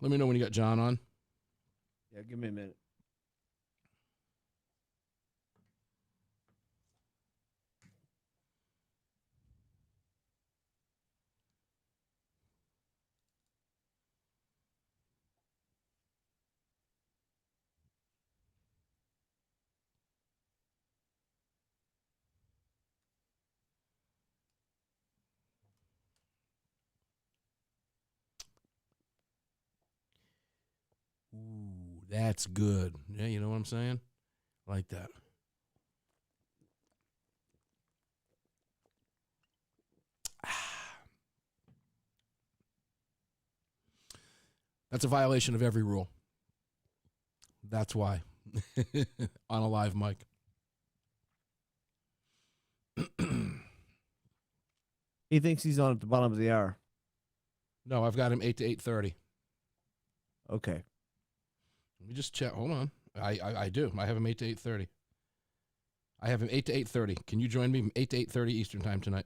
Let me know when you got John on. Yeah, give me a minute. Ooh, that's good. Yeah, you know what I'm saying? Like that. That's a violation of every rule. That's why. On a live mic. He thinks he's on at the bottom of the hour. No, I've got him 8 to 8:30. Okay. Let me just check. Hold on. I do. I have him 8 to 8:30. I have him 8 to 8:30. Can you join me 8 to 8:30 Eastern time tonight?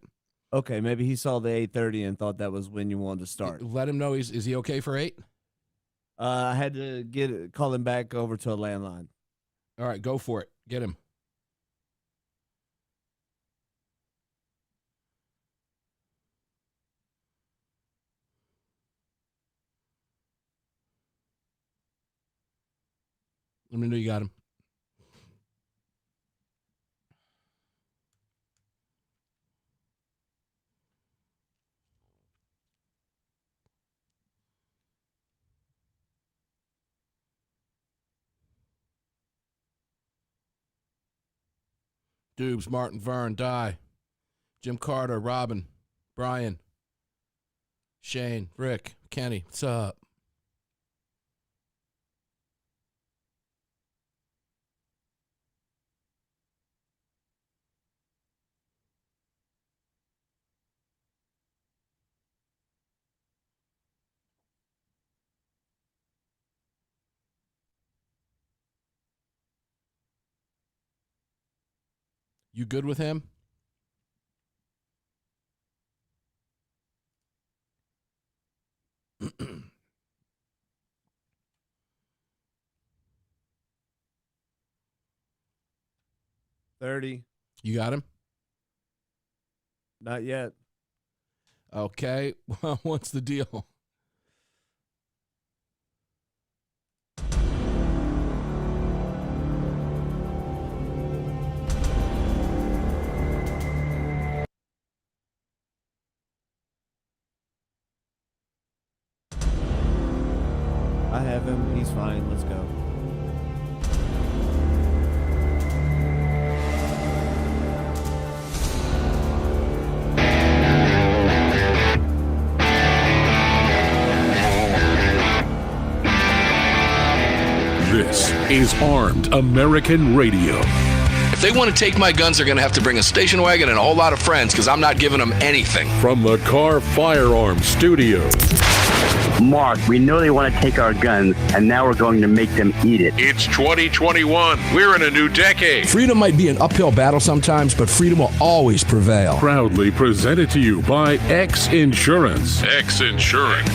Okay, maybe he saw the 8:30 and thought that was when you wanted to start. Let him know. Is he okay for 8? I had to call him back over to a landline. All right, go for it. Get him. Let me know you got him. Dubes, Martin, Vern, Di, Jim Carter, Robin, Brian, Shane, Rick, Kenny. What's up? You good with him? $30. You got him? Not yet. Okay. Well, what's the deal? I have him. He's fine. Let's go. This is Armed American Radio. If they want to take my guns, they're going to have to bring a station wagon and a whole lot of friends because I'm not giving them anything. From the Car Firearms Studio. Mark, we know they want to take our guns, and now we're going to make them eat it. It's 2021. We're in a new decade. Freedom might be an uphill battle sometimes, but freedom will always prevail. Proudly presented to you by X Insurance. X Insurance.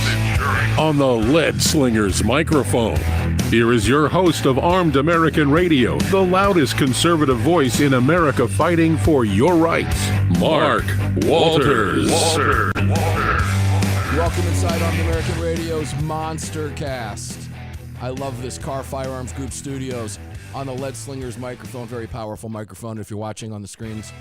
On the Lead Slingers microphone. Here is your host of Armed American Radio, the loudest conservative voice in America fighting for your rights, Mark Walters. Welcome inside Armed American Radio's Monstercast. I love this Car Firearms Group Studios on the Lead Slingers microphone. Very powerful microphone. If you're watching on the screens,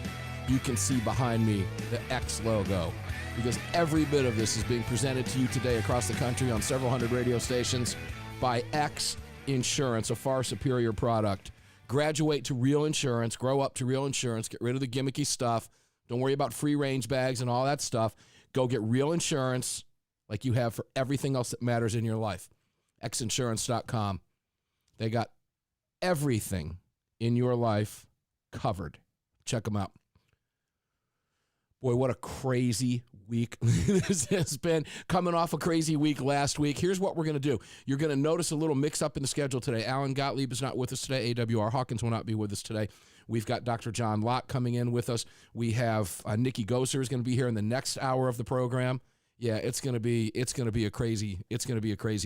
you can see behind me the X logo, because every bit of this is being presented to you today across the country on several hundred radio stations by X Insurance, a far superior product. Graduate to real insurance, grow up to real insurance, get rid of the gimmicky stuff. Don't worry about free range bags and all that stuff. Go get real insurance like you have for everything else that matters in your life. Xinsurance.com. They got everything in your life covered. Check them out. Boy, what a crazy week this has been. Coming off a crazy week last week. Here's what we're going to do. You're going to notice a little mix-up in the schedule today. Alan Gottlieb is not with us today. AAR Hawkins will not be with us today. We've got Dr. John Lott coming in with us. We have Nikkie Gieser is going to be here in the next hour of the program. Yeah, it's gonna be a crazy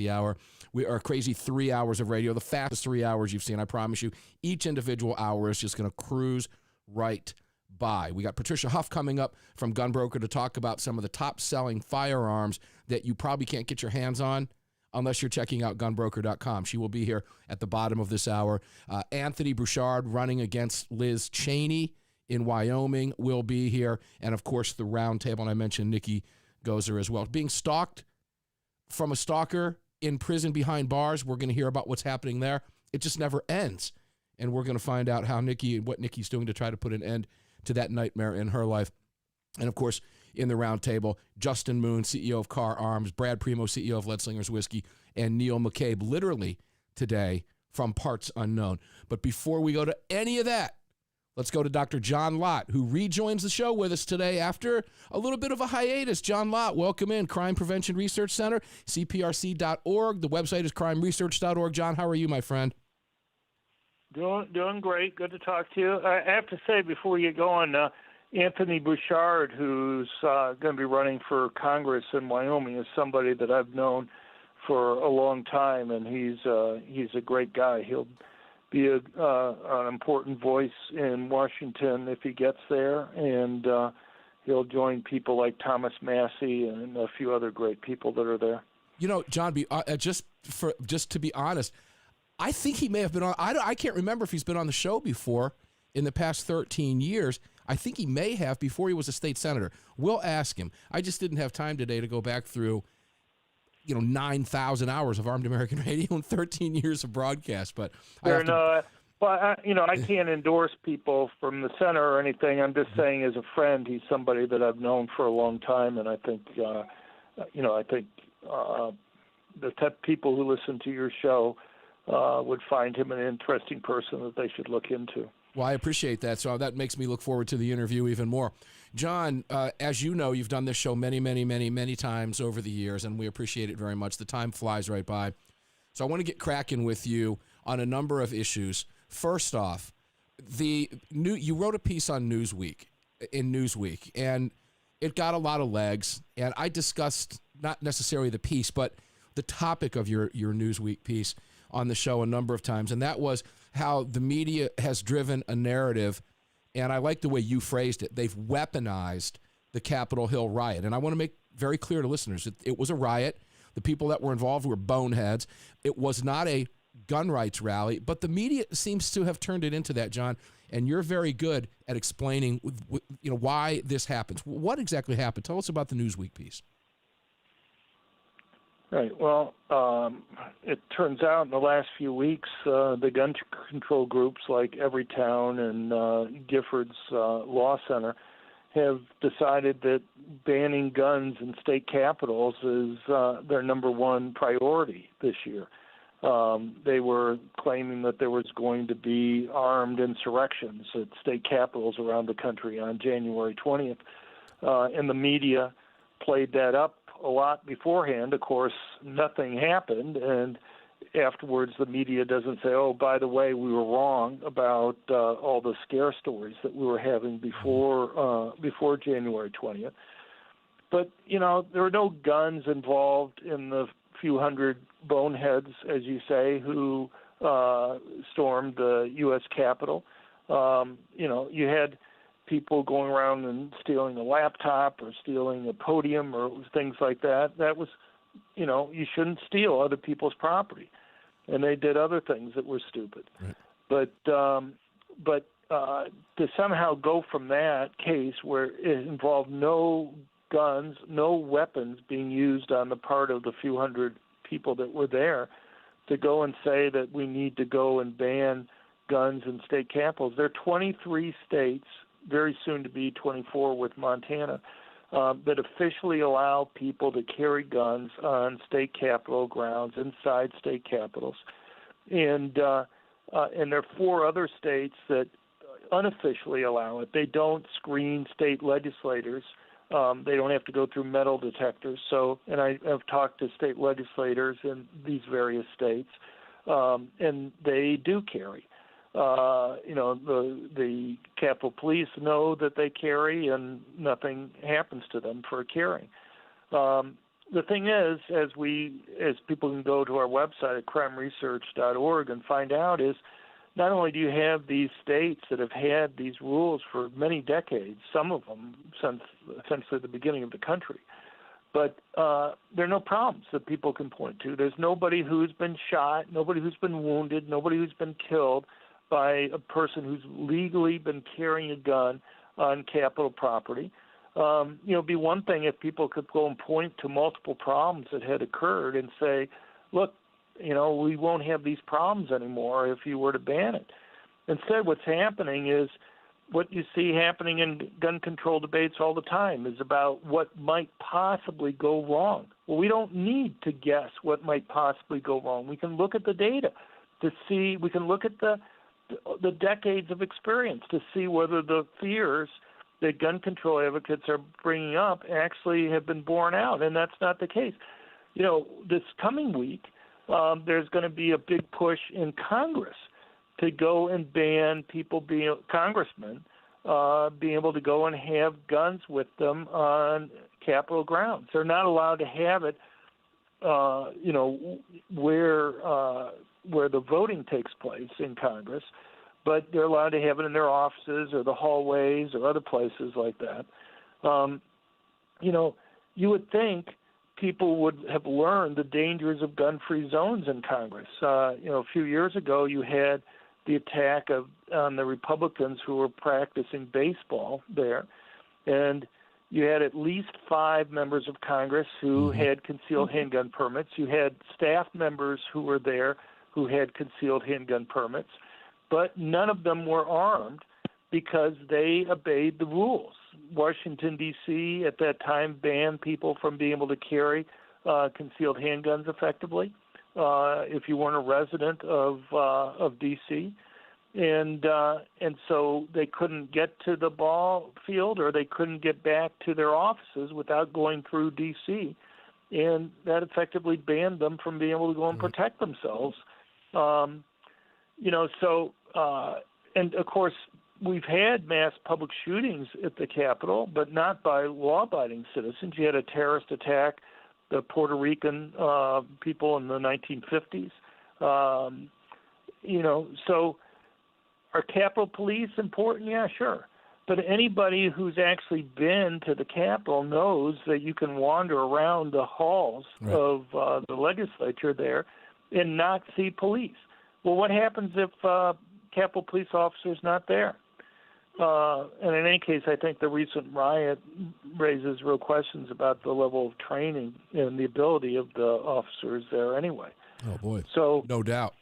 hour. We are crazy 3 hours of radio, the fastest 3 hours you've seen. I promise you. Each individual hour is just gonna cruise right by. We got Patricia Huff coming up from Gunbroker to talk about some of the top-selling firearms that you probably can't get your hands on unless you're checking out gunbroker.com. She will be here at the bottom of this hour. Anthony Brouchard running against Liz Cheney in Wyoming will be here. And, of course, the round table, and I mentioned Nikkie Gieser as well. Being stalked from a stalker in prison behind bars, we're going to hear about what's happening there. It just never ends. And we're going to find out how what Nikkie's doing to try to put an end to that nightmare in her life. And, of course, in the round table, Justin Moon, CEO of Car Arms, Brad Premo, CEO of Leadslingers Whiskey, and Neil McCabe, literally today from Parts Unknown. But before we go to any of that, let's go to Dr. John Lott, who rejoins the show with us today after a little bit of a hiatus. John Lott, welcome in. Crime Prevention Research Center, cprc.org. The website is crimeresearch.org. John, how are you, my friend? Doing great. Good to talk to you. I have to say before we get going, Anthony Brouchard, who's going to be running for Congress in Wyoming, is somebody that I've known for a long time, and he's a great guy. He'll be an important voice in Washington if he gets there, and he'll join people like Thomas Massey and a few other great people that are there. You know, John, just to be honest, I think he may have been on. I can't remember if he's been on the show before in the past 13 years. I think he may have before he was a state senator. We'll ask him. I just didn't have time today to go back through, 9,000 hours of Armed American Radio and 13 years of broadcast. But I can't endorse people from the center or anything. I'm just saying, as a friend, he's somebody that I've known for a long time, and I think, the type of people who listen to your show would find him an interesting person that they should look into. Well, I appreciate that. So that makes me look forward to the interview even more. John, as you know, you've done this show many, many, many, many times over the years, and we appreciate it very much. The time flies right by. So I want to get cracking with you on a number of issues. First off, you wrote a piece on Newsweek, and it got a lot of legs, and I discussed not necessarily the piece, but the topic of your Newsweek piece on the show a number of times, and that was how the media has driven a narrative, and I like the way you phrased it. They've weaponized the Capitol Hill riot, and I want to make very clear to listeners that it was a riot. The people that were involved were boneheads. It was not a gun rights rally, but the media seems to have turned it into that, John, and you're very good at explaining why this happens. What exactly happened? Tell us about the Newsweek piece. Right. Well, it turns out in the last few weeks, the gun control groups like Everytown and Gifford's Law Center have decided that banning guns in state capitals is their number one priority this year. They were claiming that there was going to be armed insurrections at state capitals around the country on January 20th, and the media played that up a lot beforehand. Of course, nothing happened, and afterwards the media doesn't say, oh, by the way, we were wrong about all the scare stories that we were having before January 20th. But, there were no guns involved in the few hundred boneheads, as you say, who stormed the U.S. Capitol. You had people going around and stealing a laptop or stealing a podium or things like that. That was, you shouldn't steal other people's property. And they did other things that were stupid. Right. But to somehow go from that case where it involved no guns, no weapons being used on the part of the few hundred people that were there, to go and say that we need to go and ban guns in state capitals. There are 23 states, very soon to be 24 with Montana, that officially allow people to carry guns on state capitol grounds, inside state capitals. And there are 4 other states that unofficially allow it. They don't screen state legislators. They don't have to go through metal detectors. And I have talked to state legislators in these various states, and they do carry. The Capitol Police know that they carry, and nothing happens to them for carrying. The thing is, as people can go to our website at crimeresearch.org and find out, is not only do you have these states that have had these rules for many decades, some of them since essentially the beginning of the country, but there are no problems that people can point to. There's nobody who's been shot, nobody who's been wounded, nobody who's been killed by a person who's legally been carrying a gun on Capitol property. It'd be one thing if people could go and point to multiple problems that had occurred and say, look, we won't have these problems anymore if you were to ban it. Instead, what's happening is what you see happening in gun control debates all the time is about what might possibly go wrong. Well, we don't need to guess what might possibly go wrong. We can look at the data to see, we can look at the decades of experience to see whether the fears that gun control advocates are bringing up actually have been borne out, and that's not the case. This coming week, there's going to be a big push in Congress to go and ban congressmen being able to go and have guns with them on Capitol grounds. They're not allowed to have it, where the voting takes place in Congress, but they're allowed to have it in their offices or the hallways or other places like that. You would think people would have learned the dangers of gun-free zones in Congress. A few years ago, you had the attack on the Republicans who were practicing baseball there, and you had at least 5 members of Congress who had concealed handgun permits. You had staff members who were there who had concealed handgun permits, but none of them were armed because they obeyed the rules. Washington, D.C. at that time banned people from being able to carry concealed handguns effectively if you weren't a resident of D.C. And so they couldn't get to the ball field or they couldn't get back to their offices without going through D.C. And that effectively banned them from being able to go and protect themselves. And of course, we've had mass public shootings at the Capitol, but not by law-abiding citizens. You had a terrorist attack, the Puerto Rican people in the 1950s. So are Capitol Police important? Yeah, sure. But anybody who's actually been to the Capitol knows that you can wander around the halls of the legislature there and not see police. Well, what happens if Capitol Police officer's not there? And in any case, I think the recent riot raises real questions about the level of training and the ability of the officers there anyway. Oh boy! So no doubt,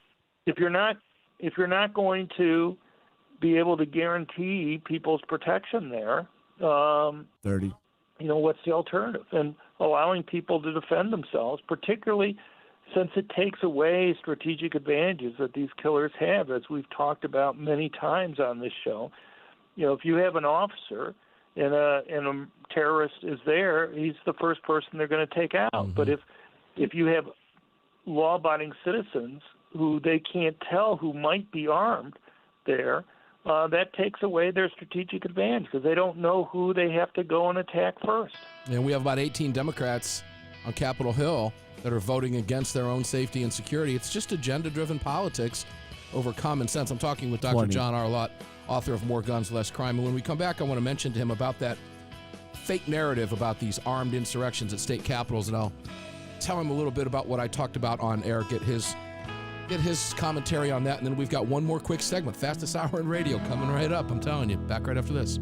if you're not going to be able to guarantee people's protection there, 30. What's the alternative? And allowing people to defend themselves, particularly since it takes away strategic advantages that these killers have, as we've talked about many times on this show. If you have an officer and a terrorist is there, he's the first person they're going to take out. Mm-hmm. But if you have law-abiding citizens who they can't tell who might be armed there, that takes away their strategic advantage because they don't know who they have to go and attack first. And we have about 18 Democrats on Capitol Hill that are voting against their own safety and security. It's just agenda-driven politics over common sense. I'm talking with Dr. John R. Lott, author of More Guns, Less Crime. And when we come back, I want to mention to him about that fake narrative about these armed insurrections at state capitals, and I'll tell him a little bit about what I talked about on air, get his commentary on that, and then we've got one more quick segment, fastest hour in radio, coming right up. I'm telling you, back right after this.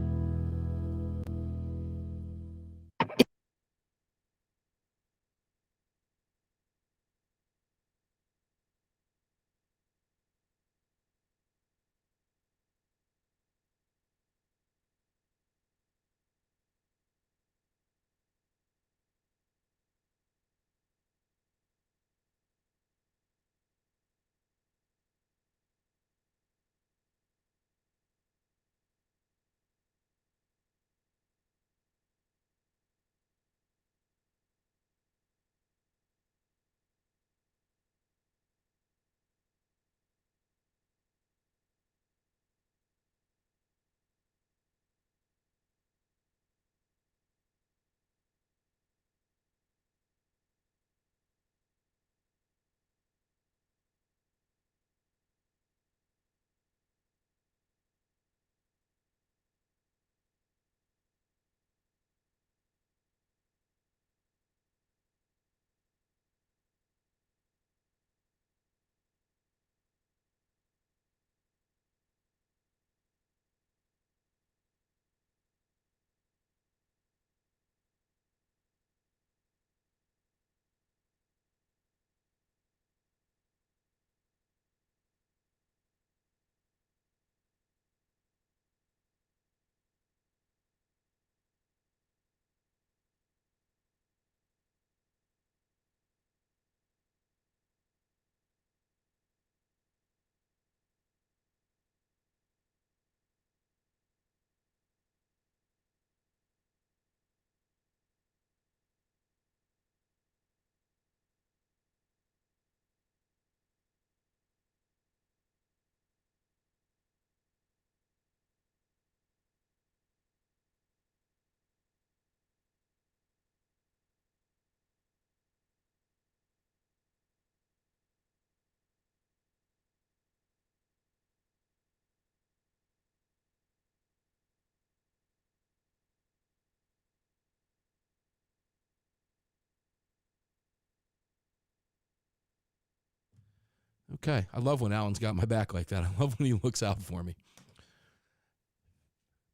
Okay. I love when Alan's got my back like that. I love when he looks out for me.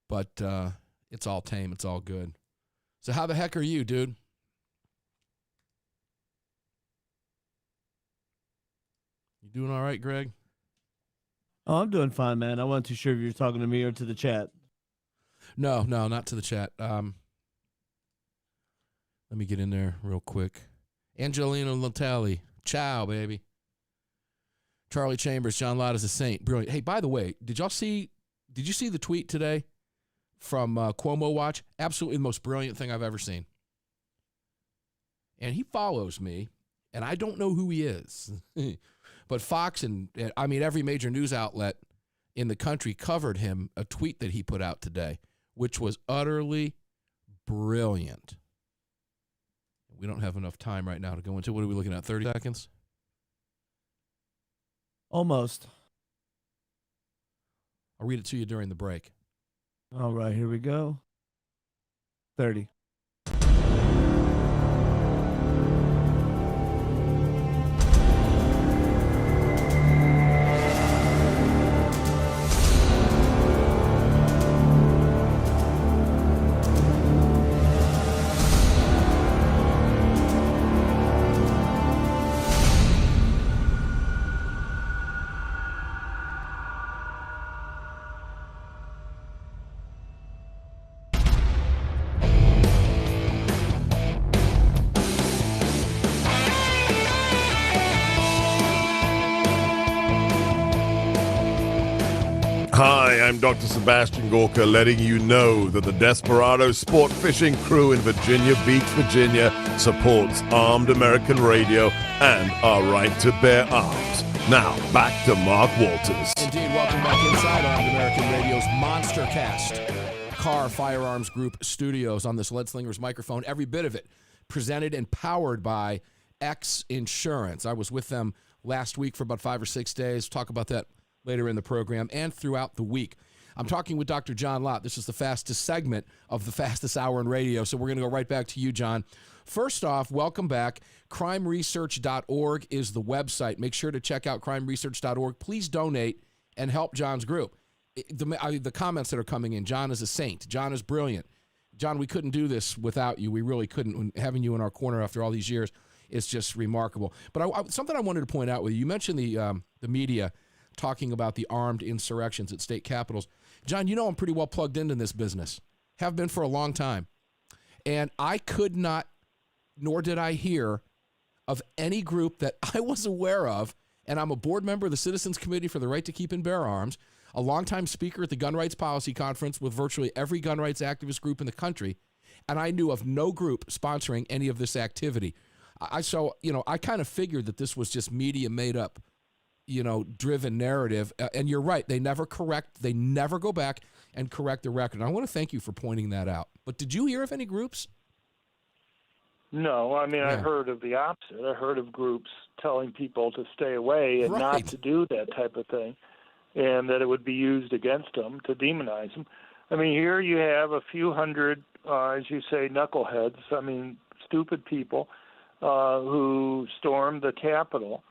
But it's all tame. It's all good. So how the heck are you, dude? You doing all right, Greg? Oh, I'm doing fine, man. I wasn't too sure if you were talking to me or to the chat. No, not to the chat. Let me get in there real quick. Angelina Latali. Ciao, baby. Charlie Chambers. John Lott is a saint. Brilliant. Hey, by the way, did you see the tweet today from Cuomo Watch? Absolutely the most brilliant thing I've ever seen. And he follows me, and I don't know who he is. But Fox and, I mean, every major news outlet in the country covered him, a tweet that he put out today, which was utterly brilliant. We don't have enough time right now to go into. What are we looking at, 30 seconds? Almost. I'll read it to you during the break. All right, here we go. 30. Hi, I'm Dr. Sebastian Gorka, letting you know that the Desperado Sport Fishing Crew in Virginia Beach, Virginia supports Armed American Radio and our right to bear arms. Now, back to Mark Walters. Indeed, welcome back inside Armed American Radio's Monstercast Car Firearms Group Studios on this Lead Slingers microphone. Every bit of it presented and powered by X Insurance. I was with them last week for about 5 or 6 days. Talk about that later in the program and throughout the week. I'm talking with Dr. John Lott. This is the fastest segment of the fastest hour in radio, so we're going to go right back to you, John. First off, welcome back. crimeresearch.org is the website. Make sure to check out crimeresearch.org. Please donate and help John's group. The comments that are coming in, John is a saint. John is brilliant. John, we couldn't do this without you. We really couldn't. Having you in our corner after all these years is just remarkable. But something I wanted to point out with you mentioned the media talking about the armed insurrections at state capitals. John, you know I'm pretty well plugged into this business. Have been for a long time. And I could not, nor did I hear of any group that I was aware of, and I'm a board member of the Citizens Committee for the Right to Keep and Bear Arms, a longtime speaker at the Gun Rights Policy Conference with virtually every gun rights activist group in the country, and I knew of no group sponsoring any of this activity. I kind of figured that this was just media made up, driven narrative. And you're right. They never go back and correct the record. And I want to thank you for pointing that out. But did you hear of any groups? No, I mean, yeah. I heard of the opposite. I heard of groups telling people to stay away and not to do that type of thing, and that it would be used against them to demonize them. I mean, here you have a few hundred, as you say, knuckleheads, stupid people who stormed the Capitol.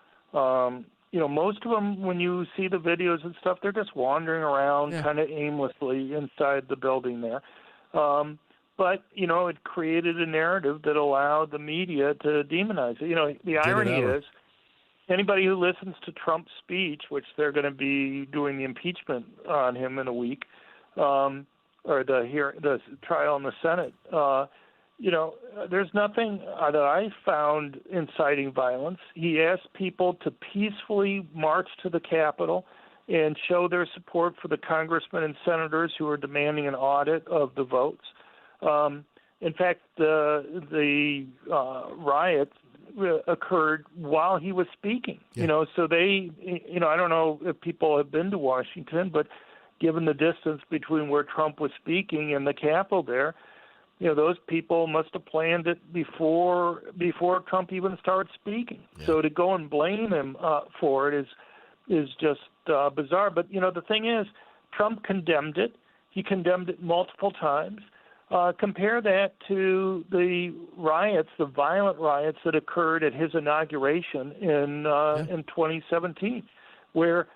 Most of them, when you see the videos and stuff, they're just wandering around kind of aimlessly inside the building there. But, it created a narrative that allowed the media to demonize it. The irony is anybody who listens to Trump's speech, which they're going to be doing the impeachment on him in a week, or the trial in the Senate, there's nothing that I found inciting violence. He asked people to peacefully march to the Capitol and show their support for the congressmen and senators who are demanding an audit of the votes. In fact, the riot occurred while he was speaking. So they, I don't know if people have been to Washington, but given the distance between where Trump was speaking and the Capitol there, those people must have planned it before Trump even started speaking. Yeah. So to go and blame him for it is just bizarre. But the thing is, Trump condemned it. He condemned it multiple times. Compare that to the riots, the violent riots that occurred at his inauguration in 2017, where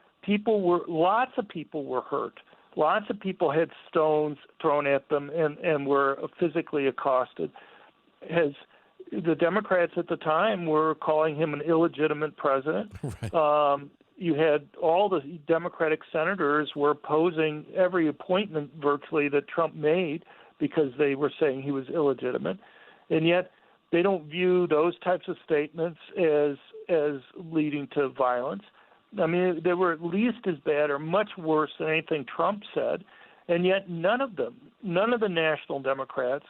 lots of people were hurt. Lots of people had stones thrown at them and were physically accosted. The Democrats at the time were calling him an illegitimate president. Right. You had all the Democratic senators were opposing every appointment virtually that Trump made because they were saying he was illegitimate. And yet they don't view those types of statements as leading to violence. I mean, they were at least as bad or much worse than anything Trump said. And yet none of the national Democrats,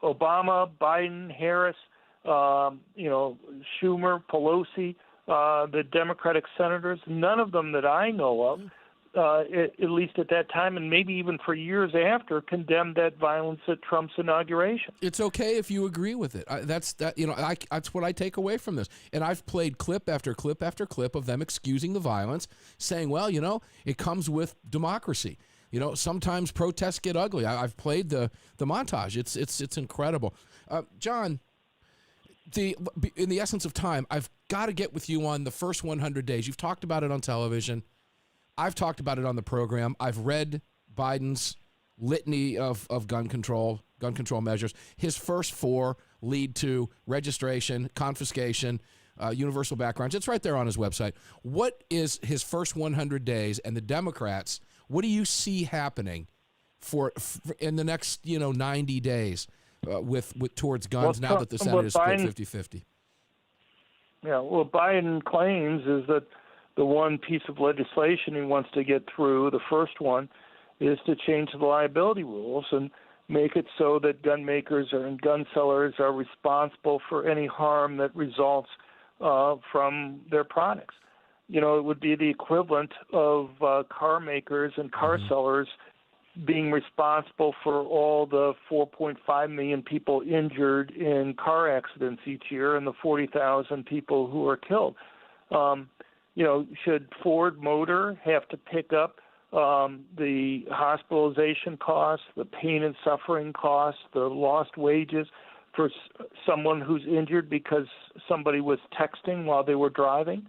Obama, Biden, Harris, Schumer, Pelosi, the Democratic senators, none of them that I know of, at least at that time, and maybe even for years after, condemned that violence at Trump's inauguration. It's okay if you agree with it. That's what I take away from this. And I've played clip after clip after clip of them excusing the violence, saying, well, it comes with democracy. Sometimes protests get ugly. I've played the montage. It's incredible. John, in the essence of time, I've got to get with you on the first 100 days. You've talked about it on television. I've talked about it on the program. I've read Biden's litany of gun control measures. His first 4 lead to registration, confiscation, universal backgrounds. It's right there on his website. What is his first 100 days and the Democrats? What do you see happening in the next 90 days with towards guns now that the Senate is split 50-50? Yeah, what Biden claims is that the one piece of legislation he wants to get through, the first one, is to change the liability rules and make it so that gun makers and gun sellers are responsible for any harm that results from their products. It would be the equivalent of car makers and car sellers being responsible for all the 4.5 million people injured in car accidents each year and the 40,000 people who are killed. Should Ford Motor have to pick up the hospitalization costs, the pain and suffering costs, the lost wages for someone who's injured because somebody was texting while they were driving?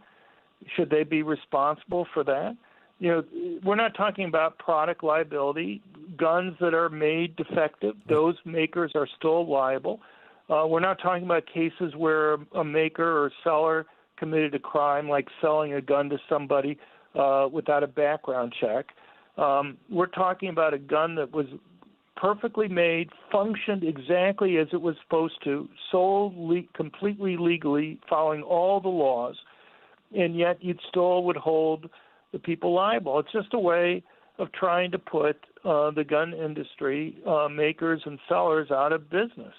Should they be responsible for that? We're not talking about product liability. Guns that are made defective, those makers are still liable. We're not talking about cases where a maker or seller committed a crime like selling a gun to somebody without a background check. We're talking about a gun that was perfectly made, functioned exactly as it was supposed to, sold completely legally, following all the laws, and yet you still would hold the people liable. It's just a way of trying to put the gun industry, makers and sellers, out of business.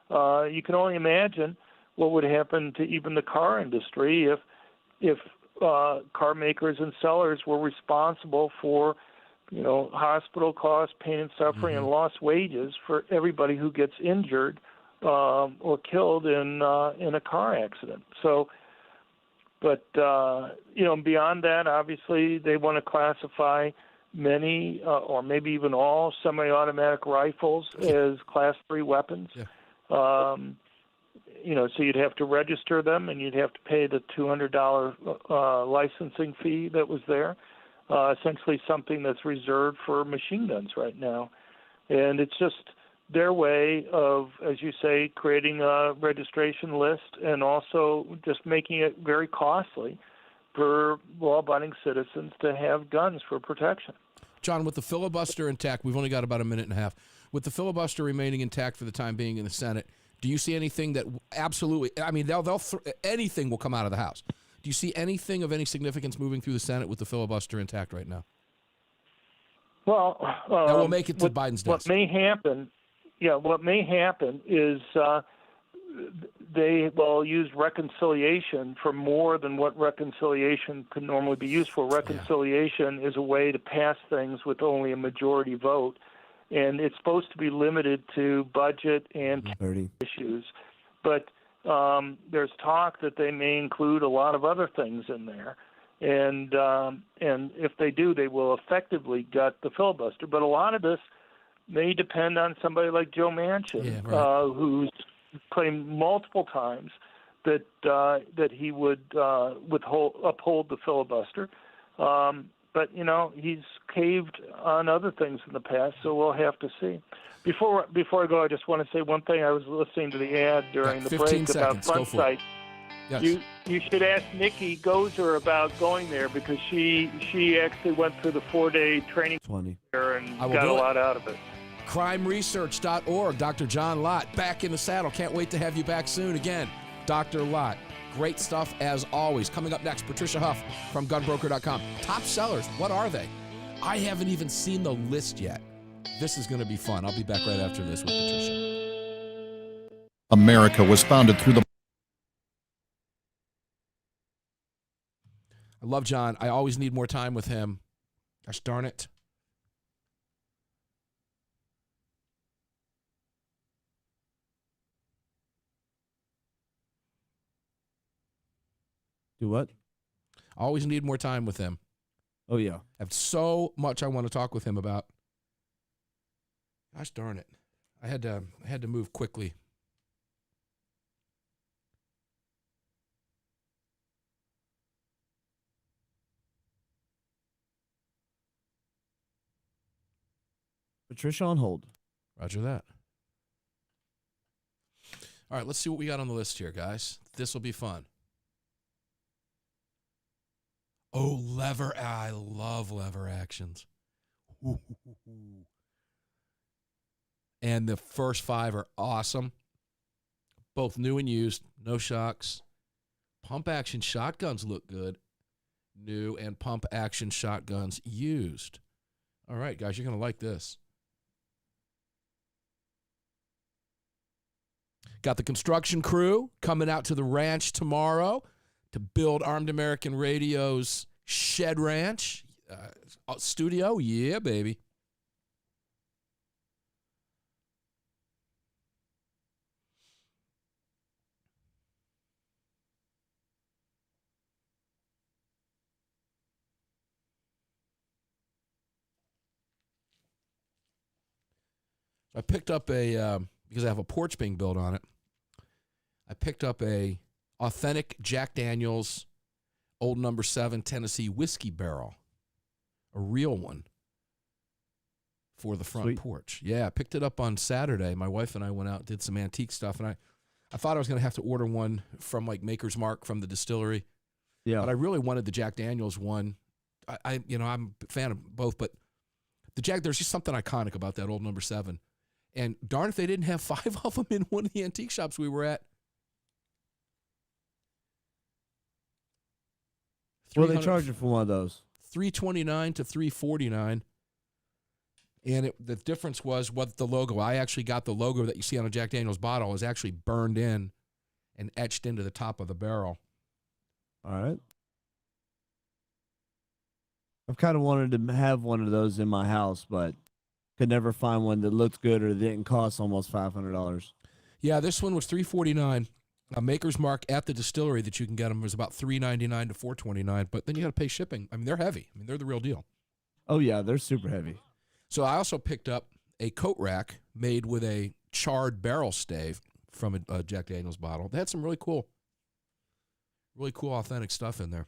You can only imagine what would happen to even the car industry if car makers and sellers were responsible for, hospital costs, pain and suffering, and lost wages for everybody who gets injured or killed in a car accident. So, but beyond that, obviously, they want to classify many or maybe even all semi-automatic rifles as Class 3 weapons. Yeah. So you'd have to register them, and you'd have to pay the $200 licensing fee that was there, essentially something that's reserved for machine guns right now. And it's just their way of, as you say, creating a registration list and also just making it very costly for law-abiding citizens to have guns for protection. John, with the filibuster intact, we've only got about a minute and a half. With the filibuster remaining intact for the time being in the Senate, do you see anything that absolutely, anything will come out of the House? Do you see anything of any significance moving through the Senate with the filibuster intact right now? Well, that will make it to Biden's desk. What may happen is they will use reconciliation for more than what reconciliation could normally be used for. Reconciliation is a way to pass things with only a majority vote, and it's supposed to be limited to budget and issues. But there's talk that they may include a lot of other things in there, and if they do, they will effectively gut the filibuster. But a lot of this may depend on somebody like Joe Manchin, who's claimed multiple times that he would uphold the filibuster. But, he's caved on other things in the past, so we'll have to see. Before I go, I just want to say one thing. I was listening to the ad during the break about front sight. Yes. You should ask Nikkie Gieser about going there, because she actually went through the 4-day training there and got a lot out of it. CrimeResearch.org. Dr. John Lott, back in the saddle. Can't wait to have you back soon again. Dr. Lott. Great stuff as always. Coming up next, Patricia Huff from gunbroker.com. Top sellers, what are they? I haven't even seen the list yet. This is going to be fun. I'll be back right after this with Patricia. America was founded through the... I love John. I always need more time with him. Gosh darn it. Do what? I always need more time with him. Oh, yeah. I have so much I want to talk with him about. Gosh darn it. I had to move quickly. Patricia on hold. Roger that. All right, let's see what we got on the list here, guys. This will be fun. Oh, lever. I love lever actions. Ooh. And the first 5 are awesome. Both new and used. No shocks. Pump action shotguns look good. New and pump action shotguns used. All right, guys, you're going to like this. Got the construction crew coming out to the ranch tomorrow to build Armed American Radio's Shed Ranch studio. Yeah, baby. I picked up because I have a porch being built on it, I picked up a authentic Jack Daniel's Old No. 7 Tennessee whiskey barrel, a real one, for the front porch. Yeah, I picked it up on Saturday. My wife and I went out and did some antique stuff, and I thought I was going to have to order one from like Maker's Mark from the distillery. Yeah. But I really wanted the Jack Daniel's one. I'm a fan of both, but there's just something iconic about that Old No. 7. And darn if they didn't have 5 of them in one of the antique shops we were at. Well, they charge you for one of those. $329 to $349. And the difference was what the logo. I actually got the logo that you see on a Jack Daniel's bottle is actually burned in and etched into the top of the barrel. All right. I've kind of wanted to have one of those in my house, but could never find one that looked good or didn't cost almost $500. Yeah, this one was $349. A Maker's Mark at the distillery that you can get them was about $399 to $429, but then you got to pay shipping. I mean, they're heavy. I mean, they're the real deal. Oh, yeah, they're super heavy. So I also picked up a coat rack made with a charred barrel stave from a Jack Daniel's bottle. They had some really cool authentic stuff in there.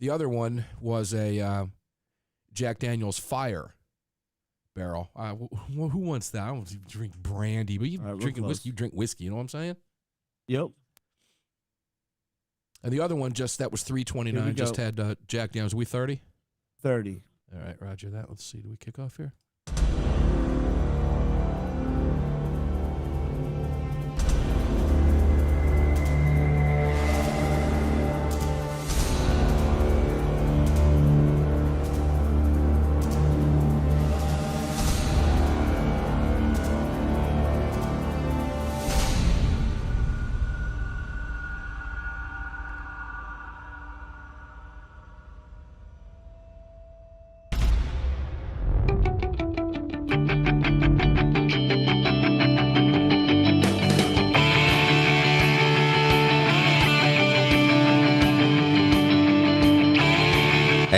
The other one was a Jack Daniel's Fire barrel. Who wants that? I don't want to drink brandy, but you drinking whiskey. You drink whiskey. You know what I'm saying? Yep. And the other one that was $329. Just had Jack Daniel's. Are we 30? 30. All right, roger that. Let's see. Do we kick off here?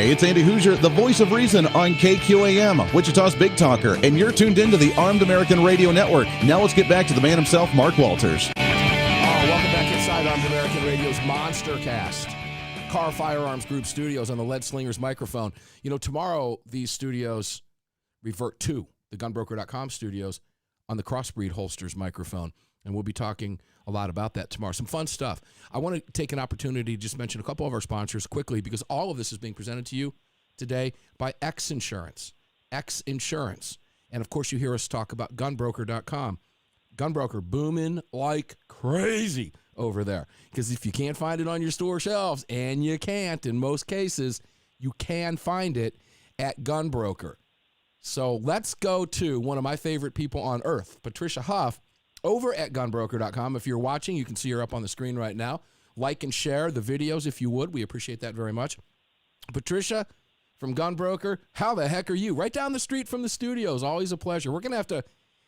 Hey, it's Andy Hoosier, the voice of reason on KQAM, Wichita's Big Talker, and you're tuned into the Armed American Radio Network. Now let's get back to the man himself, Mark Walters. Welcome back inside Armed American Radio's Monstercast. Car Firearms Group Studios on the Lead Slingers microphone. You know, tomorrow these studios revert to the gunbroker.com studios on the Crossbreed Holsters microphone, and we'll be talking a lot about that tomorrow. Some fun stuff. I want to take an opportunity to just mention a couple of our sponsors quickly, because all of this is being presented to you today by X Insurance. X Insurance. And, of course, you hear us talk about gunbroker.com. Gunbroker booming like crazy over there, because if you can't find it on your store shelves, and you can't in most cases, you can find it at Gunbroker. So let's go to one of my favorite people on earth, Patricia Huff, over at gunbroker.com. If you're watching, you can see her up on the screen right now. Like and share the videos if you would. We appreciate that very much. Patricia from Gunbroker, how the heck are you? Right down the street from the studios. Always a pleasure. We're going to have to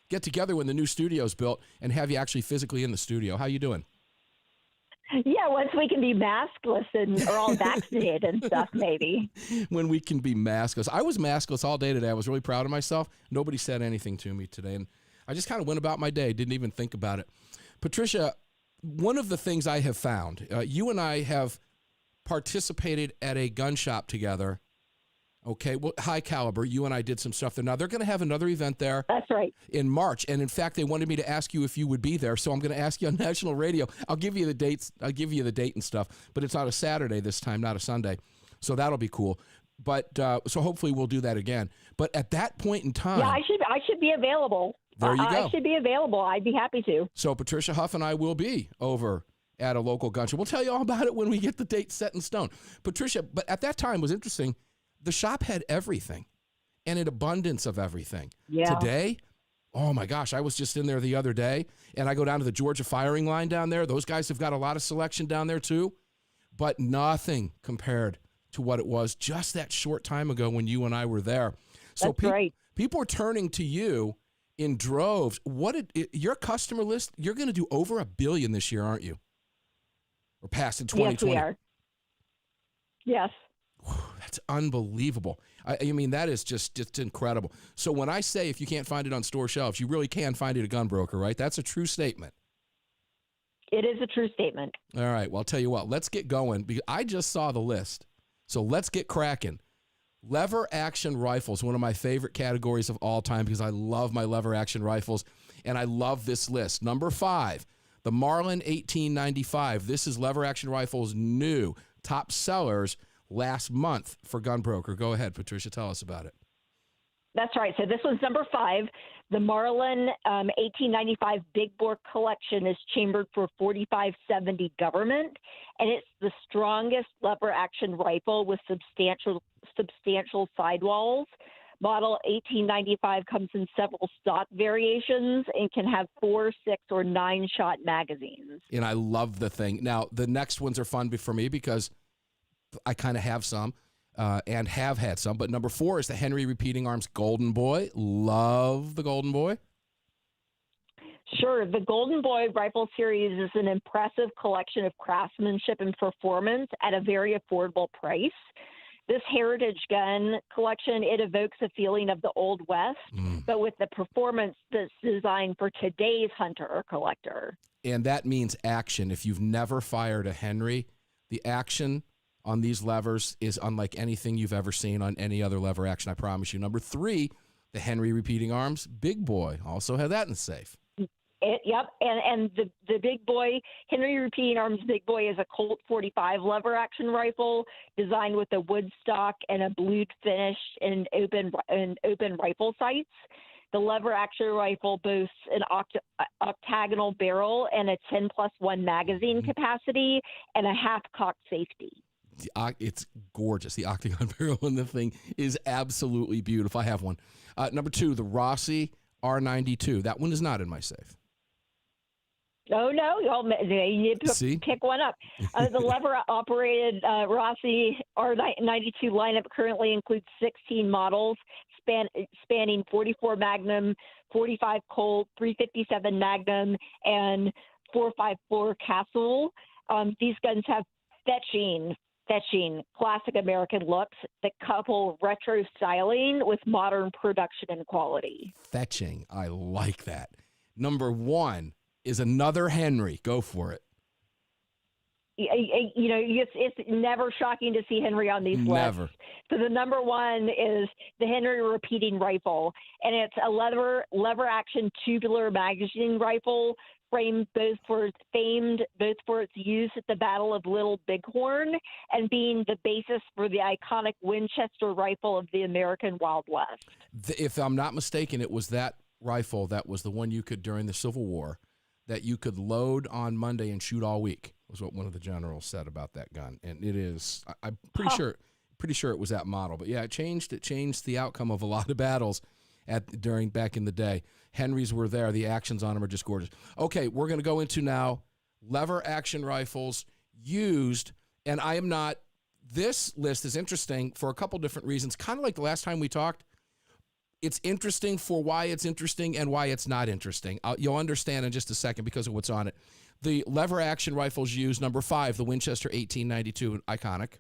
get together when the new studio's built and have you actually physically in the studio. How you doing? Yeah, once we can be maskless and or all vaccinated and stuff, maybe. When we can be maskless. I was maskless all day today. I was really proud of myself. Nobody said anything to me today, and I just kind of went about my day, didn't even think about it. Patricia, one of the things I have found, you and I have participated at a gun shop together. Okay, well, High Caliber, you and I did some stuff there. Now, they're going to have another event there. That's right. In March, and in fact, they wanted me to ask you if you would be there, so I'm going to ask you on national radio. I'll give you the dates. I'll give you the date and stuff, but it's on a Saturday this time, not a Sunday, so that'll be cool. But so hopefully we'll do that again. But at that point in time, yeah, I should be available. There you go. I should be available. I'd be happy to. So Patricia Huff and I will be over at a local gun show. We'll tell you all about it when we get the date set in stone. Patricia, but at that time was interesting. The shop had everything, and an abundance of everything. Yeah. Today, oh my gosh, I was just in there the other day, and I go down to the Georgia firing line down there. Those guys have got a lot of selection down there too, but nothing compared to what it was just that short time ago when you and I were there. So That's right. People are turning to you in droves. Your customer list, you're going to do over $1 billion this year, aren't you? Or past in 2020. Yes, we are. Yes. That's unbelievable. I mean, that is just incredible. So when I say if you can't find it on store shelves, you really can find it at Gunbroker, right? That's a true statement. It is a true statement. All right. Well, I'll tell you what. Let's get going, because I just saw the list. So let's get cracking. Lever action rifles, one of my favorite categories of all time, because I love my lever action rifles, and I love this list. Number 5, the Marlin 1895. This is lever action rifles new top sellers last month for Gunbroker. Go ahead, Patricia. Tell us about it. That's right. So this one's number 5. The Marlin 1895 Big Bore Collection is chambered for 4570 government, and it's the strongest lever action rifle with substantial sidewalls. Model 1895 comes in several stock variations and can have 4, 6, or 9-shot magazines. And I love the thing. Now, the next ones are fun for me because I kind of have some and have had some. But number 4 is the Henry Repeating Arms Golden Boy. Love the Golden Boy. Sure. The Golden Boy rifle series is an impressive collection of craftsmanship and performance at a very affordable price. This heritage gun collection, it evokes a feeling of the Old West, but with the performance that's designed for today's hunter or collector. And that means action. If you've never fired a Henry, the action on these levers is unlike anything you've ever seen on any other lever action, I promise you. Number 3, the Henry Repeating Arms Big Boy. Also have that in the safe. Yep, and the Big Boy, Henry Repeating Arms Big Boy is a Colt 45 lever action rifle designed with a wood stock and a blued finish and open rifle sights. The lever action rifle boasts an octagonal barrel and a 10+1 magazine capacity and a half-cocked safety. It's gorgeous. The octagon barrel in the thing is absolutely beautiful. I have one. Number 2, the Rossi R92. That one is not in my safe. Oh, no. You need to pick one up. The lever-operated Rossi R92 lineup currently includes 16 models spanning 44 Magnum, 45 Colt, 357 Magnum, and 454 Castle. These guns have fetching fetching classic American looks that couple retro styling with modern production and quality. Fetching. I like that. Number 1 is another Henry. Go for it. You know, it's never shocking to see Henry on these Never. lists. So the number 1 is the Henry repeating rifle, and it's a lever action tubular magazine rifle famed both for its use at the Battle of Little Bighorn and being the basis for the iconic Winchester rifle of the American Wild West. If I'm not mistaken, it was that rifle that was the one you could, during the Civil War, that you could load on Monday and shoot all week, was what one of the generals said about that gun. And it is, I'm pretty sure it was that model. But yeah, it changed the outcome of a lot of battles back in the day. Henrys were there. The actions on them are just gorgeous. Okay, we're going to go into now lever action rifles used. And this list is interesting for a couple different reasons. Kind of like the last time we talked. It's interesting for why it's interesting and why it's not interesting. You'll understand in just a second because of what's on it. The lever action rifles used, number 5, the Winchester 1892, iconic.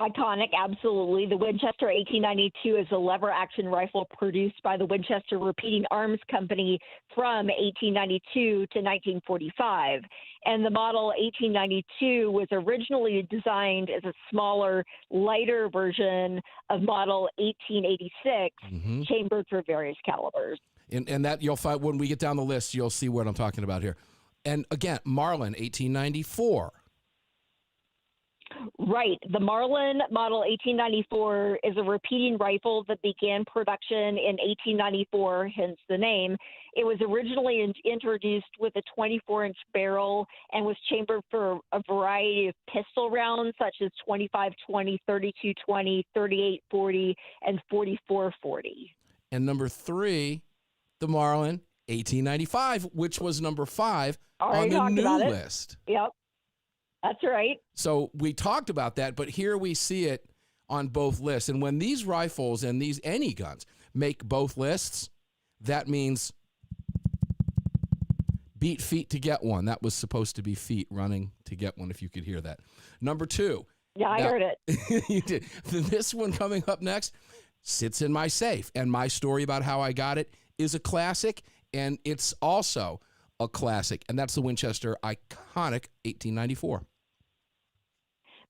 Iconic, absolutely. The Winchester 1892 is a lever action rifle produced by the Winchester Repeating Arms Company from 1892 to 1945. And the model 1892 was originally designed as a smaller, lighter version of model 1886, chambered for various calibers. And that you'll find when we get down the list, you'll see what I'm talking about here. And again, Marlin 1894. Right. The Marlin Model 1894 is a repeating rifle that began production in 1894, hence the name. It was originally introduced with a 24-inch barrel and was chambered for a variety of pistol rounds, such as 25-20, 32-20, 38-40, and 44-40. And number 3, the Marlin 1895, which was number 5 on the new list. Yep. That's right. So we talked about that, but here we see it on both lists. And when these rifles and any guns make both lists, that means beat feet to get one. That was supposed to be feet running to get one, if you could hear that. Number 2. Yeah, I heard it. You did. This one coming up next sits in my safe. And my story about how I got it is a classic, and it's also a classic. And that's the Winchester iconic 1894.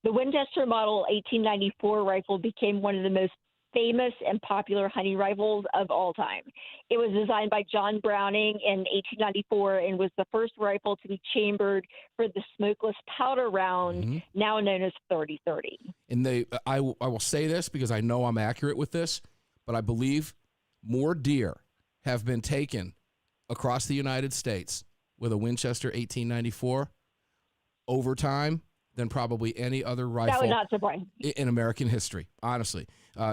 The Winchester Model 1894 rifle became one of the most famous and popular hunting rifles of all time. It was designed by John Browning in 1894 and was the first rifle to be chambered for the smokeless powder round, now known as 30-30. And I will say this because I know I'm accurate with this, but I believe more deer have been taken across the United States with a Winchester 1894 over time than probably any other rifle that would not surprise me. In American history. Honestly,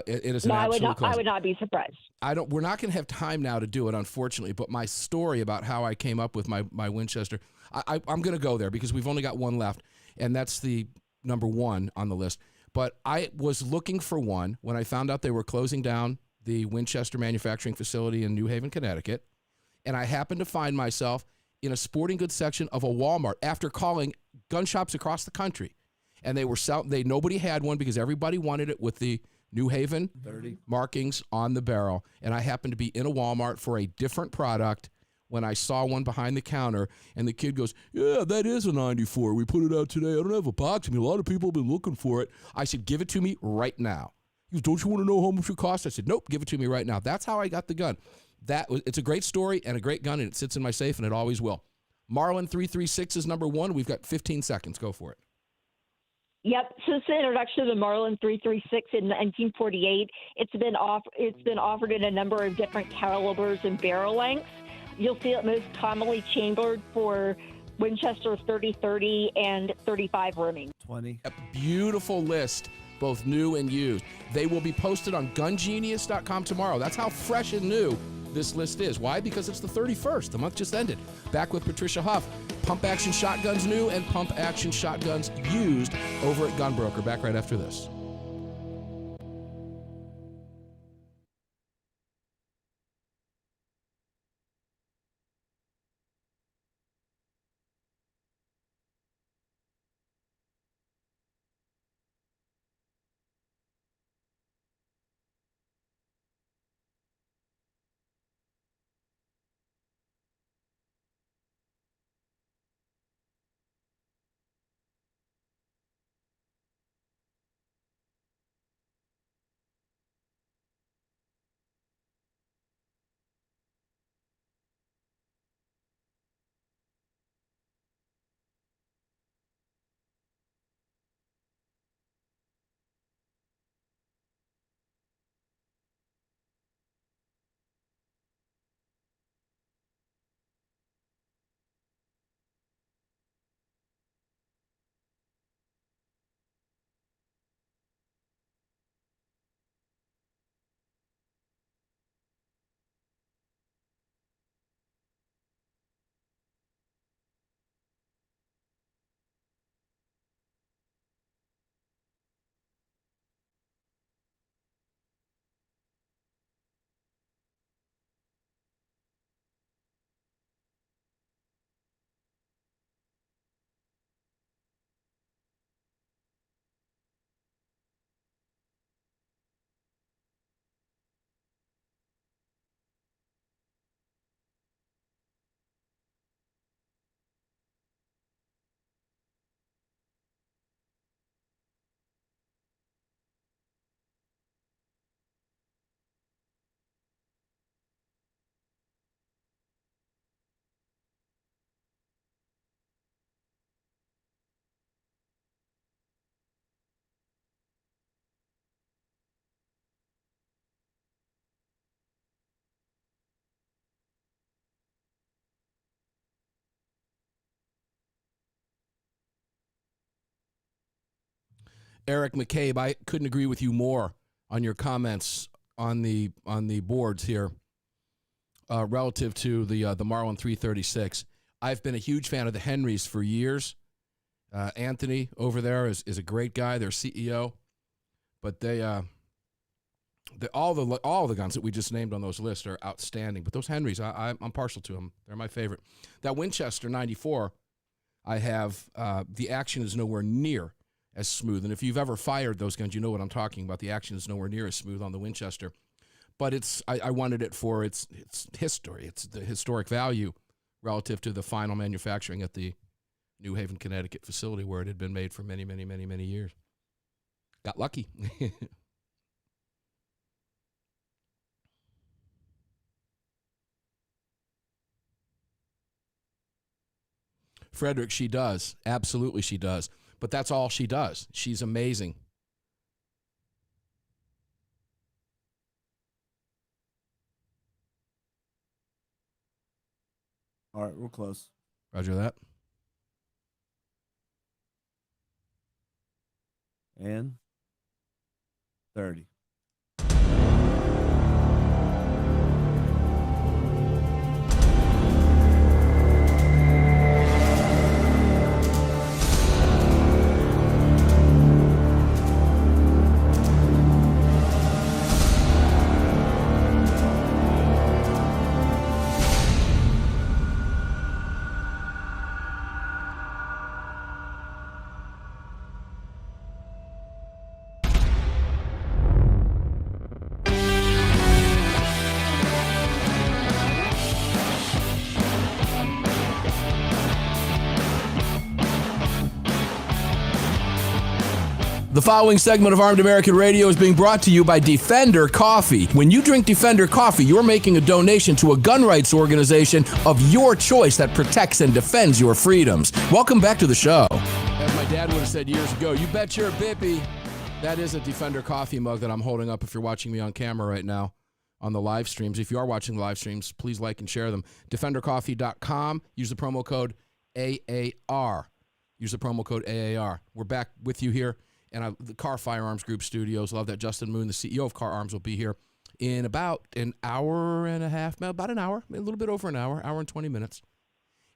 it is an absolute I would not be surprised. We're not going to have time now to do it, unfortunately. But my story about how I came up with my Winchester, I'm going to go there because we've only got one left, and that's the number 1 on the list. But I was looking for one when I found out they were closing down the Winchester manufacturing facility in New Haven, Connecticut, and I happened to find myself in a sporting goods section of a Walmart after calling gun shops across the country, and they were nobody had one because everybody wanted it with the New Haven 30 markings on the barrel. And I happened to be in a Walmart for a different product when I saw one behind the counter, and the kid goes, "Yeah, that is a 94. We put it out today. I don't have a box. I mean, a lot of people have been looking for it." I said, "Give it to me right now." He goes, "Don't you want to know how much it costs?" I said, "Nope, give it to me right now." That's how I got the gun. It's a great story and a great gun, and it sits in my safe, and it always will. Marlin 336 is number 1. We've got 15 seconds. Go for it. Yep. Since the introduction of the Marlin 336 in 1948, it's been offered in a number of different calibers and barrel lengths. You'll see it most commonly chambered for Winchester 30-30 and 35 rooming. 20. A beautiful list, both new and used. They will be posted on gungenius.com tomorrow. That's how fresh and new this list is. Why? Because it's the 31st. The month just ended. Back with Patricia Huff. Pump action shotguns new and pump action shotguns used over at Gunbroker. Back right after this. Eric McCabe, I couldn't agree with you more on your comments on the boards here relative to the Marlin 336. I've been a huge fan of the Henrys for years. Anthony over there is a great guy. Their CEO, but all the guns that we just named on those lists are outstanding. But those Henrys, I'm partial to them. They're my favorite. That Winchester 94, I have. The action is nowhere near as smooth. And if you've ever fired those guns, you know what I'm talking about. The action is nowhere near as smooth on the Winchester. But I wanted it for its history. It's the historic value relative to the final manufacturing at the New Haven, Connecticut facility where it had been made for many, many, many, many years. Got lucky. Frederick, she does. Absolutely she does. But that's all she does. She's amazing. All right, we're close. Roger that. And 30. The following segment of Armed American Radio is being brought to you by Defender Coffee. When you drink Defender Coffee, you're making a donation to a gun rights organization of your choice that protects and defends your freedoms. Welcome back to the show. As my dad would have said years ago, you bet you're a bippy. That is a Defender Coffee mug that I'm holding up if you're watching me on camera right now on the live streams. If you are watching the live streams, please like and share them. DefenderCoffee.com. Use the promo code AAR. Use the promo code AAR. We're back with you here. And the Car Firearms Group Studios. Love that Justin Moon, the CEO of Car Arms, will be here in about an hour and a half, about an hour, a little bit over an hour and 20 minutes.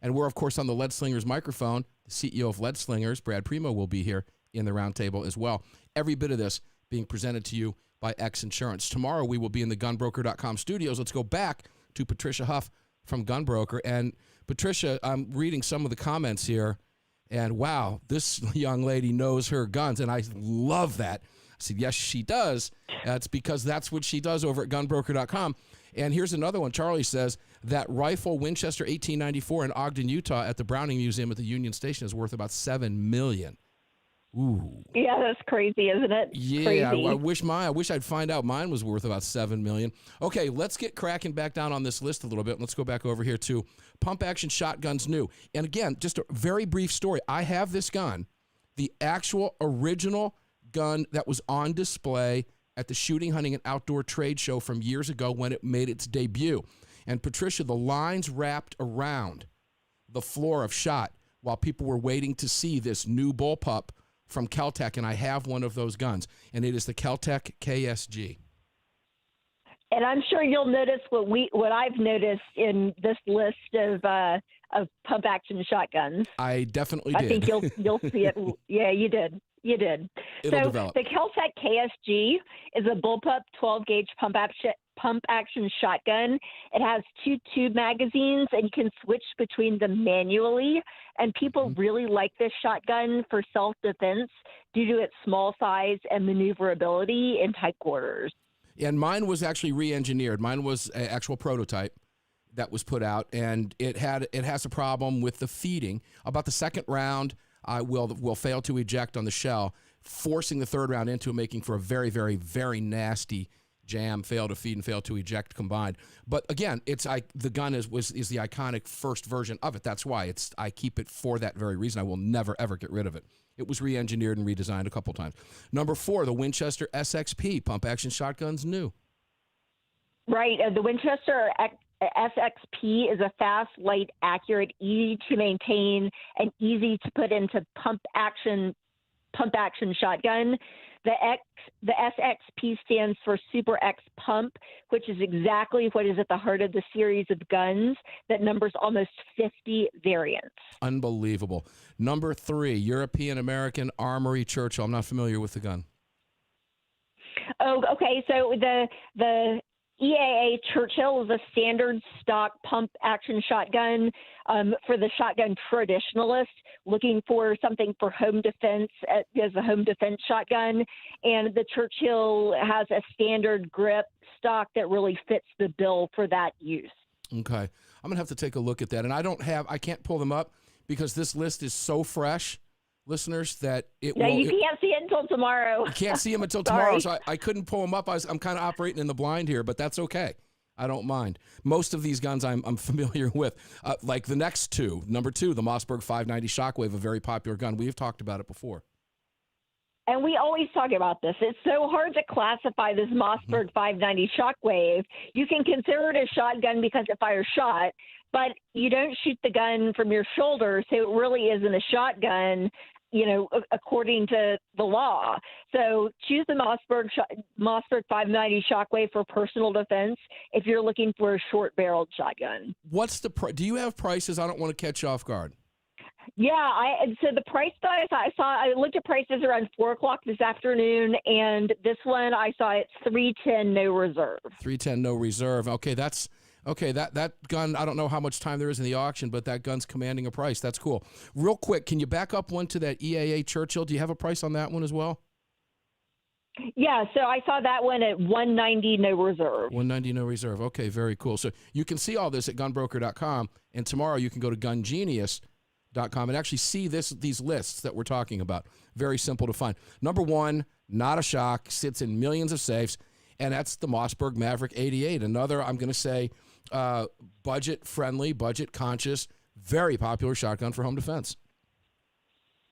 And we're, of course, on the Lead Slingers microphone. The CEO of Lead Slingers, Brad Premo, will be here in the roundtable as well. Every bit of this being presented to you by X Insurance. Tomorrow we will be in the gunbroker.com studios. Let's go back to Patricia Huff from Gunbroker. And Patricia, I'm reading some of the comments here. And wow, this young lady knows her guns, and I love that. I said, yes, she does. That's because that's what she does over at gunbroker.com. And here's another one. Charlie says, that rifle Winchester 1894 in Ogden, Utah at the Browning Museum at the Union Station is worth about $7 million. Ooh. Yeah, that's crazy, isn't it? Yeah, crazy. I wish I'd find out mine was worth about $7 million. Okay, let's get cracking back down on this list a little bit. Let's go back over here to pump action shotguns new. And again, just a very brief story. I have this gun, the actual original gun that was on display at the Shooting, Hunting, and Outdoor Trade Show from years ago when it made its debut. And Patricia, the lines wrapped around the floor of SHOT while people were waiting to see this new bullpup from Kel-Tec, and I have one of those guns, and it is the Kel-Tec KSG. And I'm sure you'll notice what I've noticed in this list of pump action shotguns. I definitely did. I think you'll see it. Yeah, you did. You did. It'll so develop. The Kel-Tec KSG is a bullpup 12-gauge pump action shotgun. It has 2 tube magazines, and you can switch between them manually. And people really like this shotgun for self-defense due to its small size and maneuverability in tight quarters. And mine was actually re-engineered. Mine was an actual prototype that was put out, and it has a problem with the feeding. About the second round, I will fail to eject on the shell, forcing the third round into it, making for a very, very, very nasty jam, fail to feed and fail to eject combined. But again, the gun is the iconic first version of it. That's why I keep it for that very reason. I will never ever get rid of it. It was re-engineered and redesigned a couple times. Number 4, the Winchester SXP pump action shotguns new. Right, the Winchester SXP is a fast, light, accurate, easy to maintain, and easy to put into pump action pump action shotgun. The SXP stands for Super X Pump, which is exactly what is at the heart of the series of guns that numbers almost 50 variants. Unbelievable. Number 3, European American Armory Churchill. I'm not familiar with the gun. Oh, okay. So the EAA Churchill is a standard stock pump action shotgun for the shotgun traditionalist looking for something for home defense as a home defense shotgun. And the Churchill has a standard grip stock that really fits the bill for that use. Okay. I'm going to have to take a look at that. And I can't pull them up because this list is so fresh, listeners, that you can't see it until tomorrow. You can't see them until tomorrow, so I couldn't pull them up. I'm kind of operating in the blind here, but that's okay. I don't mind. Most of these guns I'm familiar with, like the next two. Number 2, the Mossberg 590 Shockwave, a very popular gun. We've talked about it before. And we always talk about this. It's so hard to classify this Mossberg 590 Shockwave. You can consider it a shotgun because it fires shot, but you don't shoot the gun from your shoulder, so it really isn't a shotgun, according to the law. So choose the Mossberg 590 Shockwave for personal defense if you're looking for a short-barreled shotgun. What's the do you have prices? I don't want to catch you off guard. Yeah, so the price that I looked at prices around 4:00 this afternoon, and this one I saw it's $310 no reserve. $310 no reserve. Okay, that gun, I don't know how much time there is in the auction, but that gun's commanding a price. That's cool. Real quick, can you back up one to that EAA Churchill? Do you have a price on that one as well? Yeah, so I saw that one at $190 no reserve. $190 no reserve. Okay, very cool. So you can see all this at gunbroker.com, and tomorrow you can go to gungenius.com and actually see these lists that we're talking about. Very simple to find. Number 1, not a shock, sits in millions of safes, and that's the Mossberg Maverick 88. Another, I'm going to say, budget-friendly, budget-conscious, very popular shotgun for home defense.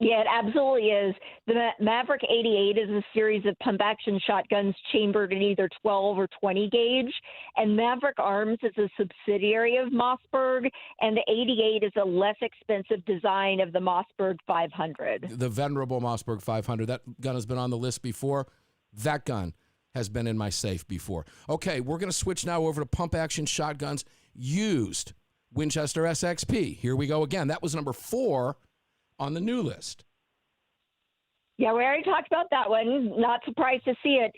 Yeah, it absolutely is. The Maverick 88 is a series of pump-action shotguns chambered in either 12 or 20 gauge, and Maverick Arms is a subsidiary of Mossberg, and the 88 is a less expensive design of the Mossberg 500. The venerable Mossberg 500. That gun has been on the list before. That gun has been in my safe before. Okay, we're going to switch now over to pump-action shotguns used. Winchester SXP. Here we go again. That was number 4 on the new list. Yeah, we already talked about that one. Not surprised to see it.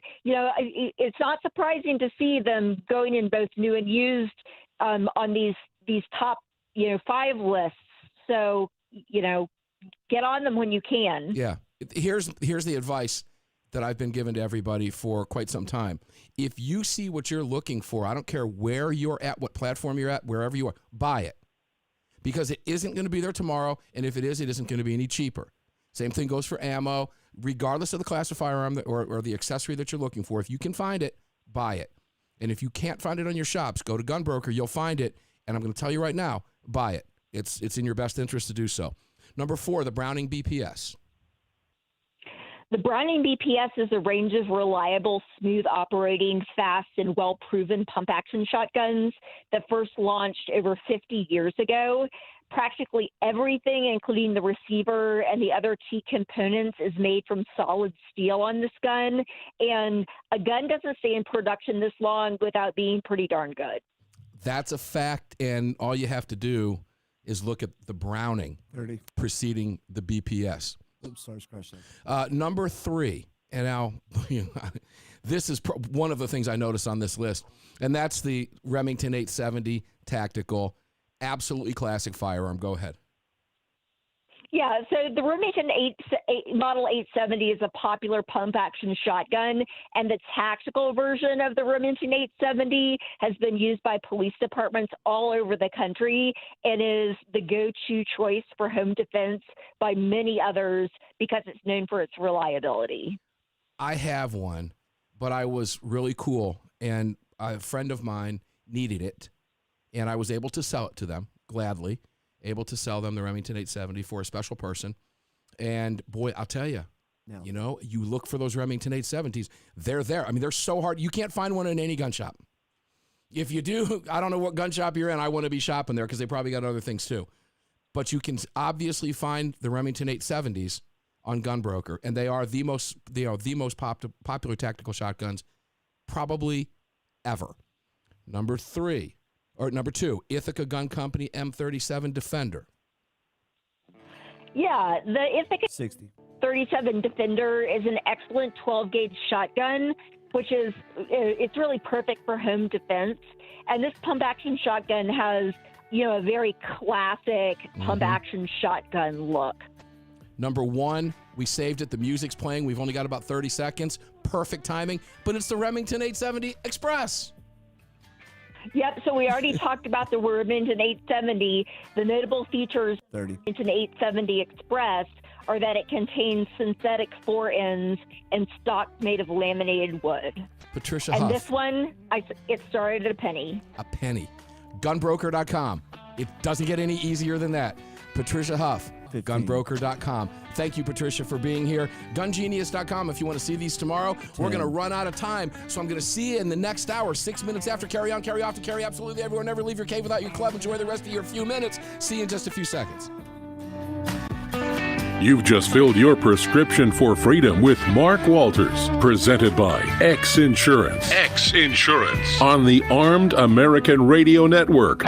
It's not surprising to see them going in both new and used on these top 5 lists. So get on them when you can. Yeah, here's the advice that I've been given to everybody for quite some time. If you see what you're looking for, I don't care where you're at, what platform you're at, wherever you are, buy it. Because it isn't going to be there tomorrow, and if it is, it isn't going to be any cheaper. Same thing goes for ammo. Regardless of the class of firearm or the accessory that you're looking for, if you can find it, buy it. And if you can't find it on your shops, go to Gunbroker, you'll find it, and I'm going to tell you right now, buy it. It's in your best interest to do so. Number 4, the Browning BPS. The Browning BPS is a range of reliable, smooth-operating, fast, and well-proven pump-action shotguns that first launched over 50 years ago. Practically everything, including the receiver and the other key components, is made from solid steel on this gun, and a gun doesn't stay in production this long without being pretty darn good. That's a fact, and all you have to do is look at the Browning 30 preceding the BPS. Oops, sorry, scratch that. Number 3, and now this is one of the things I noticed on this list, and that's the Remington 870 Tactical, absolutely classic firearm. Go ahead. Yeah, so the Remington Model 870 is a popular pump-action shotgun, and the tactical version of the Remington 870 has been used by police departments all over the country and is the go-to choice for home defense by many others because it's known for its reliability. I have one, but I was really cool, and a friend of mine needed it, and I was able to sell it to them gladly. Able to sell them the Remington 870 for a special person. And boy, I'll tell you, you look for those Remington 870s, they're there. I mean, they're so hard. You can't find one in any gun shop. If you do, I don't know what gun shop you're in. I want to be shopping there because they probably got other things too. But you can obviously find the Remington 870s on Gunbroker, and they are the most popular tactical shotguns probably ever. Number 2, Ithaca Gun Company M37 Defender. Yeah, the Ithaca 60. 37 Defender is an excellent 12-gauge shotgun, which is it's really perfect for home defense. And this pump-action shotgun has, a very classic pump-action shotgun look. Number 1, we saved it. The music's playing. We've only got about 30 seconds. Perfect timing. But it's the Remington 870 Express. Yep, so we already talked about the Remington 870. The notable features of 30. the Remington 870 Express are that it contains synthetic fore-ends and stock made of laminated wood. Patricia And Huff. this one, it started at a penny. A penny. Gunbroker.com. It doesn't get any easier than that. Patricia Huff. 15. Gunbroker.com. Thank you, Patricia, for being here. Gungenius.com if you want to see these tomorrow. We're going to run out of time, so I'm going to see you in the next hour, 6 minutes after Carry On, Carry Off to Carry Absolutely Everywhere. Never leave your cave without your club. Enjoy the rest of your few minutes. See you in just a few seconds. You've just filled your prescription for freedom with Mark Walters, presented by X Insurance. X Insurance on the Armed American Radio Network.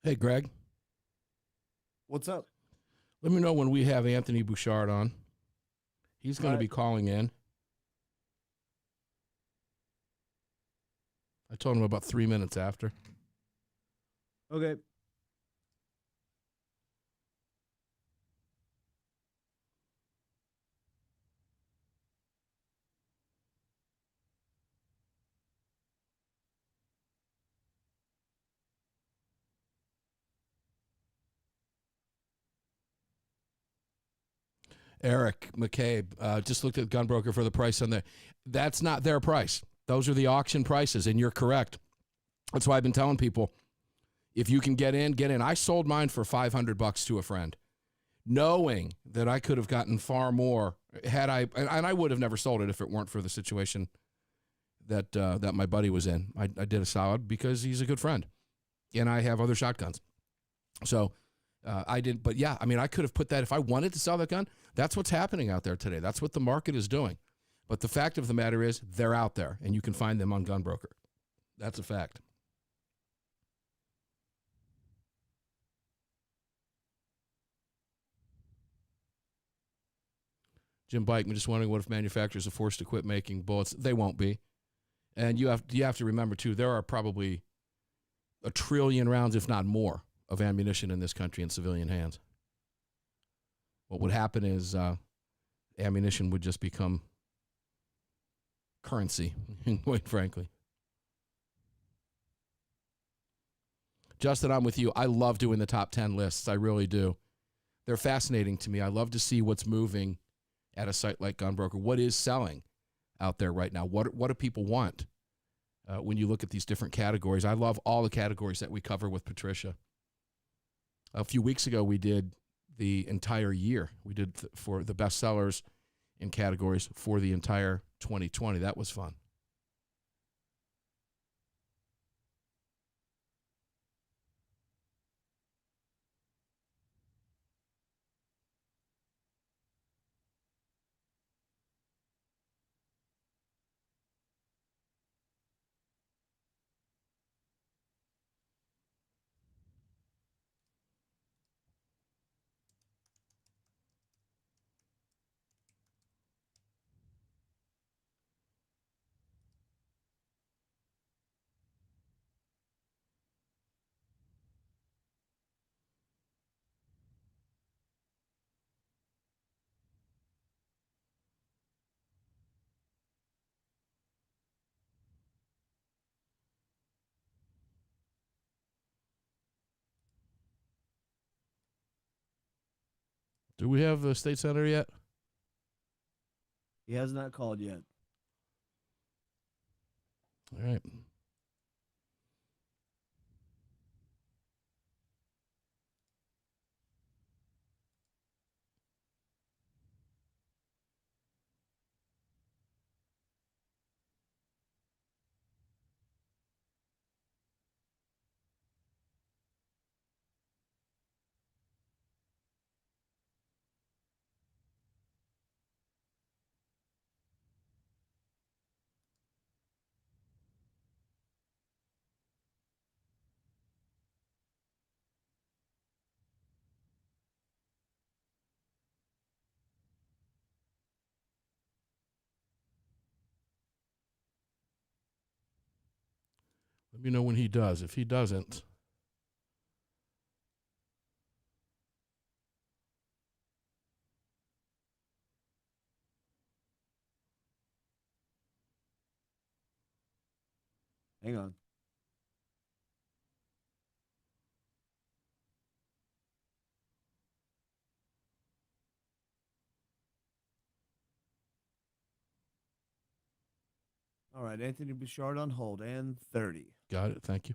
Hey, Greg. What's up? Let me know when we have Anthony Brouchard on. He's going to be calling in. I told him about 3 minutes after. Okay. Eric McCabe just looked at Gunbroker for the price on there. That's not their price. Those are the auction prices, and you're correct. That's why I've been telling people, if you can get in, get in. I sold mine for $500 to a friend, knowing that I could have gotten far more had I, and I would have never sold it if it weren't for the situation that that my buddy was in. I did a solid because he's a good friend, and I have other shotguns. So I didn't, but yeah, I mean, I could have put that, if I wanted to sell that gun, that's what's happening out there today. That's what the market is doing. But the fact of the matter is, they're out there, and you can find them on Gunbroker. That's a fact. Jim Bike, I'm just wondering, what if manufacturers are forced to quit making bullets? They won't be. And you have to remember, too, there are probably 1 trillion rounds, if not more, of ammunition in this country in civilian hands. What would happen is ammunition would just become currency, quite frankly. Justin, I'm with you. I love doing the top 10 lists. I really do. They're fascinating to me. I love to see what's moving at a site like Gunbroker. What is selling out there right now? What do people want when you look at these different categories? I love all the categories that we cover with Patricia. A few weeks ago, we did the entire year. We did for the best sellers in categories for the entire 2020. That was fun. Do we have the state senator yet? He has not called yet. All right. Let me know when he does. If he doesn't, hang on. All right, Anthony Brouchard on hold, and 30. got it. Thank you.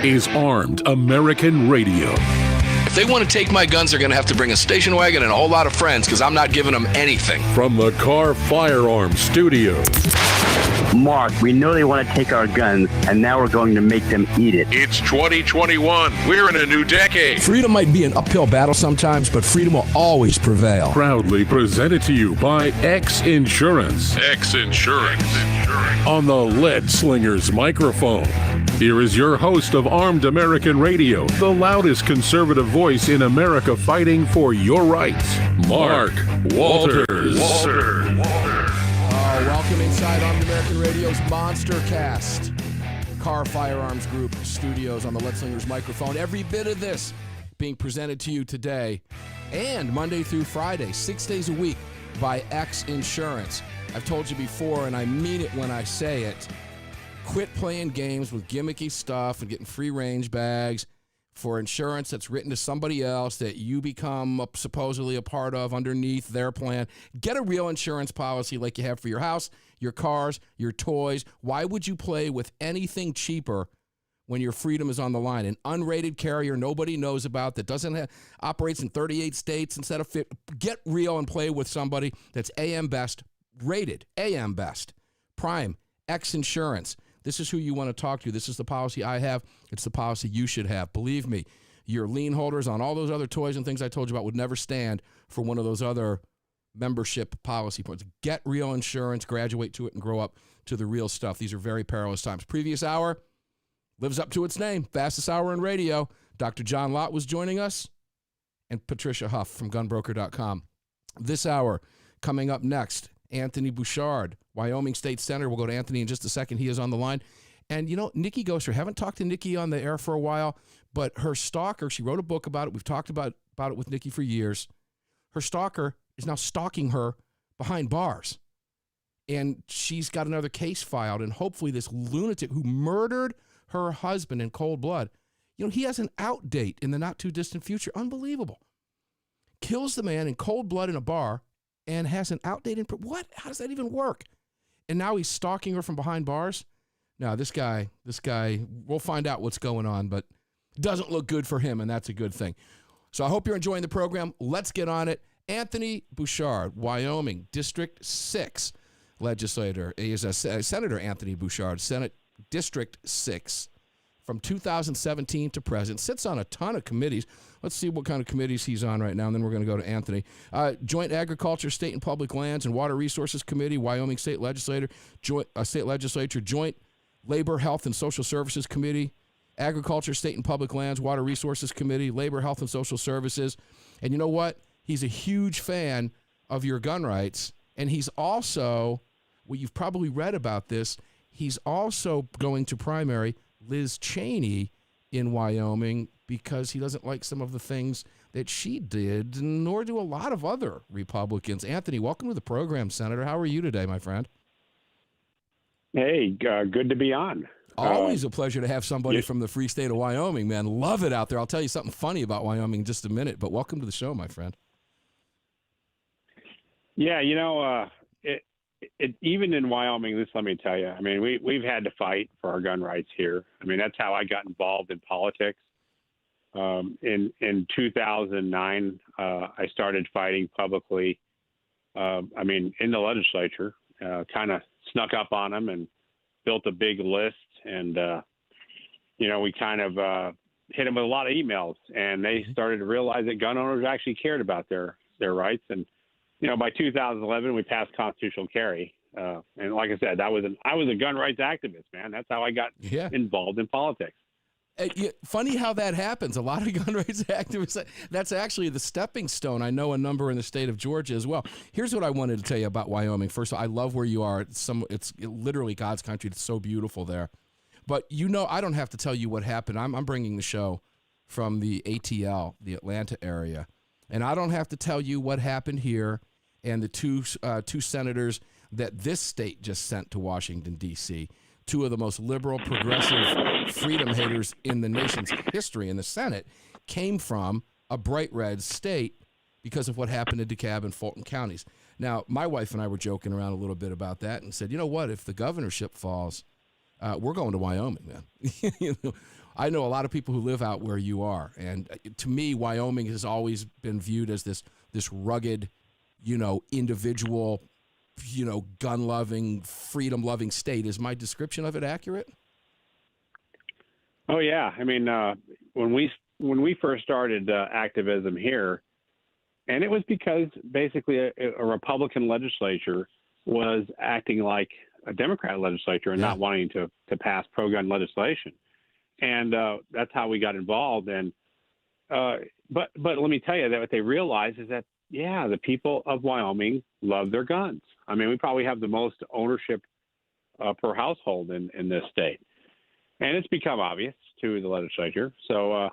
is Armed American Radio. If they want to take my guns, they're going to have to bring a station wagon and a whole lot of friends because I'm not giving them anything. From the Car Firearms Studio. Mark, we know they want to take our guns, and now we're going to make them eat it. It's 2021. We're in a new decade. Freedom might be an uphill battle sometimes, but freedom will always prevail. Proudly presented to you by X Insurance. X Insurance. On the Lead Slingers microphone. Here is your host of Armed American Radio, the loudest conservative voice in America fighting for your rights, Mark Walters. Welcome inside Armed American Radio's Monstercast. Car Firearms Group Studios on the Lead Slingers microphone. Every bit of this being presented to you today and Monday through Friday, 6 days a week by X Insurance. I've told you before, and I mean it when I say it. Quit playing games with gimmicky stuff and getting free range bags for insurance that's written to somebody else that you become supposedly a part of underneath their plan. Get a real insurance policy like you have for your house, your cars, your toys. Why would you play with anything cheaper when your freedom is on the line? An unrated carrier nobody knows about that operates in 38 states instead of 50. Get real and play with somebody that's AM Best rated, AM Best, Prime, X Insurance. This is who you want to talk to. This is the policy I have. It's the policy you should have. Believe me, your lien holders on all those other toys and things I told you about would never stand for one of those other membership policy points. Get real insurance, graduate to it, and grow up to the real stuff. These are very perilous times. Previous hour lives up to its name. Fastest hour in radio. Dr. John Lott was joining us, and Patricia Huff from gunbroker.com. This hour, coming up next, Anthony Brouchard, Wyoming State Senator. We'll go to Anthony in just a second. He is on the line. And, you know, Nikkie Gieser, haven't talked to Nikkie on the air for a while, but her stalker, she wrote a book about it. We've talked about it with Nikkie for years. Her stalker is now stalking her behind bars. And she's got another case filed, and hopefully this lunatic who murdered her husband in cold blood, you know, he has an out date in the not-too-distant future. Unbelievable. Kills the man in cold blood in a bar and has an out date in... What? How does that even work? And now he's stalking her from behind bars? No, this guy, we'll find out what's going on, but it doesn't look good for him, and that's a good thing. So I hope you're enjoying the program. Let's get on it. Anthony Brouchard, Wyoming District 6 legislator. He is Senator Anthony Brouchard, Senate District 6, from 2017 to present. Sits on a ton of committees. Let's see what kind of committees he's on right now, and then we're going to go to Anthony. Joint Agriculture, State and Public Lands, and Water Resources Committee, Wyoming State Legislature, Joint Labor, Health, and Social Services Committee, Agriculture, State and Public Lands, Water Resources Committee, Labor, Health, and Social Services. And you know what? He's a huge fan of your gun rights, and he's also, well, you've probably read about this, he's also going to primary Liz Cheney in Wyoming because he doesn't like some of the things that she did, nor do a lot of other Republicans. Anthony, welcome to the program, Senator. How are you today, my friend? Hey, good to be on. Always a pleasure to have somebody from the free state of Wyoming, man. Love it out there. I'll tell you something funny about Wyoming in just a minute, but welcome to the show, my friend. Yeah, you know, even in Wyoming, let me tell you, I mean, we've had to fight for our gun rights here. I mean, that's how I got involved in politics. In 2009, I started fighting publicly, in the legislature, kind of snuck up on them and built a big list. And, we kind of hit them with a lot of emails, and they started to realize that gun owners actually cared about their rights. And, by 2011, we passed constitutional carry. And like I said, I was a gun rights activist, man. That's how I got involved in politics. Funny how that happens. A lot of gun rights activists, that's actually the stepping stone. I know a number in the state of Georgia as well. Here's what I wanted to tell you about Wyoming. First of all, I love where you are. It's literally God's country. It's so beautiful there. But I don't have to tell you what happened. I'm bringing the show from the ATL, the Atlanta area. And I don't have to tell you what happened here and the two senators that this state just sent to Washington, D.C., two of the most liberal, progressive freedom haters in the nation's history in the Senate, came from a bright red state because of what happened in DeKalb and Fulton counties. Now, my wife and I were joking around a little bit about that and said, you know what, if the governorship falls, we're going to Wyoming, man. You know, I know a lot of people who live out where you are, and to me, Wyoming has always been viewed as this rugged, you know, individual, you know, gun-loving, freedom-loving state. Is my description of it accurate? Oh yeah, I mean, when we first started activism here, and it was because basically a Republican legislature was acting like a Democrat legislature and not wanting to pass pro-gun legislation. And that's how we got involved. And but let me tell you that what they realized is that, yeah, the people of Wyoming love their guns. I mean, we probably have the most ownership per household in this state. And it's become obvious to the legislature. So,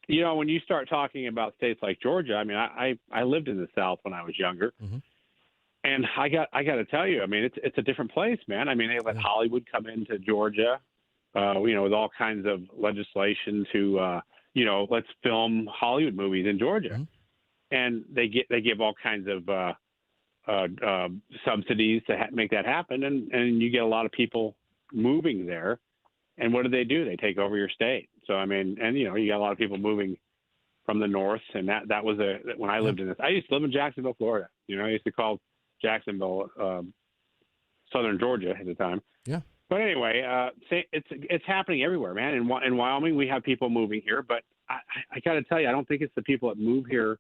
you know, when you start talking about states like Georgia, I mean, I lived in the South when I was younger. Mm-hmm. And I got to tell you, I mean, it's a different place, man. I mean, they let Hollywood come into Georgia, you know, with all kinds of legislation to, you know, let's film Hollywood movies in Georgia. Mm-hmm. And they give all kinds of subsidies to make that happen. And you get a lot of people moving there. And what do? They take over your state. So, I mean, and, you know, you got a lot of people moving from the north. And that was when I lived in this. I used to live in Jacksonville, Florida. You know, I used to call Jacksonville southern Georgia at the time. Yeah. But anyway, it's happening everywhere, man. In Wyoming, we have people moving here. But I got to tell you, I don't think it's the people that move here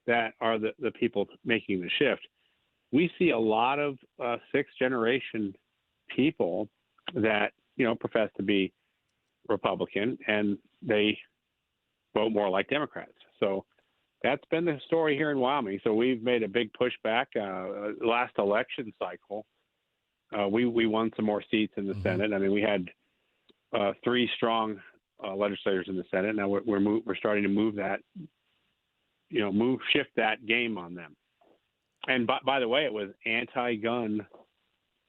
that are the people making the shift. We see a lot of sixth-generation people that, you know, profess to be Republican, and they vote more like Democrats. So that's been the story here in Wyoming. So we've made a big pushback. Last election cycle, we won some more seats in the Senate. I mean, we had 3 strong legislators in the Senate. Now we're starting to move that, you know, shift that game on them. And by the way, it was anti-gun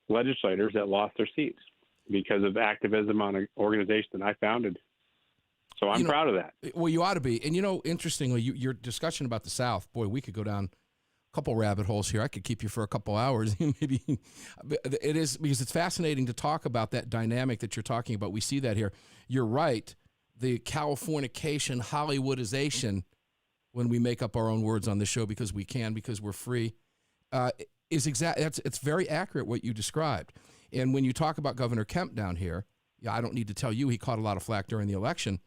legislators that lost their seats because of activism on an organization that I founded. So I'm proud of that. Well, you ought to be. And, you know, interestingly, your discussion about the South, boy, we could go down a couple rabbit holes here. I could keep you for a couple hours. Maybe it is, because it's fascinating to talk about that dynamic that you're talking about. We see that here. You're right. The Californication, Hollywoodization, when we make up our own words on this show because we can, because we're free, is it's very accurate what you described. And when you talk about Governor Kemp down here, I don't need to tell you he caught a lot of flack during the election.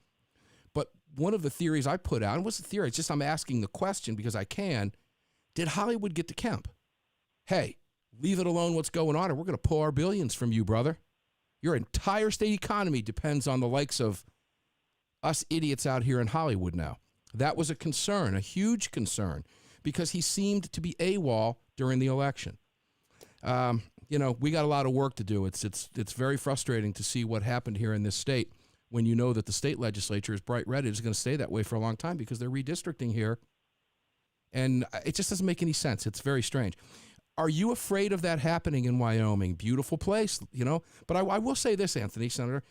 But one of the theories I put out, and what's the theory? It's just I'm asking the question because I can. Did Hollywood get to Kemp? Hey, leave it alone what's going on, or we're going to pull our billions from you, brother. Your entire state economy depends on the likes of us idiots out here in Hollywood now. That was a concern, a huge concern, because he seemed to be AWOL during the election. You know, we got a lot of work to do. It's very frustrating to see what happened here in this state when you know that the state legislature is bright red. It's going to stay that way for a long time because they're redistricting here. And it just doesn't make any sense. It's very strange. Are you afraid of that happening in Wyoming? Beautiful place, you know. But I will say this, Anthony, Senator,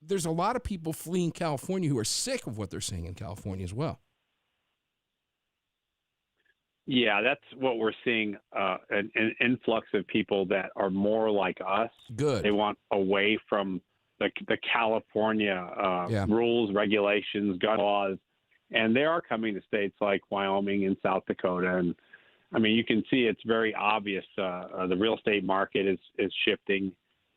there's a lot of people fleeing California who are sick of what they're seeing in California as well. Yeah, that's what we're seeing, an influx of people that are more like us. Good. They want away from the California rules, regulations, gun laws, and they are coming to states like Wyoming and South Dakota. And, I mean, you can see it's very obvious. The real estate market is shifting,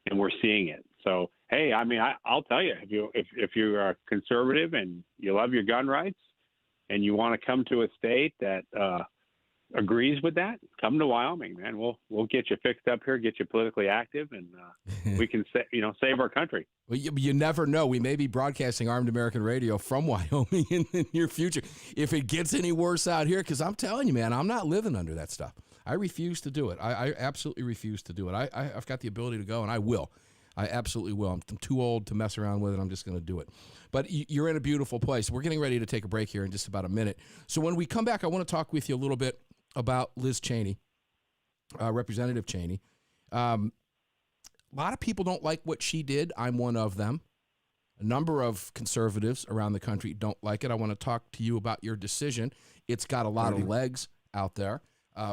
and we're seeing it. So, hey, I mean, I'll tell you, if you are conservative and you love your gun rights and you want to come to a state that agrees with that, come to Wyoming, man. We'll get you fixed up here, get you politically active, and we can save our country. Well, you never know. We may be broadcasting Armed American Radio from Wyoming in the near future if it gets any worse out here, because I'm telling you, man, I'm not living under that stuff. I refuse to do it. I absolutely refuse to do it. I've got the ability to go, and I will. I absolutely will. I'm too old to mess around with it. I'm just going to do it. But you're in a beautiful place. We're getting ready to take a break here in just about a minute. So when we come back, I want to talk with you a little bit about Liz Cheney, Representative Cheney. A lot of people don't like what she did. I'm one of them. A number of conservatives around the country don't like it. I want to talk to you about your decision. It's got a lot of legs out there.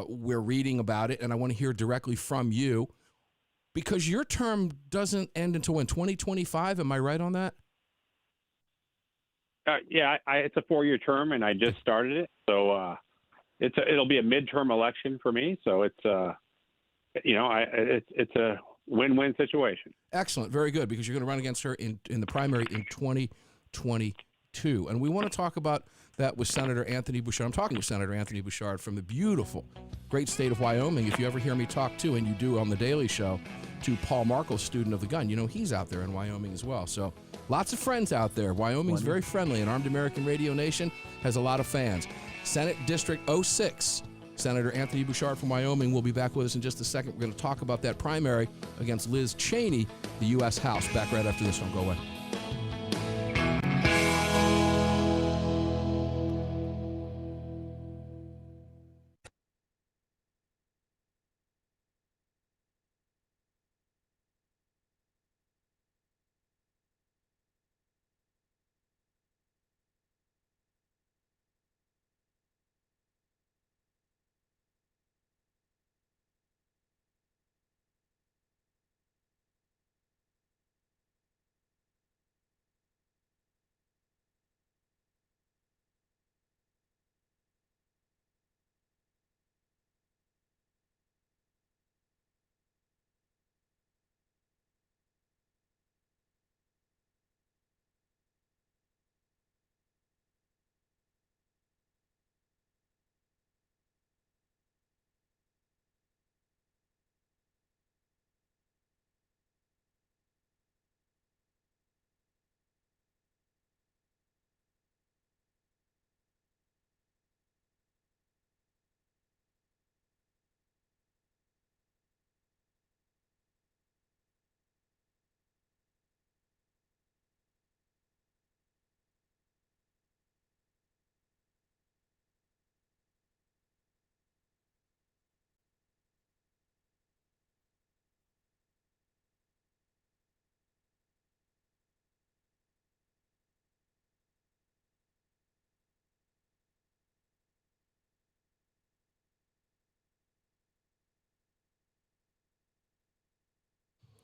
We're reading about it, and I want to hear directly from you. Because your term doesn't end until when, 2025? Am I right on that? Yeah, it's a 4-year term, and I just started it. So it'll be a midterm election for me. So it's a win-win situation. Excellent. Very good, because you're going to run against her in the primary in 2022. And we want to talk about that with Senator Anthony Brouchard. I'm talking with Senator Anthony Brouchard from the beautiful, great state of Wyoming. If you ever hear me talk to, and you do on The Daily Show, to Paul Markle, student of the gun, he's out there in Wyoming as well. So lots of friends out there. Wyoming's very friendly, and Armed American Radio Nation has a lot of fans. Senate District 06, Senator Anthony Brouchard from Wyoming will be back with us in just a second. We're going to talk about that primary against Liz Cheney, the U.S. House. Back right after this one. Go away.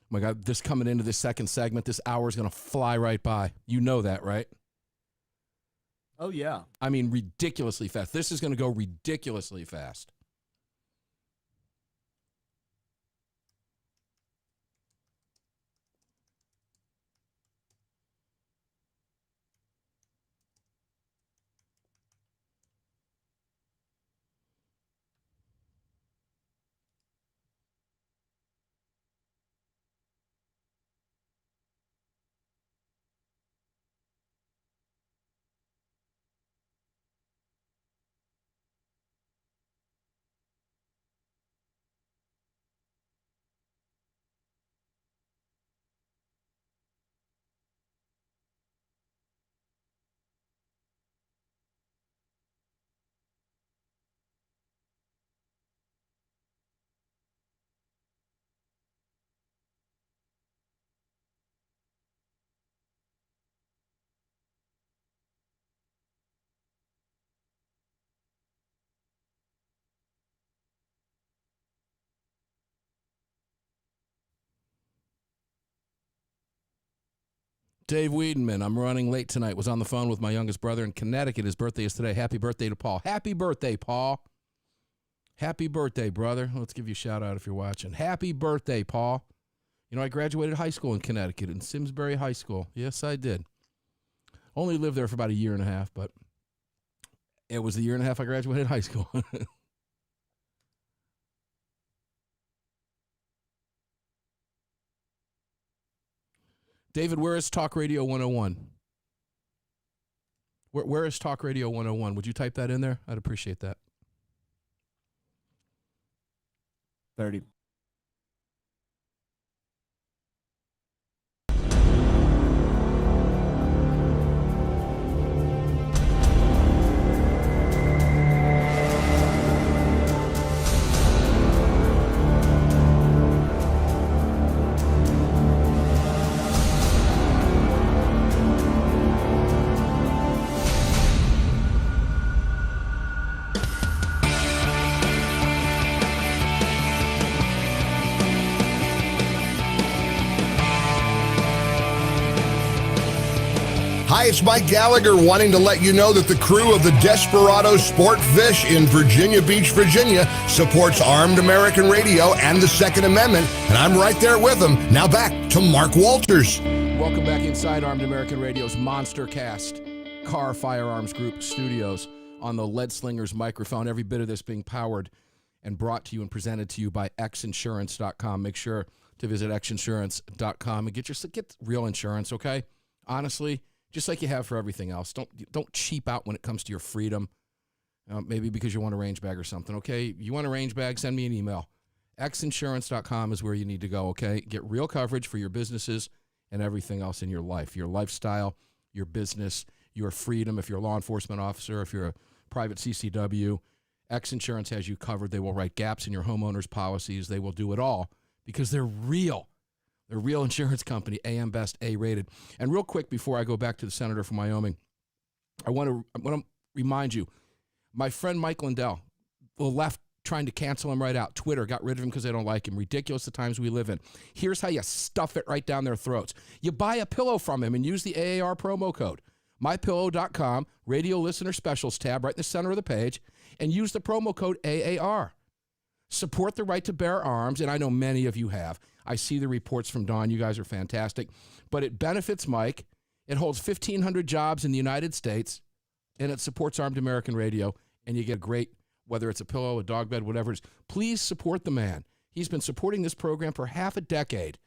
My God, this coming into this second segment, this hour is going to fly right by. You know that, right? Oh, yeah. I mean, ridiculously fast. This is going to go ridiculously fast. Dave Wiedemann, I'm running late tonight. Was on the phone with my youngest brother in Connecticut. His birthday is today. Happy birthday to Paul. Happy birthday, Paul. Happy birthday, brother. Let's give you a shout out if you're watching. Happy birthday, Paul. I graduated high school in Connecticut, in Simsbury High School. Yes, I did. Only lived there for about a year and a half, but it was the year and a half I graduated high school. David, where is Talk Radio 101? Where is Talk Radio 101? Would you type that in there? I'd appreciate that. 30. Hi, it's Mike Gallagher wanting to let you know that the crew of the Desperado Sport Fish in Virginia Beach, Virginia supports Armed American Radio and the Second Amendment, and I'm right there with them. Now back to Mark Walters. Welcome back inside Armed American Radio's Monstercast Car Firearms Group studios on the Lead Slingers microphone. Every bit of this being powered and brought to you and presented to you by xinsurance.com. Make sure to visit xinsurance.com and get real insurance, okay? Honestly, just like you have for everything else. Don't cheap out when it comes to your freedom, maybe because you want a range bag or something, okay? You want a range bag, send me an email. xinsurance.com is where you need to go, okay? Get real coverage for your businesses and everything else in your life, your lifestyle, your business, your freedom. If you're a law enforcement officer, if you're a private CCW, X Insurance has you covered. They will write gaps in your homeowner's policies. They will do it all because they're real. They're a real insurance company, AM Best, A-rated. And real quick, before I go back to the senator from Wyoming, I want to remind you, my friend Mike Lindell, the left trying to cancel him right out. Twitter got rid of him because they don't like him. Ridiculous the times we live in. Here's how you stuff it right down their throats. You buy a pillow from him and use the AAR promo code. MyPillow.com, radio listener specials tab right in the center of the page, and use the promo code AAR. Support the right to bear arms, and I know many of you have. I see the reports from Dawn. You guys are fantastic. But it benefits Mike. It holds 1,500 jobs in the United States, and it supports Armed American Radio, and you get great, whether it's a pillow, a dog bed, whatever it is. Please support the man. He's been supporting this program for half a decade.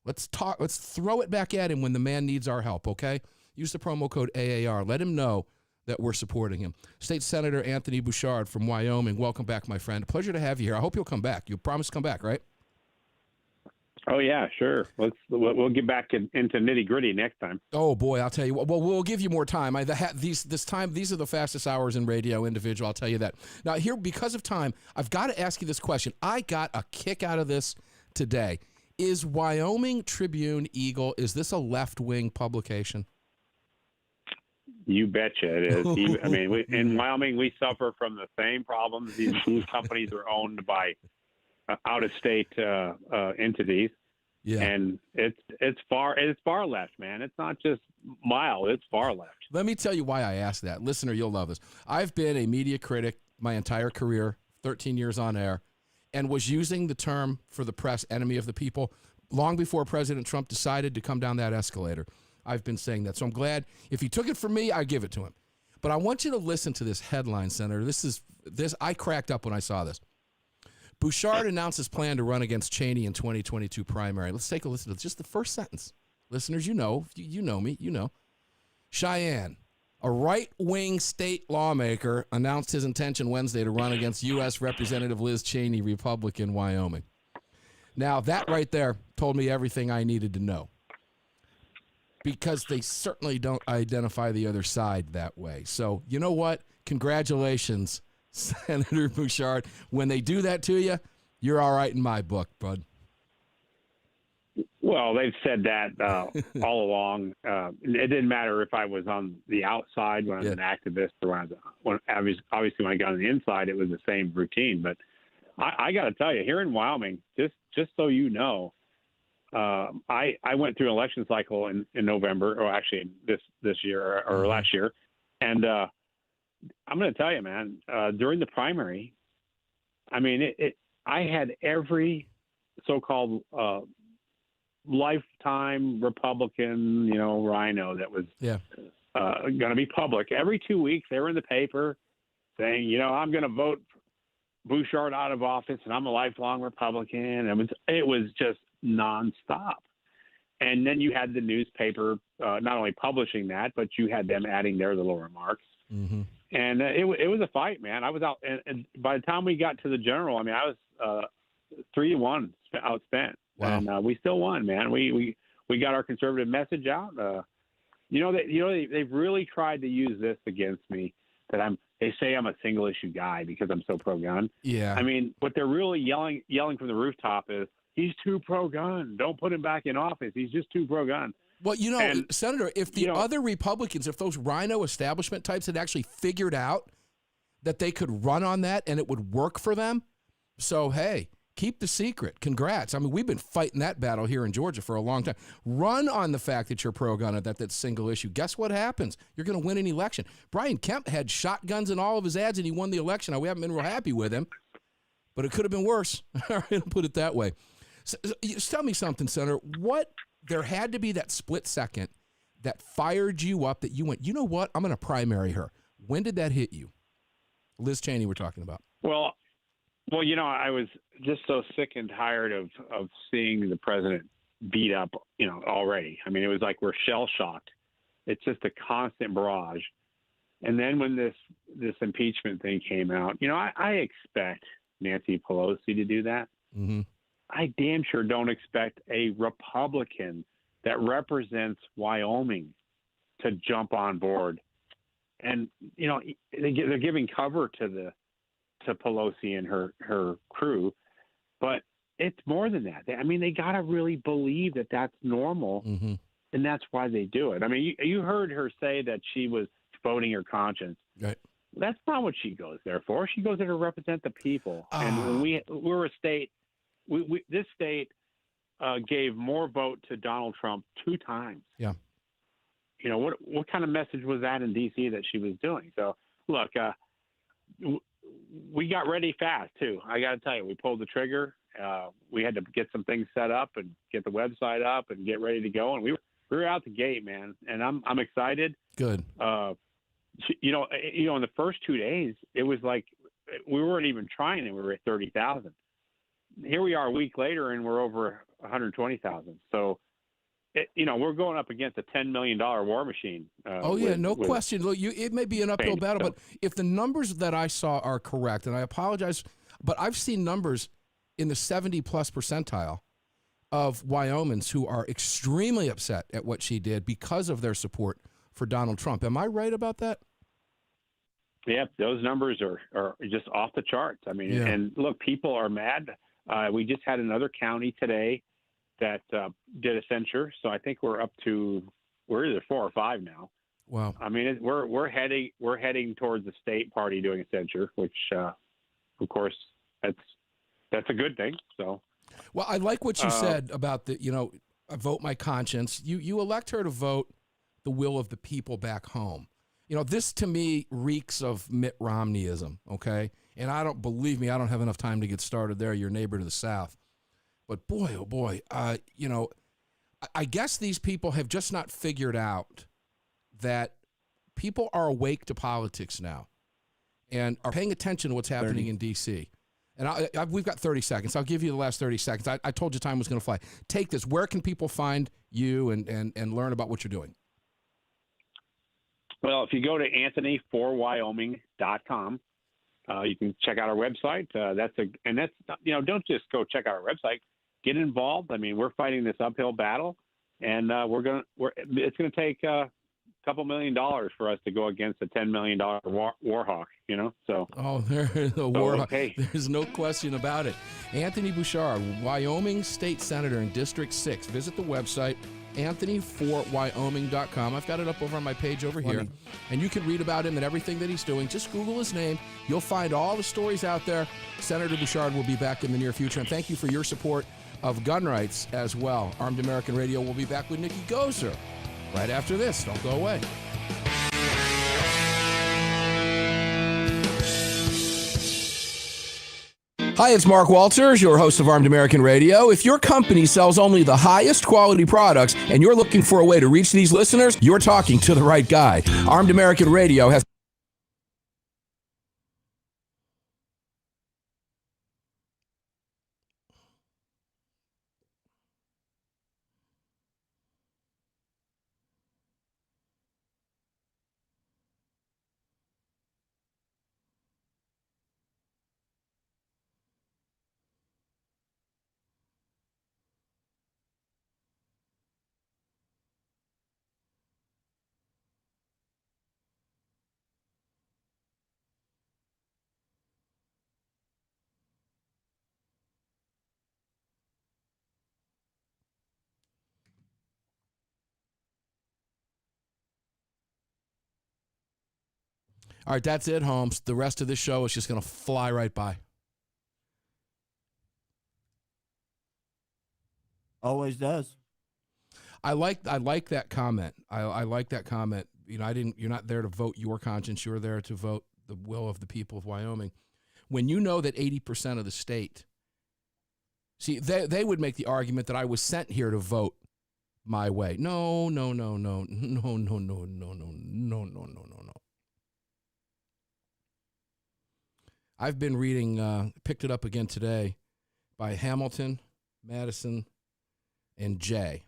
Let's throw it back at him when the man needs our help, okay? Use the promo code AAR. Let him know that we're supporting him. State Senator Anthony Brouchard from Wyoming, welcome back, my friend. A pleasure to have you here. I hope you'll come back. You promise to come back, right? Oh, yeah, sure. We'll get back into nitty-gritty next time. Oh, boy, I'll tell you what. Well, we'll give you more time. These are the fastest hours in radio, individual, I'll tell you that. Now, here, because of time, I've got to ask you this question. I got a kick out of this today. Is Wyoming Tribune Eagle, is this a left-wing publication? You betcha it is. I mean, in Wyoming, we suffer from the same problems. These companies are owned by out-of-state entities, and it's far left, man. It's not just mild; it's far left. Let me tell you why I asked that, listener. You'll love this. I've been a media critic my entire career, 13 years on air, and was using the term for the press "enemy of the people" long before President Trump decided to come down that escalator. I've been saying that. So I'm glad. If he took it from me, I give it to him. But I want you to listen to this headline, Senator. This I cracked up when I saw this. Brouchard announces plan to run against Cheney in 2022 primary. Let's take a listen to just the first sentence. Listeners, you know me, you know. Cheyenne, a right-wing state lawmaker, announced his intention Wednesday to run against U.S. Representative Liz Cheney, Republican, Wyoming. Now, that right there told me everything I needed to know, because they certainly don't identify the other side that way. So, you know what? Congratulations, Senator Brouchard. When they do that to you, you're all right in my book, bud. Well, they've said that all along. It didn't matter if I was on the outside when I was an activist, or obviously when I got on the inside, it was the same routine. But I got to tell you, here in Wyoming, just so you know, I went through an election cycle in November, or actually this year or last year, and I'm going to tell you, man, during the primary, I mean, I had every so-called lifetime Republican, rhino that was going to be public. Every 2 weeks, they were in the paper saying, I'm going to vote Brouchard out of office, and I'm a lifelong Republican. It was just nonstop. And then you had the newspaper not only publishing that, but you had them adding their little remarks. Mm-hmm. And it was a fight, man. I was out, and by the time we got to the general, I mean, I was 3-1 outspent. Wow. And we still won, man. We got our conservative message out. They've really tried to use this against me, that they say I'm a single issue guy because I'm so pro-gun. Yeah. I mean, what they're really yelling from the rooftop is, he's too pro-gun. Don't put him back in office. He's just too pro-gun. Well, Senator, if the other Republicans, if those rhino establishment types had actually figured out that they could run on that and it would work for them, so, hey, Keep the secret. Congrats. I mean, we've been fighting that battle here in Georgia for a long time. Run on the fact that you're pro-gun and that's single issue. Guess what happens? You're going to win an election. Brian Kemp had shotguns in all of his ads, and he won the election. Now, we haven't been real happy with him, but it could have been worse. I'll put it that way. So, just tell me something, Senator. There had to be that split second that fired you up, that you went, you know what, I'm going to primary her. When did that hit you? Liz Cheney we're talking about. Well, I was just so sick and tired of seeing the president beat up, already. I mean, it was like we're shell-shocked. It's just a constant barrage. And then when this impeachment thing came out, I expect Nancy Pelosi to do that. Mm-hmm. I damn sure don't expect a Republican that represents Wyoming to jump on board. And, they're giving cover to Pelosi and her crew, but it's more than that. They got to really believe that that's normal, mm-hmm. and that's why they do it. I mean, you heard her say that she was voting her conscience. Right. That's not what she goes there for. She goes there to represent the people. And when we're a state, this state gave more vote to Donald Trump 2 times. Yeah. What kind of message was that in D.C. that she was doing? So, look, we got ready fast, too. I got to tell you, we pulled the trigger. We had to get some things set up and get the website up and get ready to go. And we were out the gate, man. And I'm excited. Good. In the first 2 days, it was like we weren't even trying, and we were at 30,000. Here we are a week later, and we're over 120,000. So, we're going up against a $10 million war machine. No question. Look, it may be an uphill battle, but if the numbers that I saw are correct, and I apologize, but I've seen numbers in the 70-plus percentile of Wyomans who are extremely upset at what she did because of their support for Donald Trump. Am I right about that? Yeah, those numbers are just off the charts. I mean, and look, people are mad. We just had another county today that did a censure, so I think we're either 4 or 5 now. Wow. I mean, we're heading towards the state party doing a censure, which, of course, that's a good thing. So, well, I like what you said about I vote my conscience. You elect her to vote the will of the people back home. This to me reeks of Mitt Romneyism. Okay, and I don't have enough time to get started there. Your neighbor to the south. But boy, oh boy, I guess these people have just not figured out that people are awake to politics now and are paying attention to what's happening in D.C. And we've got 30 seconds. I'll give you the last 30 seconds. I told you time was going to fly. Take this. Where can people find you and learn about what you're doing? Well, if you go to anthonyforwyoming.com, you can check out our website. Don't just go check out our website. Get involved. I mean, we're fighting this uphill battle, and it's going to take a couple $1 million for us to go against a $10 million war hawk. So. Oh, there's a war hawk. Hey. There's no question about it. Anthony Brouchard, Wyoming State Senator in District 6. Visit the website, anthonyforwyoming.com. I've got it up over on my page over here, and you can read about him and everything that he's doing. Just Google his name. You'll find all the stories out there. Senator Brouchard will be back in the near future, and thank you for your support of gun rights as well. Armed American Radio will be back with Nikkie Gieser right after this. Don't go away. Hi, it's Mark Walters, your host of Armed American Radio. If your company sells only the highest quality products and you're looking for a way to reach these listeners, you're talking to the right guy. Armed American Radio has All right, that's it, Holmes. The rest of this show is just going to fly right by. Always does. I like that comment. I like that comment. You know, you're not there to vote your conscience. You're there to vote the will of the people of Wyoming. When you know that 80% of the state, see, they would make the argument that I was sent here to vote my way. No. I've been reading, picked it up again today, by Hamilton, Madison, and Jay.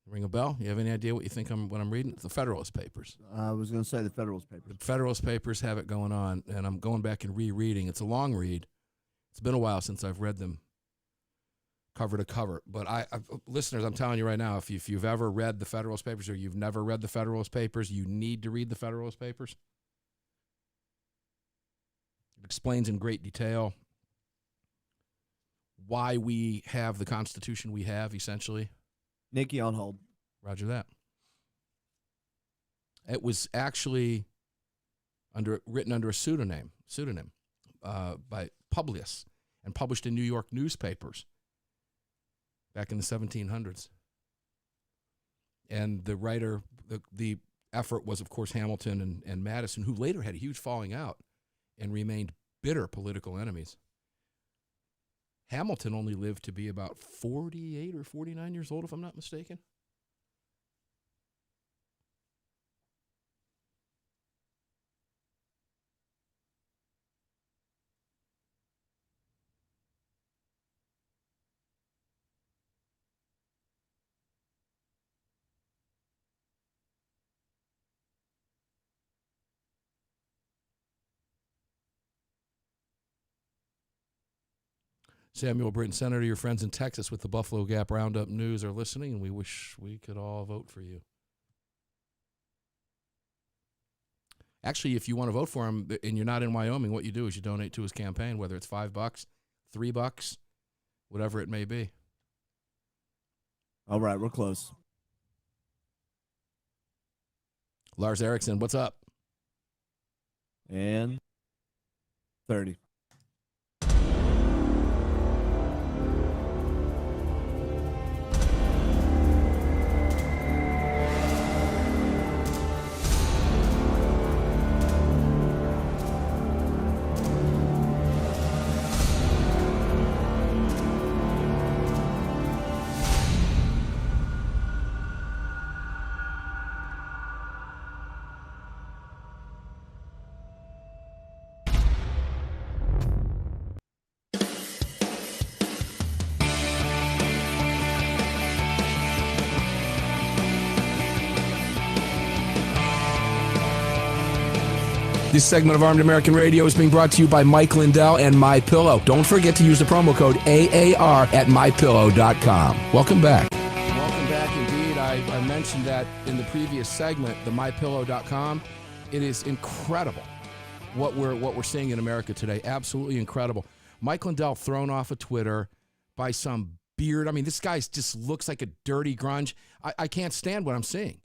Ring a bell? You have any idea what you think what I'm reading? It's the Federalist Papers. I was going to say the Federalist Papers. The Federalist Papers have it going on, and I'm going back and rereading. It's a long read. It's been a while since I've read them cover to cover. But listeners, I'm telling you right now, if you've ever read the Federalist Papers or you've never read the Federalist Papers, you need to read the Federalist Papers. It explains in great detail why we have the Constitution we have, essentially. Nikki on hold. Roger that. It was actually written under a pseudonym by Publius and published in New York newspapers back in the 1700s. And the writer, the effort was, of course, Hamilton and Madison, who later had a huge falling out and remained bitter political enemies. Hamilton only lived to be about 48 or 49 years old, if I'm not mistaken. Samuel Britton, Senator, your friends in Texas with the Buffalo Gap Roundup News are listening, and we wish we could all vote for you. Actually, if you want to vote for him and you're not in Wyoming, what you do is you donate to his campaign, whether it's $5, $3, whatever it may be. All right, we're close. Lars Erickson, what's up? And 30. This segment of Armed American Radio is being brought to you by Mike Lindell and MyPillow. Don't forget to use the promo code AAR at MyPillow.com. Welcome back. Welcome back indeed. I mentioned that in the previous segment, the MyPillow.com. It is incredible what we're seeing in America today. Absolutely incredible. Mike Lindell thrown off of Twitter by some beard. I mean, this guy just looks like a dirty grunge. I can't stand what I'm seeing.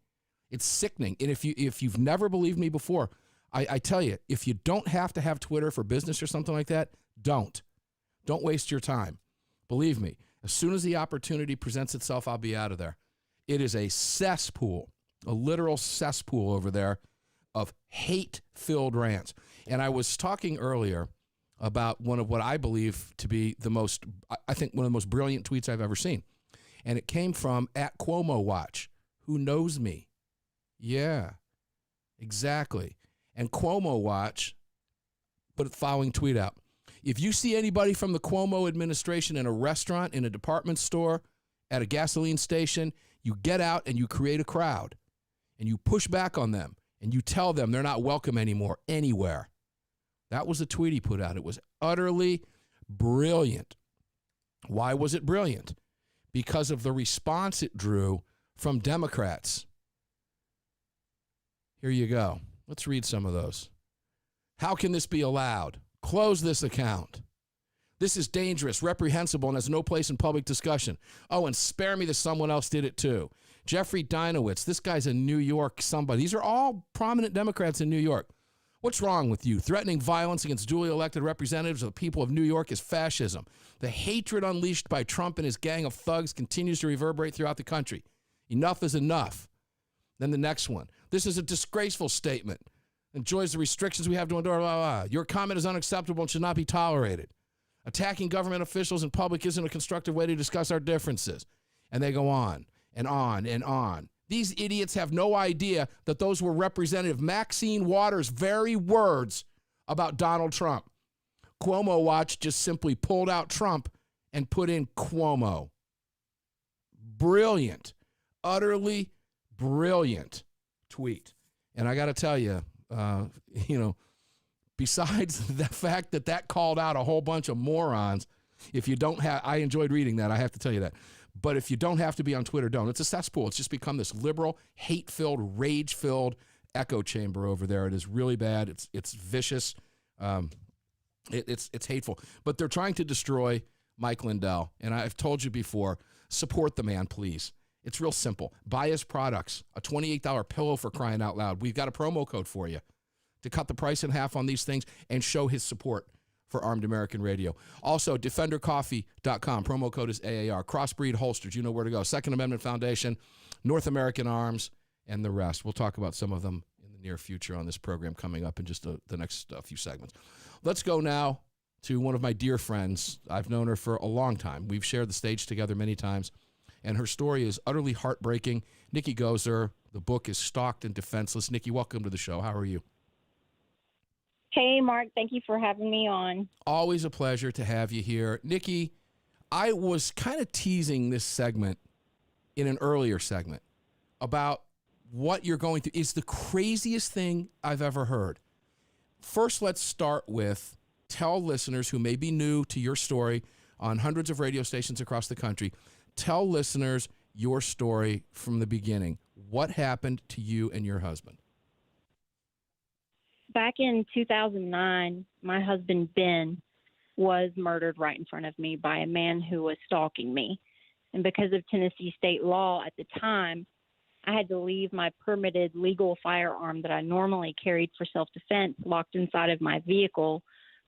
It's sickening. And if you've never believed me before, I tell you, if you don't have to have Twitter for business or something like that, don't. Don't waste your time. Believe me, as soon as the opportunity presents itself, I'll be out of there. It is a cesspool, a literal cesspool over there of hate-filled rants. And I was talking earlier about one of what I believe to be one of the most brilliant tweets I've ever seen. And it came from @CuomoWatch. Who knows me? Yeah, exactly. And Cuomo Watch put the following tweet out. If you see anybody from the Cuomo administration in a restaurant, in a department store, at a gasoline station, you get out and you create a crowd. And you push back on them. And you tell them they're not welcome anymore, anywhere. That was the tweet he put out. It was utterly brilliant. Why was it brilliant? Because of the response it drew from Democrats. Here you go. Let's read some of those. How can this be allowed? Close this account. This is dangerous, reprehensible, and has no place in public discussion. Oh, and spare me that someone else did it too. Jeffrey Dinowitz, this guy's a New York somebody. These are all prominent Democrats in New York. What's wrong with you? Threatening violence against duly elected representatives of the people of New York is fascism. The hatred unleashed by Trump and his gang of thugs continues to reverberate throughout the country. Enough is enough. Then the next one. This is a disgraceful statement. Enjoys the restrictions we have to endure. Blah, blah, blah. Your comment is unacceptable and should not be tolerated. Attacking government officials in public isn't a constructive way to discuss our differences. And they go on and on and on. These idiots have no idea that those were Representative Maxine Waters' very words about Donald Trump. Cuomo Watch just simply pulled out Trump and put in Cuomo. Brilliant. Utterly brilliant tweet. And I got to tell you, besides the fact that called out a whole bunch of morons, if you don't have, I enjoyed reading that, I have to tell you that. But if you don't have to be on Twitter, don't. It's a cesspool. It's just become this liberal, hate-filled, rage-filled echo chamber over there. It is really bad. It's vicious. It's hateful. But they're trying to destroy Mike Lindell. And I've told you before, support the man, please. It's real simple. Buy his products. A $28 pillow, for crying out loud. We've got a promo code for you to cut the price in half on these things and show his support for Armed American Radio. Also, DefenderCoffee.com. Promo code is AAR. Crossbreed holsters. You know where to go. Second Amendment Foundation, North American Arms, and the rest. We'll talk about some of them in the near future on this program coming up in just the next few segments. Let's go now to one of my dear friends. I've known her for a long time. We've shared the stage together many times, and her story is utterly heartbreaking. Nikkie Gieser. The book is Stalked and Defenseless. Nikkie, welcome to the show. How are you? Hey, Mark. Thank you for having me on. Always a pleasure to have you here. Nikkie, I was kind of teasing this segment in an earlier segment about what you're going through. It's the craziest thing I've ever heard. First, let's start with tell listeners who may be new to your story on hundreds of radio stations across the country, tell listeners your story from the beginning. What happened to you and your husband? Back in 2009, my husband, Ben, was murdered right in front of me by a man who was stalking me. And because of Tennessee state law at the time, I had to leave my permitted legal firearm that I normally carried for self-defense locked inside of my vehicle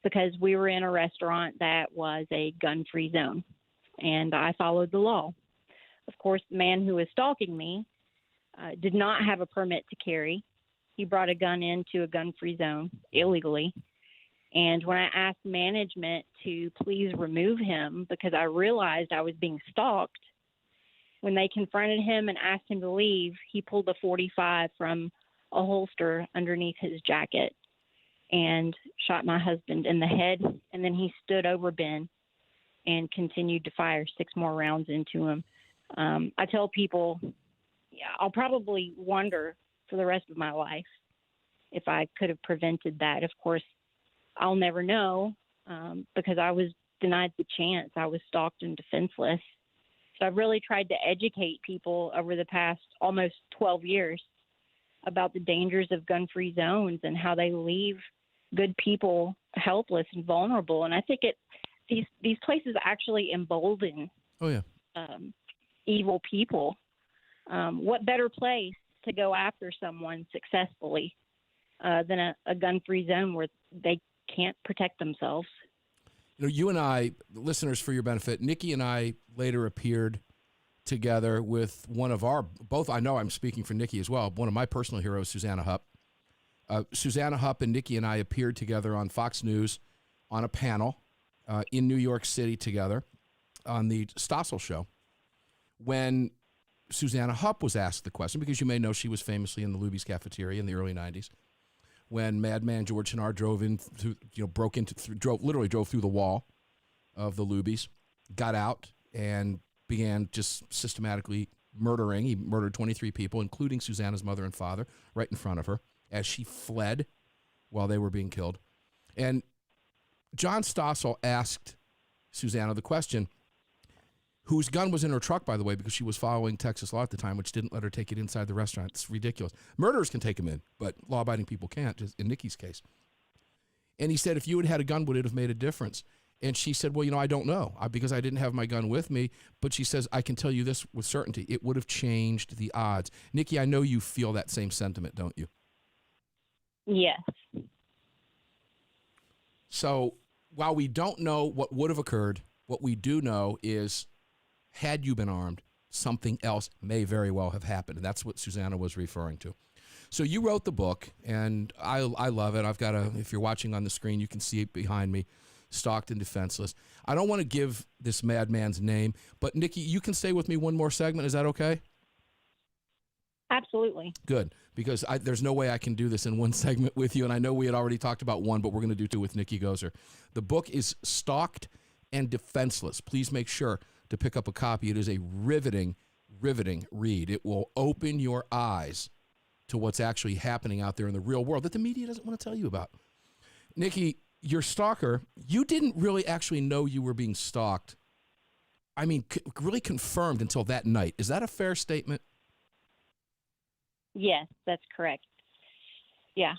because we were in a restaurant that was a gun-free zone. And I followed the law. Of course, the man who was stalking me did not have a permit to carry. He brought a gun into a gun-free zone illegally. And when I asked management to please remove him because I realized I was being stalked, when they confronted him and asked him to leave, he pulled a .45 from a holster underneath his jacket and shot my husband in the head. And then he stood over Ben and continued to fire 6 more rounds into him. I tell people, I'll probably wonder for the rest of my life if I could have prevented that. Of course, I'll never know because I was denied the chance. I was stalked and defenseless. So I've really tried to educate people over the past almost 12 years about the dangers of gun-free zones and how they leave good people helpless and vulnerable. And I think these places actually embolden evil people. What better place to go after someone successfully than a gun-free zone where they can't protect themselves? You know, you and I, listeners, for your benefit, Nikkie and I later appeared together with one of our, both, I know I'm speaking for Nikkie as well, one of my personal heroes, Susanna Hupp. Susanna Hupp and Nikkie and I appeared together on Fox News on a panel in New York City together on the Stossel Show when Susanna Hupp was asked the question, because you may know she was famously in the Luby's cafeteria in the early 90s when Madman George Chenard drove through the wall of the Luby's, got out and began just systematically murdering. He murdered 23 people, including Susanna's mother and father, right in front of her as she fled while they were being killed. And John Stossel asked Susanna the question, whose gun was in her truck, by the way, because she was following Texas law at the time, which didn't let her take it inside the restaurant. It's ridiculous. Murderers can take them in, but law-abiding people can't, just in Nikkie's case. And he said, if you had had a gun, would it have made a difference? And she said, well, I don't know, because I didn't have my gun with me. But she says, I can tell you this with certainty. It would have changed the odds. Nikkie, I know you feel that same sentiment, don't you? Yes. So while we don't know what would have occurred, what we do know is had you been armed, something else may very well have happened. And that's what Susanna was referring to. So you wrote the book, and I love it. I've got if you're watching on the screen, you can see it behind me, Stalked and Defenseless. I don't want to give this madman's name, but Nikki, you can stay with me one more segment. Is that okay? Absolutely. Good, because there's no way I can do this in one segment with you, and I know we had already talked about one, but we're going to do two with Nikki Gieser. The book is Stalked and Defenseless. Please make sure to pick up a copy. It is a riveting read. It will open your eyes to what's actually happening out there in the real world that the media doesn't want to tell you about. Nikki, your stalker, you didn't really actually know you were being stalked. I mean, really confirmed until that night. Is that a fair statement? Yes, that's correct. Yeah.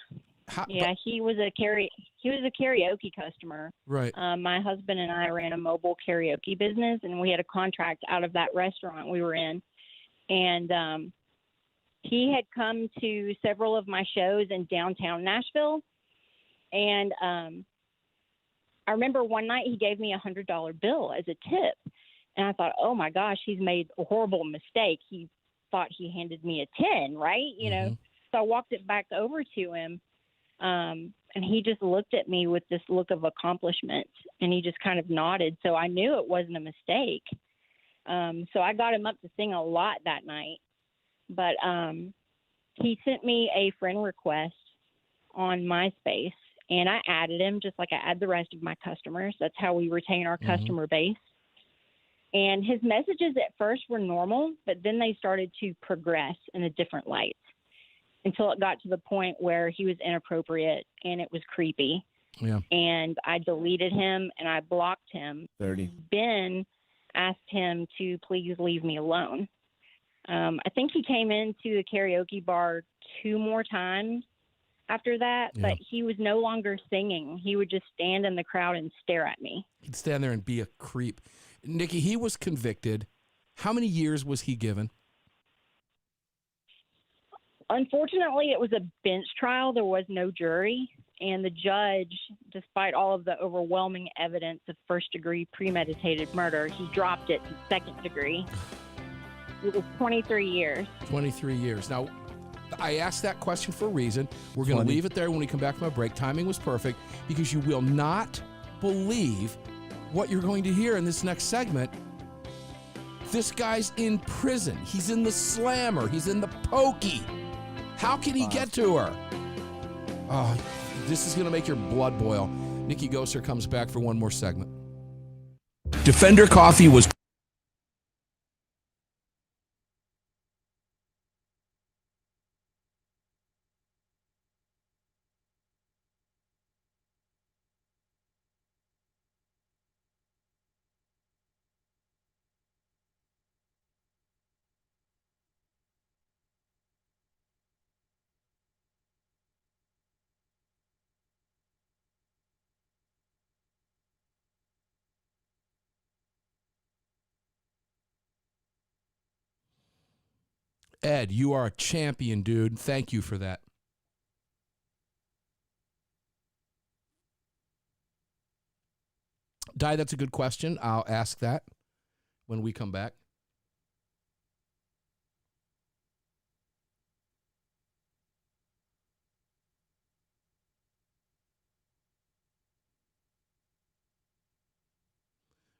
He was a karaoke customer. Right. My husband and I ran a mobile karaoke business, and we had a contract out of that restaurant we were in. And he had come to several of my shows in downtown Nashville. And I remember one night he gave me a $100 bill as a tip. And I thought, oh, my gosh, he's made a horrible mistake. He thought he handed me a 10, right? You know, so I walked it back over to him. And he just looked at me with this look of accomplishment, and he just kind of nodded. So I knew it wasn't a mistake. So I got him up to sing a lot that night. But he sent me a friend request on MySpace, and I added him just like I add the rest of my customers. That's how we retain our customer base. And his messages at first were normal, but then they started to progress in a different light until it got to the point where he was inappropriate and it was creepy. Yeah. And I deleted him and I blocked him. 30. Ben asked him to please leave me alone. I think he came into the karaoke bar 2 more times after that, but he was no longer singing. He would just stand in the crowd and stare at me. He'd stand there and be a creep. Nikki, he was convicted. How many years was he given? Unfortunately, it was a bench trial. There was no jury. And the judge, despite all of the overwhelming evidence of first-degree premeditated murder, he dropped it to second degree. It was 23 years. 23 years. Now, I asked that question for a reason. We're going to leave it there when we come back from our break. Timing was perfect because you will not believe what you're going to hear in this next segment. This guy's in prison. He's in the slammer. He's in the pokey. How can he get to her? Oh, this is going to make your blood boil. Nikki Gieser comes back for one more segment. Defender Coffee was... Ed, you are a champion, dude. Thank you for that. Di, that's a good question. I'll ask that when we come back.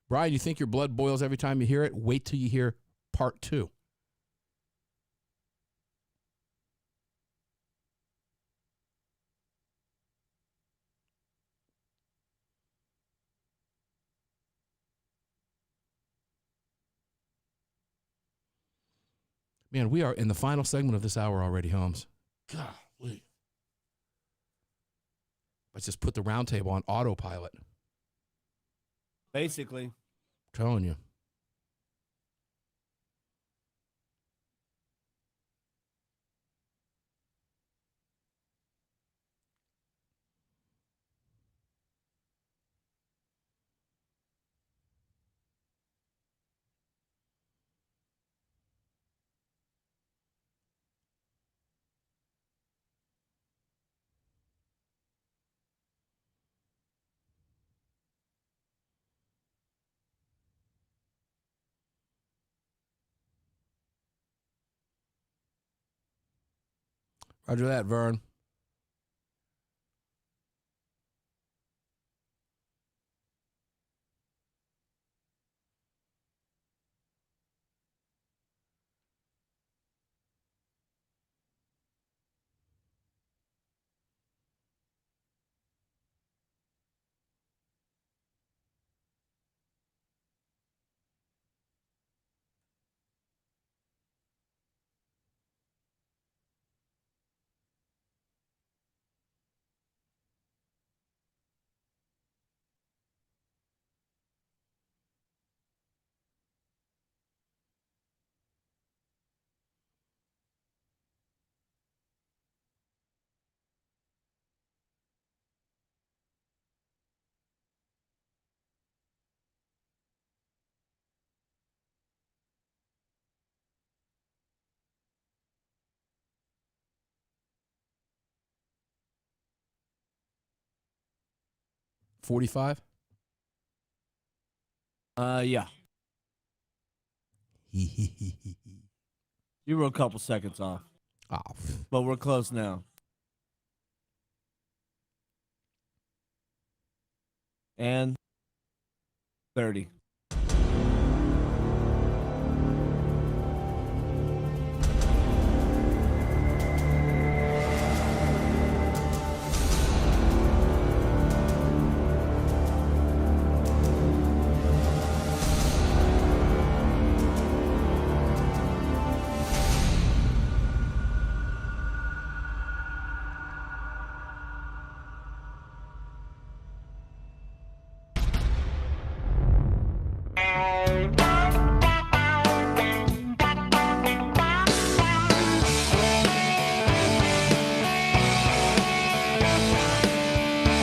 Brian, you think your blood boils every time you hear it? Wait till you hear part 2. Man, we are in the final segment of this hour already, Holmes. Golly. Let's just put the round table on autopilot. Basically. I'm telling you. Roger that, Vern. $45? Yeah. You were a couple seconds off. Oh. But we're close now. And 30.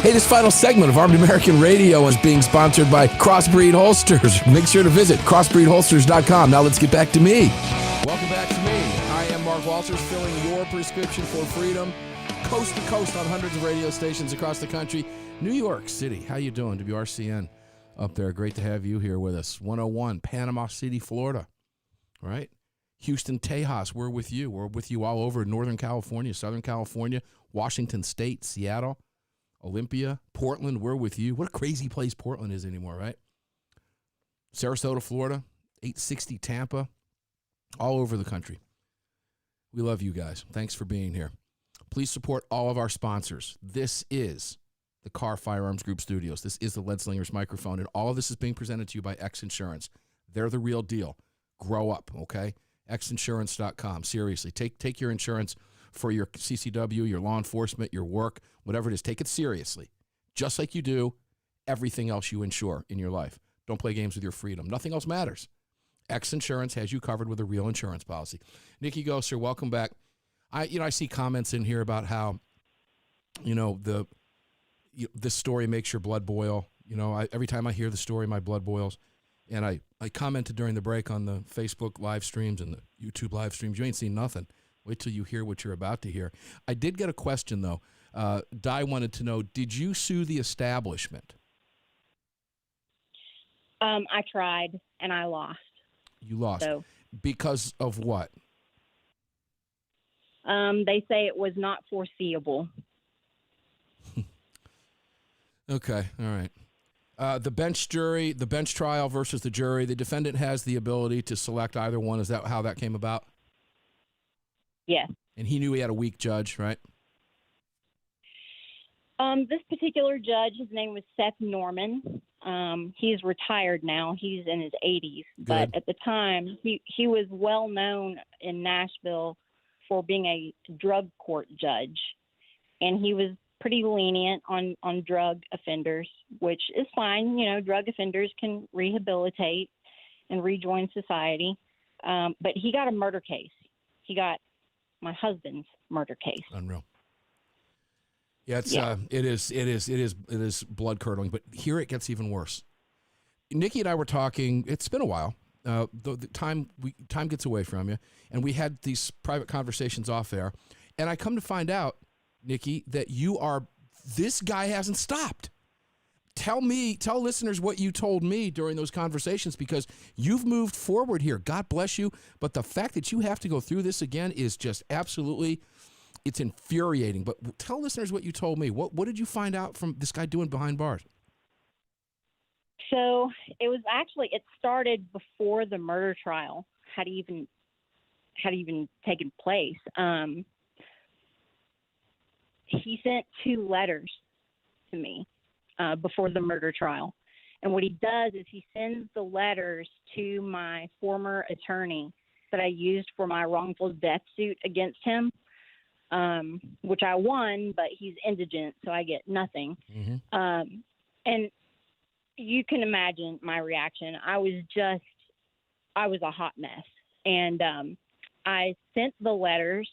Hey, this final segment of Armed American Radio is being sponsored by Crossbreed Holsters. Make sure to visit crossbreedholsters.com. Now let's get back to me. Welcome back to me. I am Mark Walters, filling your prescription for freedom, coast to coast on hundreds of radio stations across the country. New York City, how you doing? WRCN up there. Great to have you here with us. 101, Panama City, Florida. All right? Houston, Tejas, we're with you. We're with you all over Northern California, Southern California, Washington State, Seattle, Olympia, Portland, we're with you. What a crazy place Portland is anymore, right? Sarasota, Florida, 860 Tampa, all over the country. We love you guys. Thanks for being here. Please support all of our sponsors. This is the Carr Firearms Group Studios. This is the Lead Slingers microphone, and all of this is being presented to you by X Insurance. They're the real deal. Grow up, okay? xinsurance.com. Seriously, take your insurance for your CCW, your law enforcement, your work, whatever it is. Take it seriously, just like you do everything else you insure in your life. Don't play games with your freedom. Nothing else matters. X Insurance has you covered with a real insurance policy. Nikki Gieser, welcome back. I see comments in here about how, this story makes your blood boil. Every time I hear the story, my blood boils. And I commented during the break on the Facebook live streams and the YouTube live streams. You ain't seen nothing. Wait till you hear what you're about to hear. I did get a question, though. Di wanted to know, did you sue the establishment? I tried, and I lost. You lost. So, because of what? They say it was not foreseeable. Okay, all right. The bench trial versus the jury, the defendant has the ability to select either one. Is that how that came about? Yes. And he knew he had a weak judge, right? This particular judge, his name was Seth Norman. He's retired now. He's in his 80s. Good. But at the time, he was well known in Nashville for being a drug court judge. And he was pretty lenient on drug offenders, which is fine. Drug offenders can rehabilitate and rejoin society. But he got a murder case. He got my husband's murder case. Unreal. Yeah, it is blood curdling, but here it gets even worse. Nikki and I were talking. It's been a while. The time gets away from you, and we had these private conversations off air. And I come to find out, Nikki, that this guy hasn't stopped. Tell listeners what you told me during those conversations, because you've moved forward here. God bless you. But the fact that you have to go through this again is just absolutely it's infuriating. But tell listeners what you told me. What did you find out from this guy doing behind bars? So it started before the murder trial had even taken place. He sent 2 letters to me before the murder trial. And what he does is he sends the letters to my former attorney that I used for my wrongful death suit against him, which I won, but he's indigent, so I get nothing. Mm-hmm. And you can imagine my reaction. I was a hot mess. And I sent the letters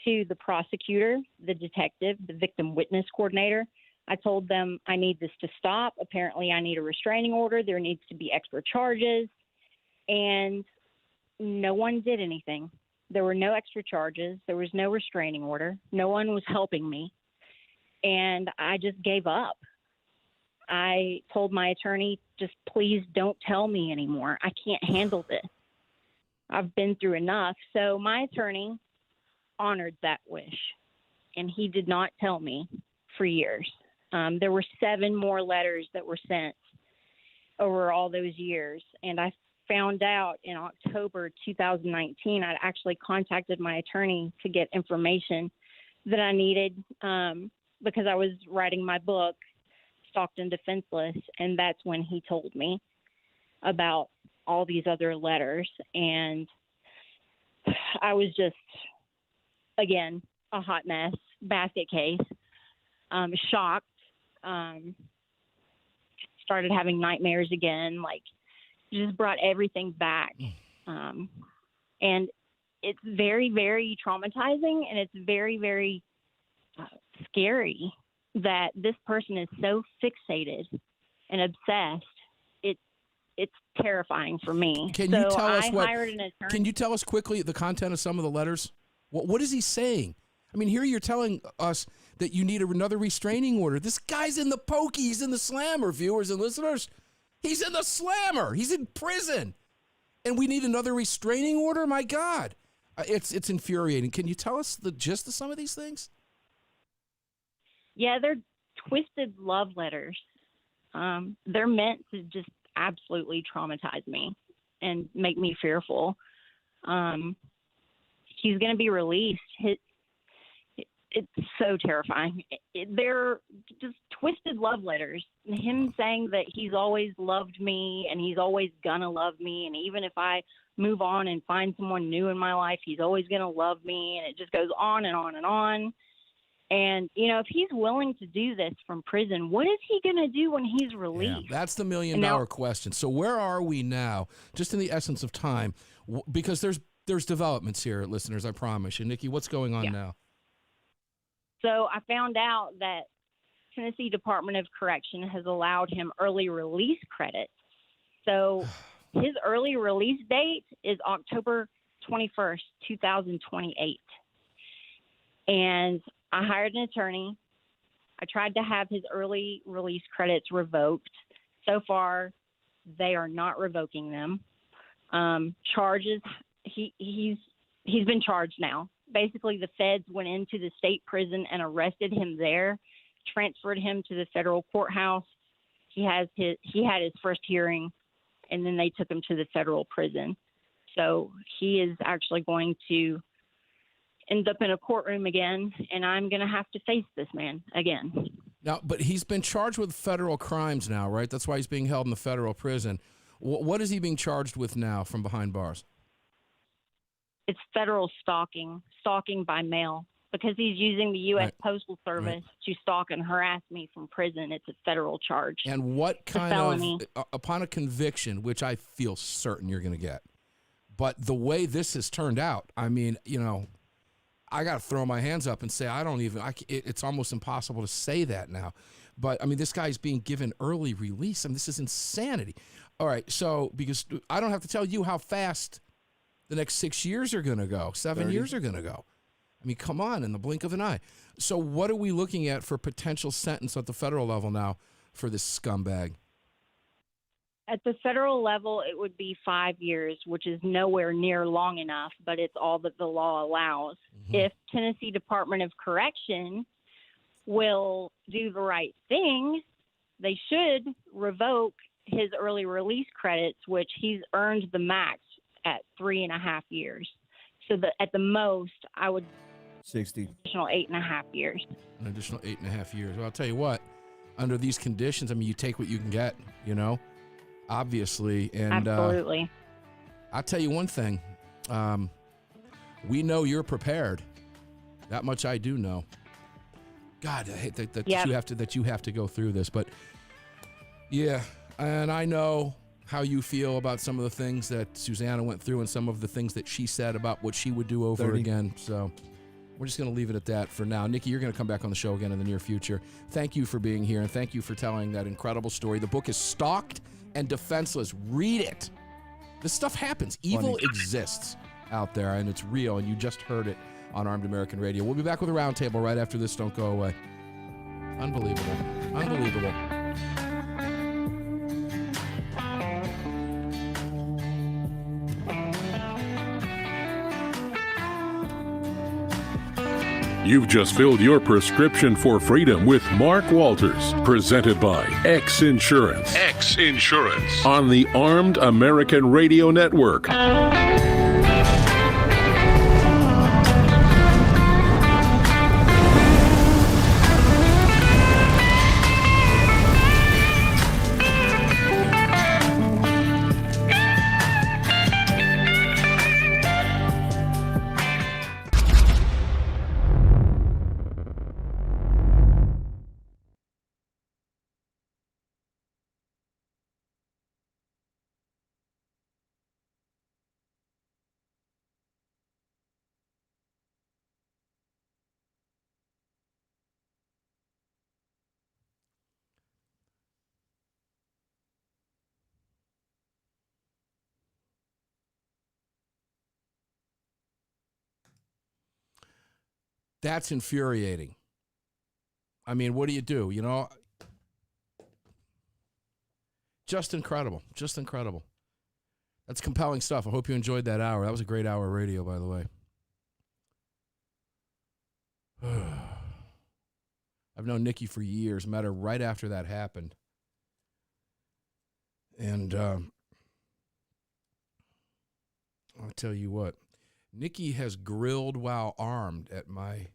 to the prosecutor, the detective, the victim witness coordinator. I told them I need this to stop. Apparently, I need a restraining order. There needs to be extra charges. And no one did anything. There were no extra charges. There was no restraining order. No one was helping me. And I just gave up. I told my attorney, just please don't tell me anymore. I can't handle this. I've been through enough. So my attorney honored that wish, and he did not tell me for years. There were 7 more letters that were sent over all those years, and I found out in October 2019, I'd actually contacted my attorney to get information that I needed because I was writing my book, Stalked and Defenseless, and that's when he told me about all these other letters. And I was just, again, a hot mess, basket case, shocked, started having nightmares again, like just brought everything back. And it's very, very traumatizing, and it's very, very scary that this person is so fixated and obsessed. It's terrifying for me. Can you tell us hired an attorney. Can you tell us quickly the content of some of the letters? What is he saying? I mean, here you're telling us that you need another restraining order. This guy's in the pokey. He's in the slammer, viewers and listeners. He's in the slammer. He's in prison. And we need another restraining order? My God. It's infuriating. Can you tell us the gist of some of these things? Yeah, they're twisted love letters. They're meant to just absolutely traumatize me and make me fearful. He's going to be released. It's so terrifying. They're just twisted love letters. Him saying that he's always loved me and he's always going to love me. And even if I move on and find someone new in my life, he's always going to love me. And it just goes on and on and on. And, if he's willing to do this from prison, what is he going to do when he's released? Yeah, that's the $1 million question. So where are we now, just in the essence of time? Because there's developments here, listeners, I promise you. Nikki, what's going on now? So I found out that Tennessee Department of Correction has allowed him early release credit. So his early release date is October 21st, 2028. And I hired an attorney. I tried to have his early release credits revoked. So far, they are not revoking them. Charges, he's been charged now. Basically, the feds went into the state prison and arrested him there, transferred him to the federal courthouse. He had his first hearing, and then they took him to the federal prison. So he is actually going to end up in a courtroom again, and I'm going to have to face this man again. Now, but he's been charged with federal crimes now, right? That's why he's being held in the federal prison. What is he being charged with now from behind bars? It's federal stalking by mail, because he's using the U.S. Postal Service to stalk and harass me from prison. It's a federal charge. And what kind of, upon a conviction, which I feel certain you're going to get, but the way this has turned out, I mean, I got to throw my hands up and say, it's almost impossible to say that now. But, I mean, this guy's being given early release. I mean, this is insanity. All right, so, because I don't have to tell you how fast the next 6 years are going to go, 7 years are going to go. I mean, come on, in the blink of an eye. So what are we looking at for potential sentence at the federal level now for this scumbag? At the federal level, it would be 5 years, which is nowhere near long enough, but it's all that the law allows. If Tennessee Department of Correction will do the right thing, they should revoke his early release credits, which he's earned the max at 3.5 years. So at the most, I would 60 additional 8.5 years. An additional 8.5 years. Well, I'll tell you what, under these conditions, I mean, you take what you can get, you know, obviously. And Absolutely. I'll tell you one thing. We know you're prepared. That much I do know. God, I hate that you have to go through this, but yeah, and I know how you feel about some of the things that Susanna went through and some of the things that she said about what she would do over again. So we're just going to leave it at that for now. Nikki, you're going to come back on the show again in the near future. Thank you for being here, and thank you for telling that incredible story. The book is Stalked and Defenseless. Read it. This stuff happens. Evil exists out there, and it's real, and you just heard it on Armed American Radio. We'll be back with a roundtable right after this. Don't go away. Unbelievable. Unbelievable. You've just filled your prescription for freedom with Mark Walters, presented by X Insurance. X Insurance on the Armed American Radio Network. That's infuriating. I mean, what do you do? You know, just incredible. Just incredible. That's compelling stuff. I hope you enjoyed that hour. That was a great hour of radio, by the way. I've known Nikki for years. Met her right after that happened. And I'll tell you what. Nikki has grilled while armed at my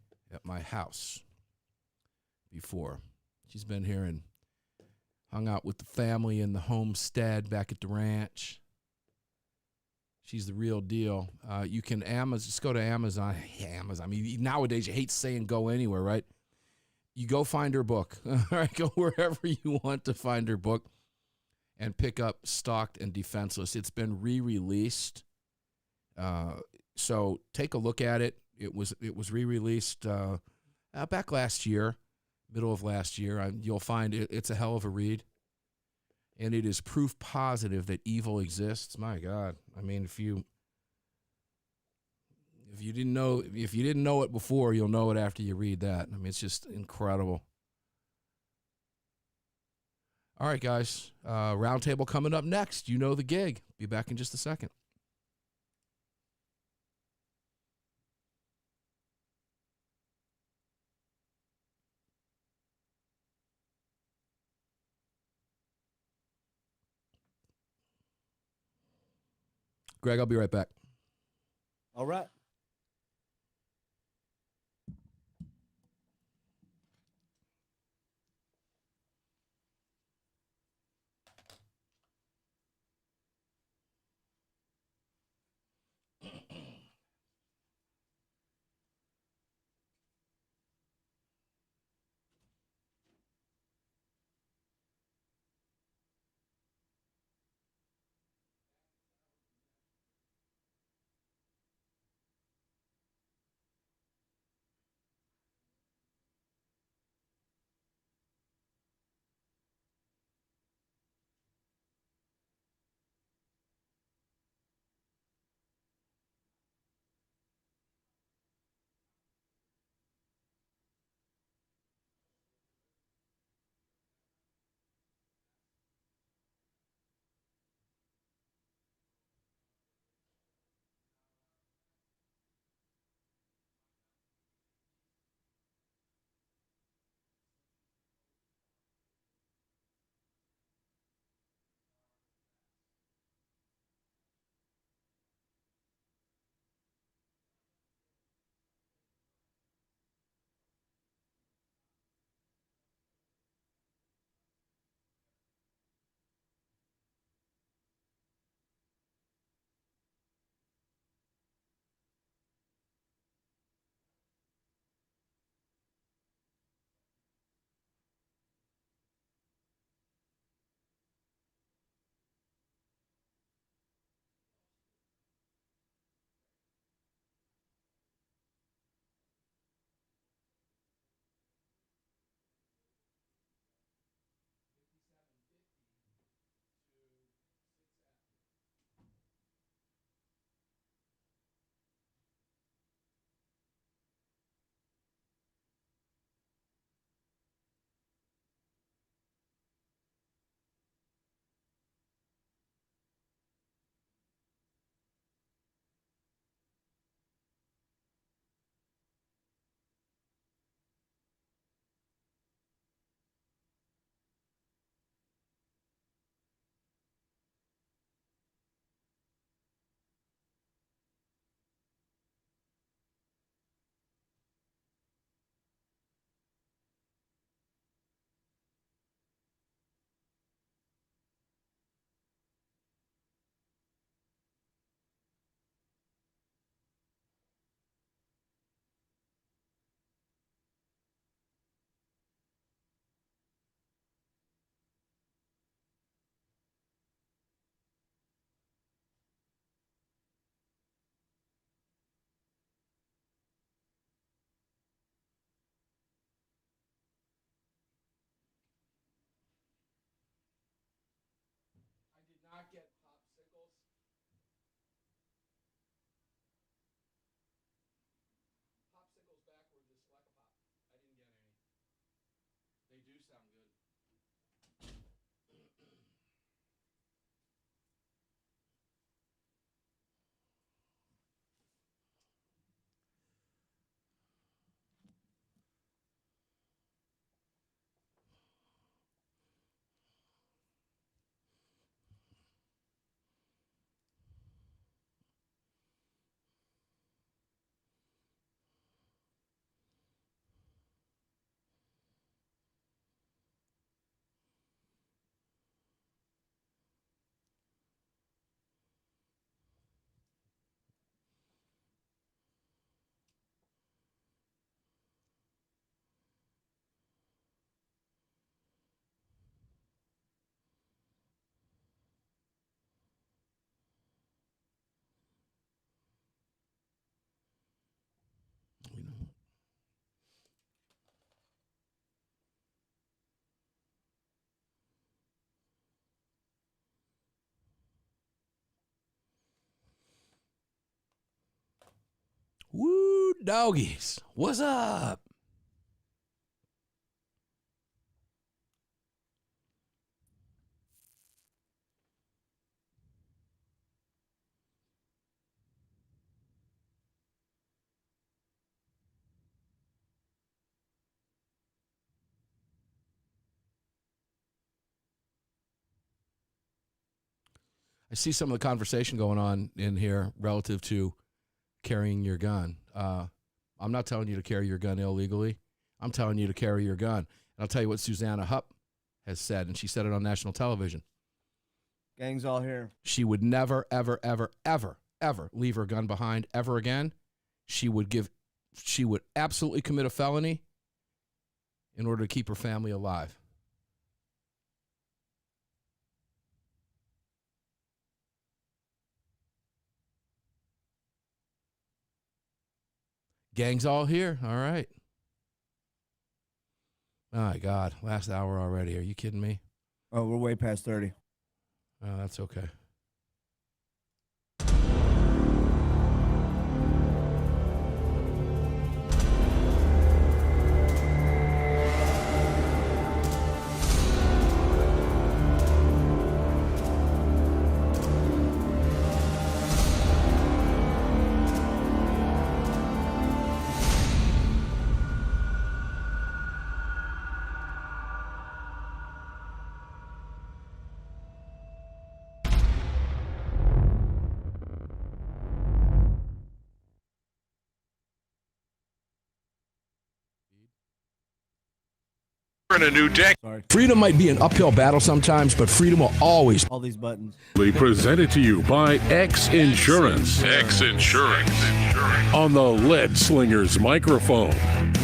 house before. She's been here and hung out with the family in the homestead back at the ranch. She's the real deal. You can just go to Amazon. Amazon. I mean, nowadays you hate saying go anywhere, right? You go find her book. All right, go wherever you want to find her book and pick up Stalked and Defenseless. It's been re-released. So take a look at it. It was re-released back last year, middle of last year. You'll find it's a hell of a read, and it is proof positive that evil exists. My God, I mean, if you didn't know it before, you'll know it after you read that. I mean, it's just incredible. All right, guys, roundtable coming up next. You know the gig. Be back in just a second. Greg, I'll be right back. All right. get popsicles? Popsicles backward, just like a pop. I didn't get any. They do sound good. Woo, doggies. What's up? I see some of the conversation going on in here relative to carrying your gun. I'm not telling you to carry your gun illegally. I'm telling you to carry your gun. And I'll tell you what Susanna Huff has said, and she said it on national television. Gang's all here. She would never, ever, ever, ever, ever leave her gun behind ever again. She would absolutely commit a felony in order to keep her family alive. Gang's all here. All right. Oh, my God. Last hour already. Are you kidding me? Oh, we're way past 30. Oh, that's okay. In a new deck. Freedom might be an uphill battle sometimes, but freedom will always. All these buttons. Presented to you by X Insurance. X Insurance. On the Lead Slingers microphone.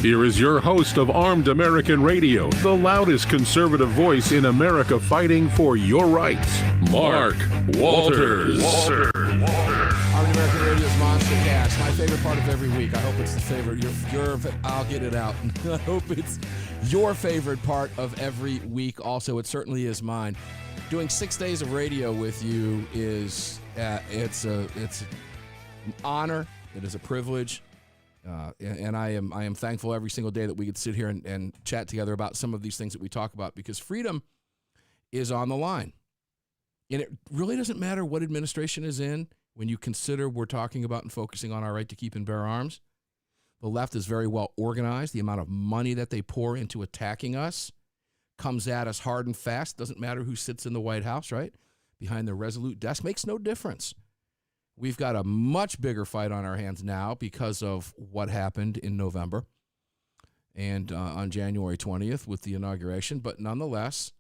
Here is your host of Armed American Radio, the loudest conservative voice in America fighting for your rights, Mark Walters. Armed American Radio's Monstercast, my favorite part of every week. I hope it's the favorite. I'll get it out. I hope it's your favorite part of every week. Also, it certainly is mine. Doing 6 days of radio with you is it's an honor. It is a privilege, and I am thankful every single day that we could sit here and chat together about some of these things that we talk about, because freedom is on the line, and it really doesn't matter what administration is in. When you consider we're talking about and focusing on our right to keep and bear arms, the left is very well organized. The amount of money that they pour into attacking us comes at us hard and fast. Doesn't matter who sits in the White House, right? Behind the resolute desk makes no difference. We've got a much bigger fight on our hands now because of what happened in November and on January 20th with the inauguration. But nonetheless,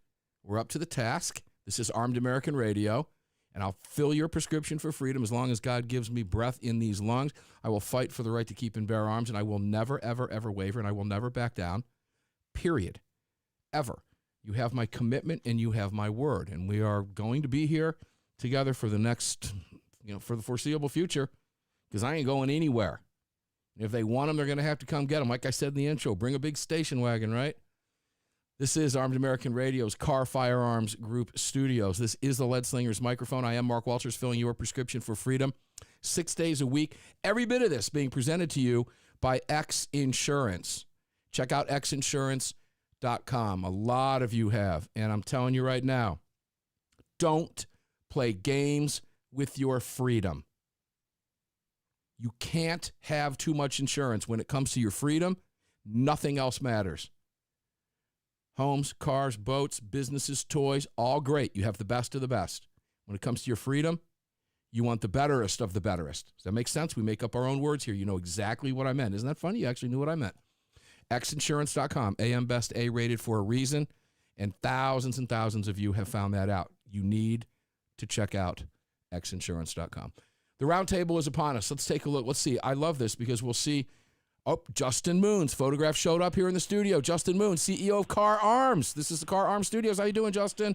we're up to the task. This is Armed American Radio. And I'll fill your prescription for freedom as long as God gives me breath in these lungs. I will fight for the right to keep and bear arms, and I will never, ever, ever waver, and I will never back down, period, ever. You have my commitment, and you have my word, and we are going to be here together for the next, for the foreseeable future, because I ain't going anywhere. If they want them, they're going to have to come get them. Like I said in the intro, bring a big station wagon, right? This is Armed American Radio's Car Firearms Group Studios. This is the Lead Slingers microphone. I am Mark Walters, filling your prescription for freedom 6 days a week. Every bit of this being presented to you by X Insurance. Check out xinsurance.com. A lot of you have, and I'm telling you right now, don't play games with your freedom. You can't have too much insurance. When it comes to your freedom, nothing else matters. Homes, cars, boats, businesses, toys, all great. You have the best of the best. When it comes to your freedom, you want the betterest of the betterest. Does that make sense? We make up our own words here. You know exactly what I meant. Isn't that funny? You actually knew what I meant. xinsurance.com, AM Best A rated for a reason, and thousands of you have found that out. You need to check out xinsurance.com. The roundtable is upon us. Let's take a look. Let's see. I love this because we'll see. Oh, Justin Moon's photograph showed up here in the studio. Justin Moon, CEO of Car Arms. This is the Car Arms Studios. How you doing, Justin?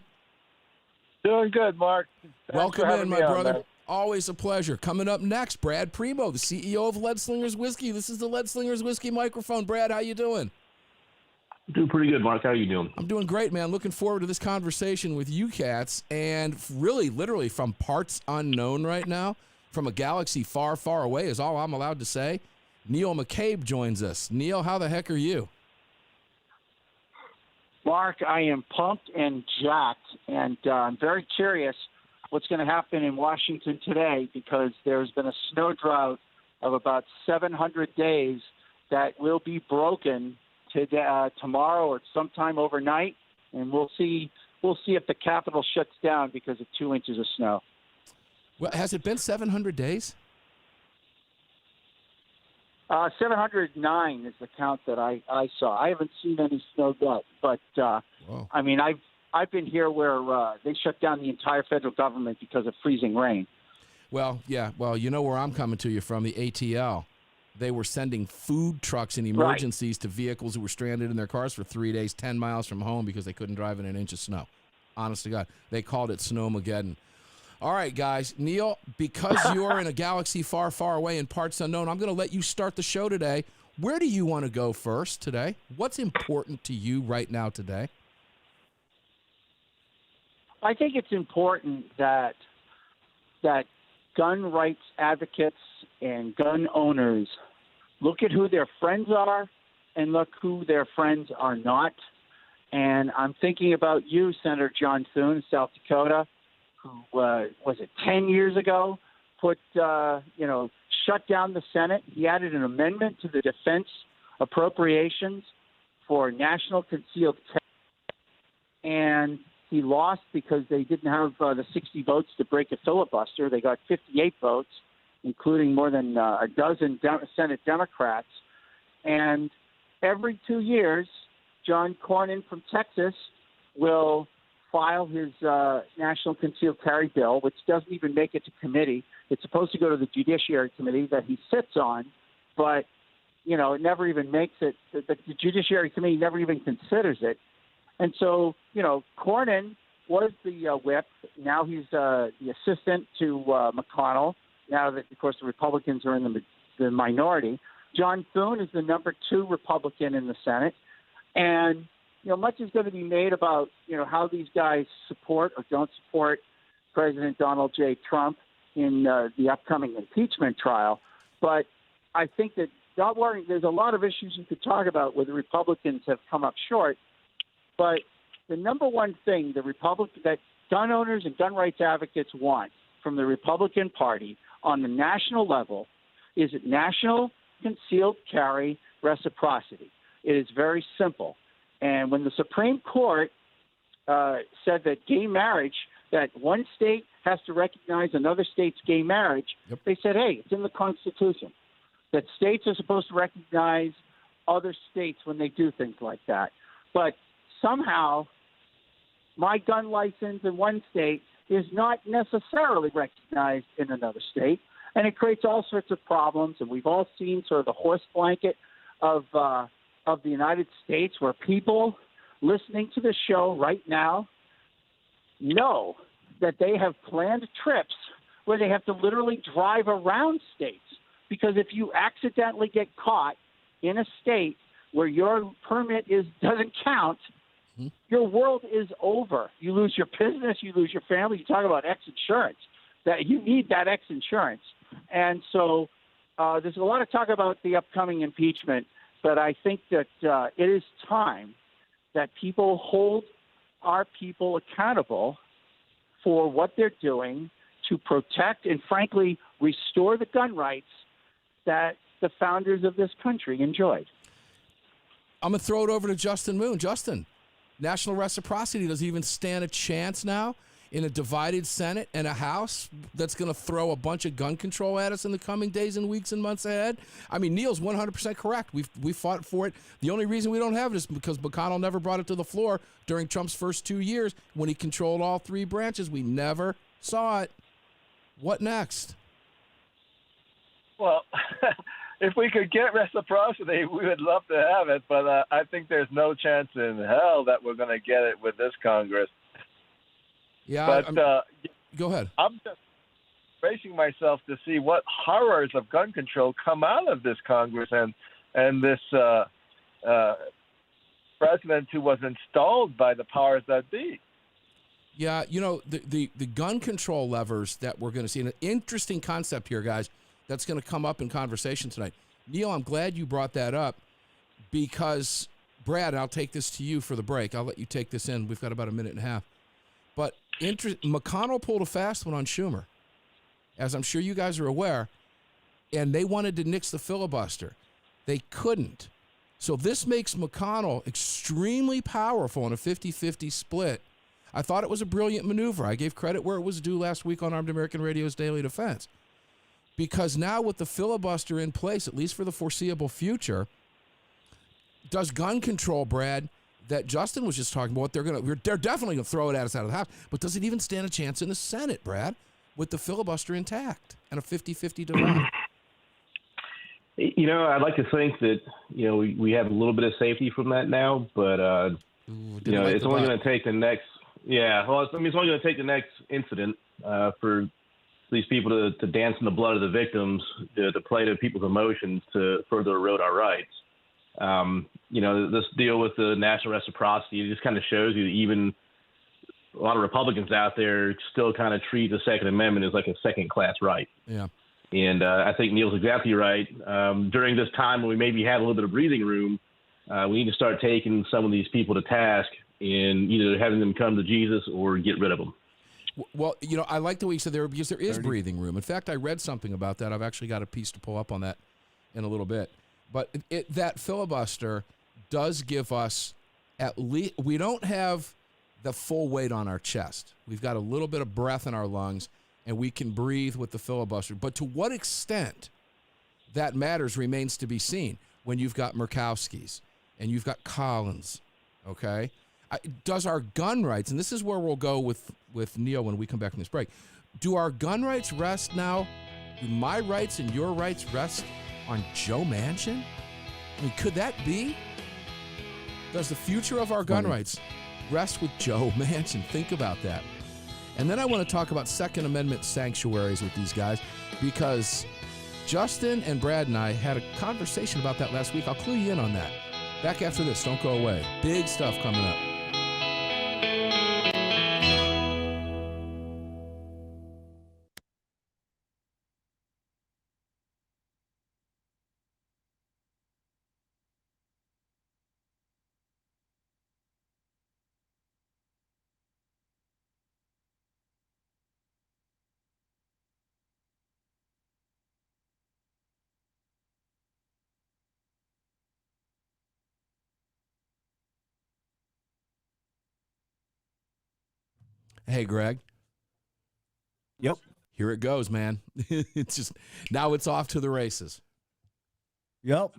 Doing good, Mark. Thanks Welcome in, my brother. Man. Always a pleasure. Coming up next, Brad Premo, the CEO of Lead Slingers Whiskey. This is the Lead Slingers Whiskey microphone. Brad, how you doing? Doing pretty good, Mark. How are you doing? I'm doing great, man. Looking forward to this conversation with you cats. And really, literally, from parts unknown right now, from a galaxy far, far away is all I'm allowed to say. Neil McCabe joins us. Neil, how the heck are you? Mark, I am pumped and jacked, and I'm very curious what's going to happen in Washington today because there's been a snow drought of about 700 days that will be broken today, tomorrow or sometime overnight, and we'll see if the Capitol shuts down because of 2 inches of snow. Well, has it been 700 days? 709 is the count that I saw. I haven't seen any snow yet, but I mean, I've been here where they shut down the entire federal government because of freezing rain. Well, yeah. Well, you know where I'm coming to you from, the ATL. They were sending food trucks and emergencies to vehicles who were stranded in their cars for 3 days, 10 miles from home because they couldn't drive in an inch of snow. Honest to God. They called it Snowmageddon. All right, guys. Neil, because you're in a galaxy far, far away in parts unknown, I'm going to let you start the show today. Where do you want to go first today? What's important to you right now today? I think it's important that gun rights advocates and gun owners look at who their friends are and look who their friends are not. And I'm thinking about you, Senator John Thune, South Dakota, who was it 10 years ago, shut down the Senate. He added an amendment to the defense appropriations for national concealed carry, and he lost because they didn't have the 60 votes to break a filibuster. They got 58 votes, including more than a dozen Senate Democrats. And every 2 years, John Cornyn from Texas will file his national concealed carry bill, which doesn't even make it to committee. It's supposed to go to the Judiciary Committee that he sits on, but, it never even makes it. The Judiciary Committee never even considers it. And so, Cornyn was the whip. Now he's the assistant to McConnell, now that, of course, the Republicans are in the minority. John Thune is the number 2 Republican in the Senate. And much is going to be made about, how these guys support or don't support President Donald J. Trump in the upcoming impeachment trial. But I think that, not worrying, there's a lot of issues you could talk about where the Republicans have come up short. But the number one thing that gun owners and gun rights advocates want from the Republican Party on the national level is national concealed carry reciprocity. It is very simple. And when the Supreme Court said that gay marriage, that one state has to recognize another state's gay marriage, they said, hey, it's in the Constitution, that states are supposed to recognize other states when they do things like that. But somehow my gun license in one state is not necessarily recognized in another state, and it creates all sorts of problems. And we've all seen sort of the horse blanket of the United States, where people listening to the show right now know that they have planned trips where they have to literally drive around states, because if you accidentally get caught in a state where your permit doesn't count, your world is over. You lose your business, you lose your family. You talk about X insurance, that you need that X insurance. And so there's a lot of talk about the upcoming impeachment, but I think that it is time that people hold our people accountable for what they're doing to protect and, frankly, restore the gun rights that the founders of this country enjoyed. I'm going to throw it over to Justin Moon. Justin, national reciprocity doesn't even stand a chance now in a divided Senate and a House that's going to throw a bunch of gun control at us in the coming days and weeks and months ahead. I mean, Neil's 100% correct. We fought for it. The only reason we don't have it is because McConnell never brought it to the floor during Trump's first 2 years when he controlled all three branches. We never saw it. What next? Well, if we could get reciprocity, we would love to have it, but I think there's no chance in hell that we're going to get it with this Congress. Yeah, but go ahead. I'm just bracing myself to see what horrors of gun control come out of this Congress and this president who was installed by the powers that be. Yeah, you know, the gun control levers that we're going to see, an interesting concept here, guys, that's going to come up in conversation tonight. Neil, I'm glad you brought that up because, Brad, I'll take this to you for the break. I'll let you take this in. We've got about a minute and a half. But McConnell pulled a fast one on Schumer, as I'm sure you guys are aware, and they wanted to nix the filibuster. They couldn't. So this makes McConnell extremely powerful in a 50-50 split. I thought it was a brilliant maneuver. I gave credit where it was due last week on Armed American Radio's Daily Defense. Because now with the filibuster in place, at least for the foreseeable future, does gun control, Brad, that Justin was just talking about, they're definitely going to throw it at us out of the House, but does it even stand a chance in the Senate, Brad, with the filibuster intact and a 50-50 divide? You know, I'd like to think that, you know, we have a little bit of safety from that now, but, you know, it's only going to take the next, it's only going to take the next incident for these people to dance in the blood of the victims, to play to people's emotions to further erode our rights. You know, this deal with the national reciprocity, it just kind of shows you that even a lot of Republicans out there still kind of treat the Second Amendment as like a second-class right. Yeah. And I think Neil's exactly right. During this time when we maybe had a little bit of breathing room, we need to start taking some of these people to task and either having them come to Jesus or get rid of them. Well, you know, I like the way you said there, because there is breathing room. In fact, I read something about that. I've actually got a piece to pull up on that in a little bit. But that filibuster does give us at least, we don't have the full weight on our chest. We've got a little bit of breath in our lungs, and we can breathe with the filibuster. But to what extent that matters remains to be seen when you've got Murkowski's and you've got Collins, okay? Does our gun rights, and this is where we'll go with Neil when we come back from this break, do our gun rights rest now? Do my rights and your rights rest on Joe Manchin? I mean, could that be? Does the future of our gun rights rest with Joe Manchin? Think about that. And then I want to talk about Second Amendment sanctuaries with these guys, because Justin and Brad and I had a conversation about that last week. I'll clue you in on that. Back after this. Don't go away. Big stuff coming up. Hey, Greg. Yep. Here it goes, man. It's just, now it's off to the races. Yep.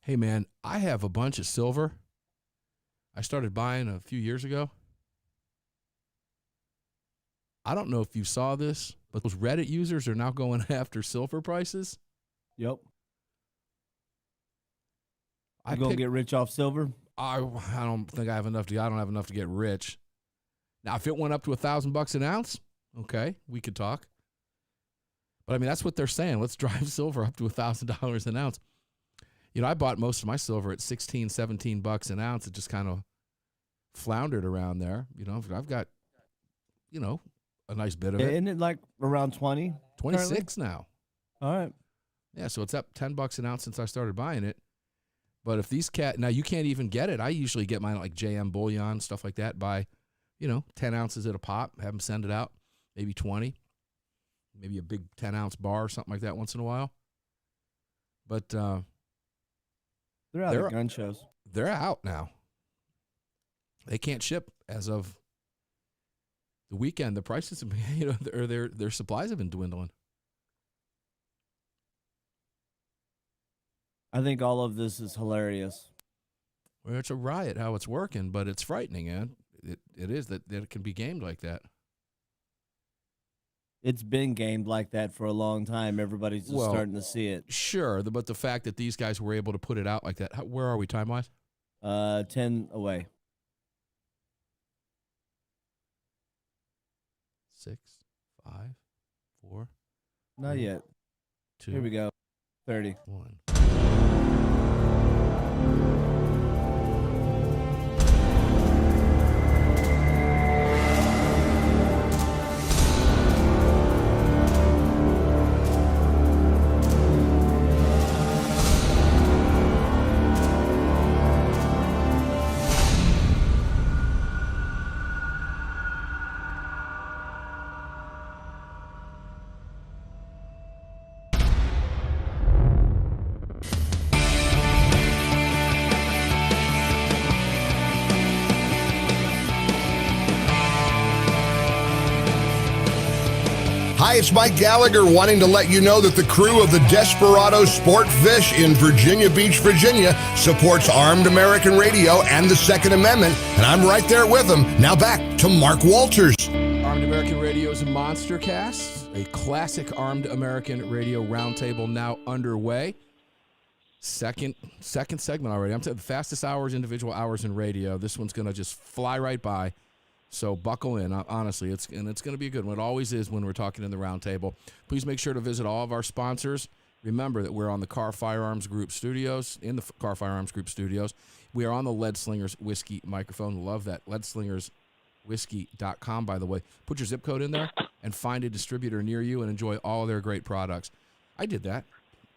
Hey, man, I have a bunch of silver. I started buying a few years ago. I don't know if you saw this, but those Reddit users are now going after silver prices. Yep. You gonna get rich off silver? I don't think I have enough to. I don't have enough to get rich. Now, if it went up to $1,000 an ounce, okay, we could talk. But I mean, that's what they're saying. Let's drive silver up to $1,000 an ounce. You know, I bought most of my silver at $16, $17 an ounce. It just kind of floundered around there. You know, I've got, you know, a nice bit of it. Isn't it like around 20? 26 now. All right. Yeah, so it's up $10 an ounce since I started buying it. But if these now you can't even get it. I usually get mine at like JM Bullion, stuff like that, buy, you know, 10 ounces at a pop, have them send it out, maybe 20, maybe a big 10-ounce bar or something like that once in a while. But they're out at gun shows. They're out now. They can't ship as of the weekend. The prices, you know, their supplies have been dwindling. I think all of this is hilarious. Well, it's a riot how it's working, but it's frightening, man. It is that it can be gamed like that. It's been gamed like that for a long time. Everybody's just starting to see it. Sure, but the fact that these guys were able to put it out like that, where are we time-wise? 10 away. 6, 5, 4. Not yet. 2. Here we go. 30. 1. Hi, it's Mike Gallagher wanting to let you know that the crew of the Desperado Sport Fish in Virginia Beach, Virginia supports Armed American Radio and the Second Amendment, and I'm right there with them. Now back to Mark Walters. Armed American Radio's Monstercast, a classic Armed American Radio roundtable now underway. Second segment already. I'm telling you, the fastest hours, individual hours in radio. This one's going to just fly right by. So buckle in, honestly. It's going to be a good one. It always is when we're talking in the roundtable. Please make sure to visit all of our sponsors. Remember that we're on the Car Firearms Group Studios, in the Car Firearms Group Studios. We are on the Lead Slingers Whiskey microphone. Love that. LeadSlingersWhiskey.com, by the way. Put your zip code in there and find a distributor near you and enjoy all their great products. I did that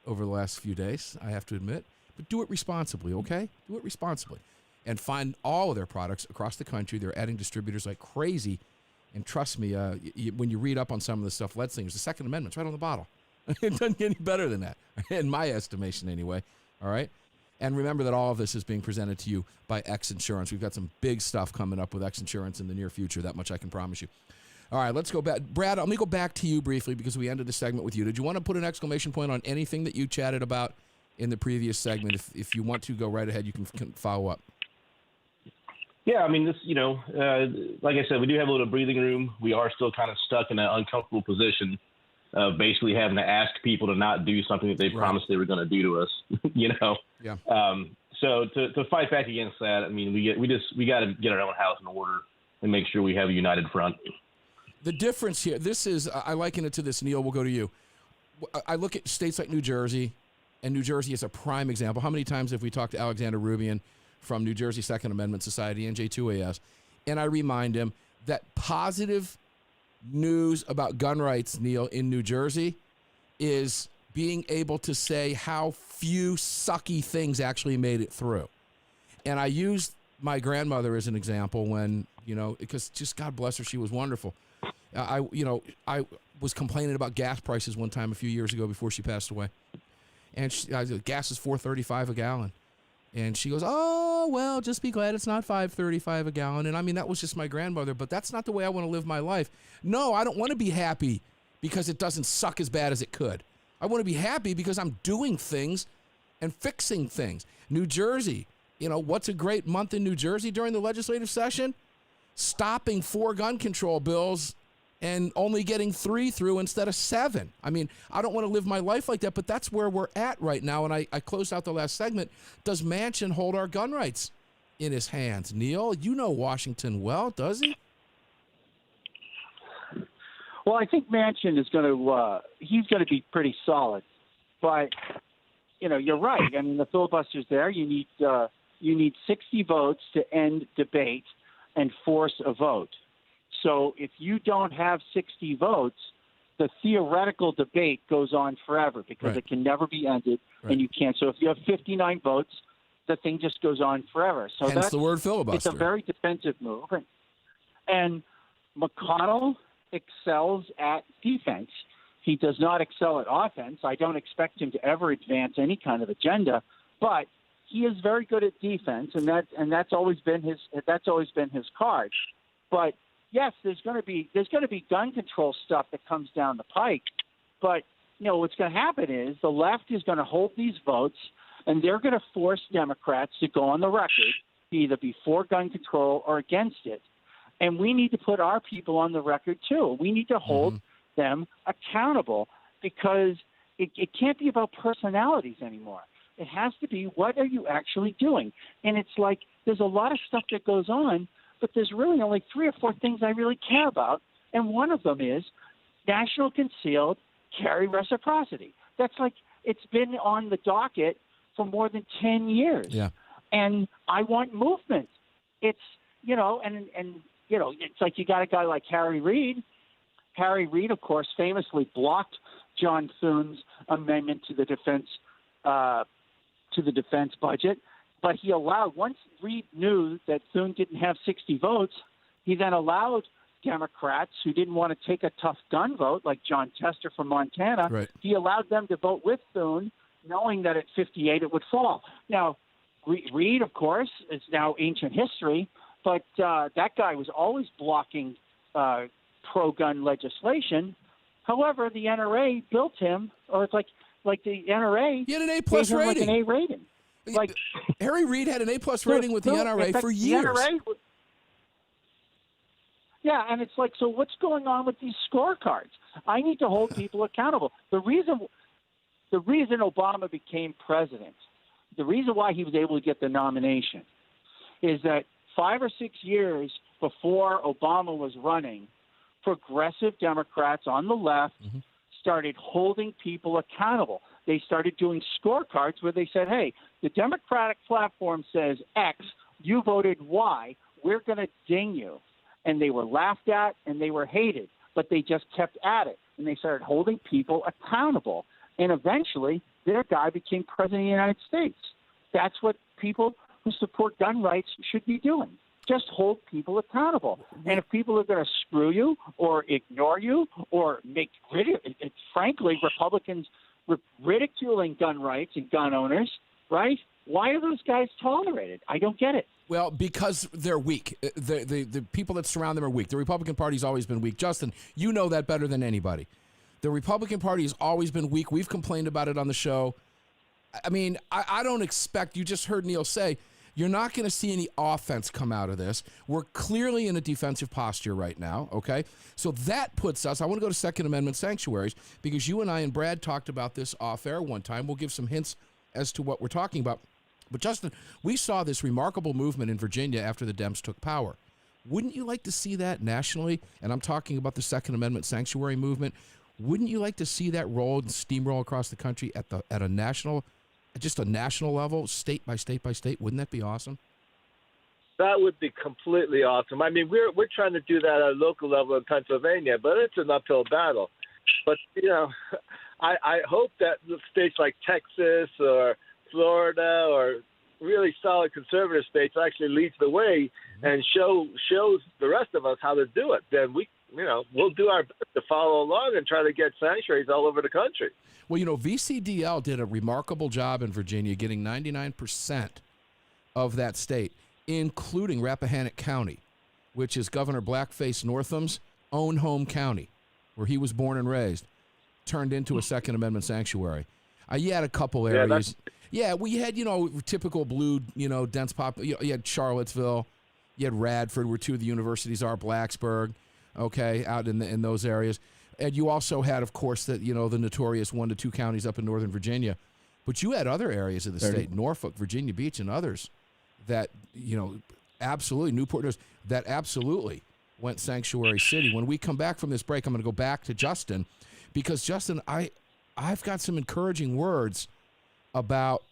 over the last few days, I have to admit. But do it responsibly, okay? Do it responsibly. And find all of their products across the country. They're adding distributors like crazy. And trust me, when you read up on some of the stuff, Lead Slingers, the Second Amendment's right on the bottle. It doesn't get any better than that, in my estimation anyway. All right? And remember that all of this is being presented to you by X Insurance. We've got some big stuff coming up with X Insurance in the near future. That much I can promise you. All right, let's go back. Brad, let me go back to you briefly because we ended the segment with you. Did you want to put an exclamation point on anything that you chatted about in the previous segment? If you want to, go right ahead. You can follow up. Yeah, I mean, this, like I said, we do have a little breathing room. We are still kind of stuck in an uncomfortable position of basically having to ask people to not do something that they promised they were going to do to us, Yeah. So to fight back against that, I mean, we got to get our own house in order and make sure we have a united front. The difference here, this is, I liken it to this, Neil, we'll go to you. I look at states like New Jersey, and New Jersey is a prime example. How many times have we talked to Alexander Rubian from New Jersey Second Amendment Society, NJ2AS, and I remind him that positive news about gun rights, Neil, in New Jersey is being able to say how few sucky things actually made it through. And I used my grandmother as an example when, because just God bless her, she was wonderful. I was complaining about gas prices one time a few years ago before she passed away. And gas is $4.35 a gallon. And she goes, oh, well, just be glad it's not $5.35 a gallon. And I mean, that was just my grandmother, but that's not the way I want to live my life. No, I don't want to be happy because it doesn't suck as bad as it could. I want to be happy because I'm doing things and fixing things. New Jersey, what's a great month in New Jersey during the legislative session? Stopping 4 gun control bills and only getting 3 through instead of 7. I mean, I don't want to live my life like that, but that's where we're at right now. And I closed out the last segment. Does Manchin hold our gun rights in his hands? Neil, you know Washington well, does he? Well, I think Manchin is going to he's going to be pretty solid, but you're right. I mean, the filibuster's there. You need 60 votes to end debate and force a vote. So if you don't have 60 votes, the theoretical debate goes on forever because it can never be ended, and you can't. So if you have 59 votes, the thing just goes on forever. So hence the word filibuster. It's a very defensive move, and McConnell excels at defense. He does not excel at offense. I don't expect him to ever advance any kind of agenda, but he is very good at defense, and that's always been his card. But yes, there's going to be gun control stuff that comes down the pike, but what's going to happen is the left is going to hold these votes, and they're going to force Democrats to go on the record to either be for gun control or against it. And we need to put our people on the record, too. We need to hold them accountable because it can't be about personalities anymore. It has to be, what are you actually doing? And it's like there's a lot of stuff that goes on, but there's really only 3 or 4 things I really care about. And one of them is national concealed carry reciprocity. That's like it's been on the docket for more than 10 years. Yeah. And I want movement. It's, it's like you got a guy like Harry Reid. Harry Reid, of course, famously blocked John Thune's amendment to the defense budget, but he allowed, once Reid knew that Thune didn't have 60 votes, he then allowed Democrats who didn't want to take a tough gun vote, like John Tester from Montana, he allowed them to vote with Thune, knowing that at 58 it would fall. Now, Reid, of course, is now ancient history, but that guy was always blocking pro-gun legislation. However, the NRA built him, or it's like the NRA. He had an A+ rating. rating. Like an A rating. Like Harry Reid had an A+ rating with the NRA for years. Yeah, and it's like, so what's going on with these scorecards? I need to hold people accountable. The reason Obama became president, the reason why he was able to get the nomination, is that 5 or 6 years before Obama was running, progressive Democrats on the left started holding people accountable. They started doing scorecards where they said, hey, the Democratic platform says X, you voted Y, we're going to ding you. And they were laughed at and they were hated, but they just kept at it. And they started holding people accountable. And eventually, their guy became president of the United States. That's what people who support gun rights should be doing. Just hold people accountable. And if people are going to screw you or ignore you or make frankly, Republicans ridiculing gun rights and gun owners, right? Why are those guys tolerated? I don't get it. Well, because they're weak. The people that surround them are weak. The Republican Party's always been weak. Justin, you know that better than anybody. The Republican Party has always been weak. We've complained about it on the show. I mean, I don't expect, you just heard Neil say, you're not going to see any offense come out of this. We're clearly in a defensive posture right now, okay? So that puts us, I want to go to Second Amendment sanctuaries, because you and I and Brad talked about this off air one time. We'll give some hints as to what we're talking about. But Justin, we saw this remarkable movement in Virginia after the Dems took power. Wouldn't you like to see that nationally? And I'm talking about the Second Amendment sanctuary movement. Wouldn't you like to see that roll and steamroll across the country at a national, just a national level, state by state by state? Wouldn't that be awesome? That would be completely awesome. I mean, we're trying to do that at a local level in Pennsylvania, but it's an uphill battle. But, I hope that states like Texas or Florida or really solid conservative states actually leads the way and shows the rest of us how to do it. Then we'll do our best to follow along and try to get sanctuaries all over the country. Well, VCDL did a remarkable job in Virginia, getting 99% of that state, including Rappahannock County, which is Governor Blackface Northam's own home county, where he was born and raised, turned into a Second Amendment sanctuary. You had a couple areas. Yeah, we had, typical blue, dense pop. You had Charlottesville, you had Radford, where two of the universities are, Blacksburg, okay, out in those areas. And you also had, of course, the notorious 1 to 2 counties up in Northern Virginia. But you had other areas of the state, Norfolk, Virginia Beach, and others that, absolutely, Newport News, that absolutely went sanctuary city. When we come back from this break, I'm going to go back to Justin, because, Justin, I've got some encouraging words about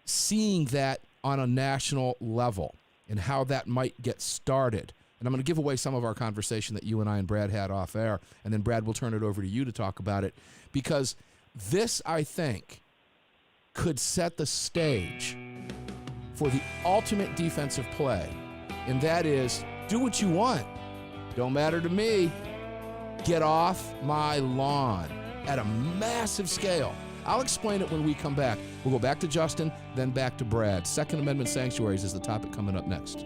seeing that on a national level and how that might get started. And I'm going to give away some of our conversation that you and I and Brad had off air, and then, Brad, we'll turn it over to you to talk about it, because this, I think, could set the stage for the ultimate defensive play, and that is, do what you want. Don't matter to me. Get off my lawn at a massive scale. I'll explain it when we come back. We'll go back to Justin, then back to Brad. Second Amendment sanctuaries is the topic coming up next.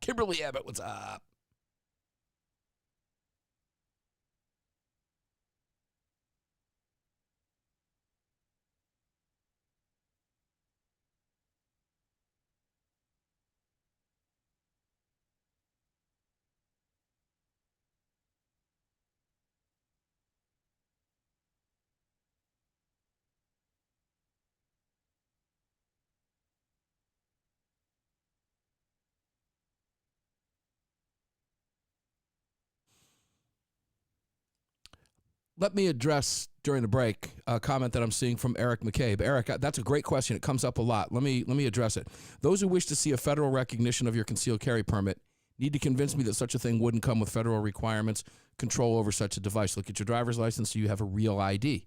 Kimberly Abbott, what's up? Let me address during the break a comment that I'm seeing from Eric McCabe. Eric, that's a great question. It comes up a lot. Let me address it. Those who wish to see a federal recognition of your concealed carry permit need to convince me that such a thing wouldn't come with federal requirements, control over such a device. Look at your driver's license so you have a real ID.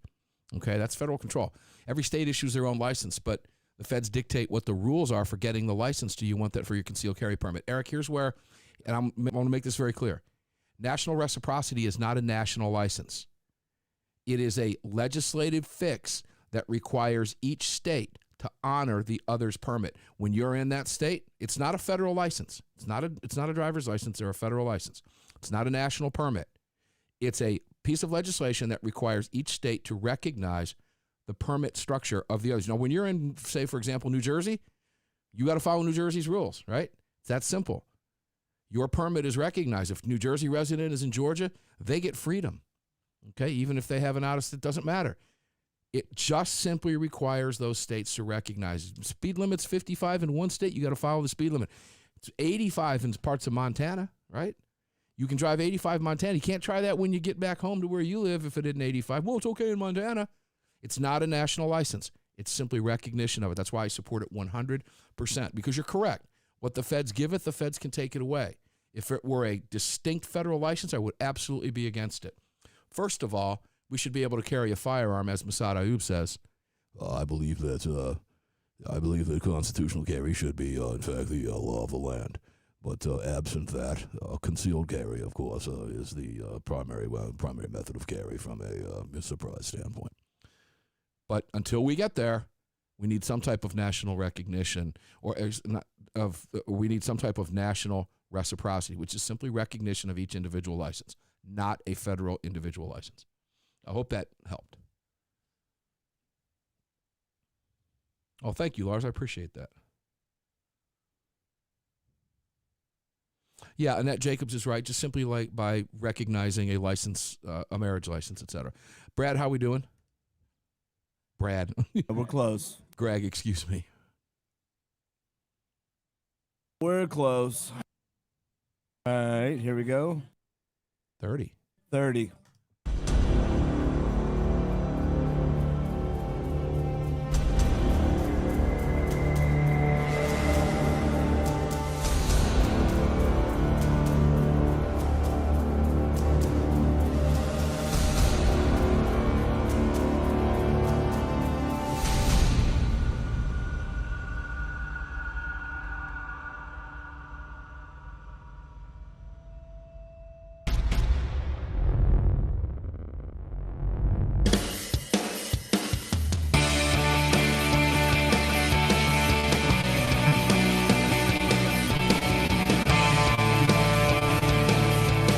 Okay, that's federal control. Every state issues their own license, but the feds dictate what the rules are for getting the license. Do you want that for your concealed carry permit? Eric, here's where, and I want to make this very clear. National reciprocity is not a national license. It is a legislative fix that requires each state to honor the other's permit. When you're in that state, it's not a federal license. It's not a driver's license or a federal license. It's not a national permit. It's a piece of legislation that requires each state to recognize the permit structure of the others. Now, when you're in, say, for example, New Jersey, you got to follow New Jersey's rules, right? It's that simple. Your permit is recognized. If New Jersey resident is in Georgia, they get freedom. Okay, even if they have an out-of-state, it doesn't matter. It just simply requires those states to recognize. Speed limit's 55 in one state, you got to follow the speed limit. It's 85 in parts of Montana, right? You can drive 85 in Montana. You can't try that when you get back home to where you live if it isn't 85. Well, it's okay in Montana. It's not a national license. It's simply recognition of it. That's why I support it 100%, because you're correct. What the feds giveth, the feds can take it away. If it were a distinct federal license, I would absolutely be against it. First of all, we should be able to carry a firearm, as Masad Ayub says. I believe that constitutional carry should be, in fact, the law of the land. But absent that, concealed carry, of course, is the primary method of carry from a surprise standpoint. But until we get there, we need some type of national recognition, we need some type of national reciprocity, which is simply recognition of each individual license, not a federal individual license. I hope that helped. Oh, thank you, Lars. I appreciate that. Yeah, Annette Jacobs is right. Just simply like by recognizing a license, a marriage license, etc. Brad, how we doing? Brad. We're close. Greg, excuse me. We're close. All right, here we go. 30.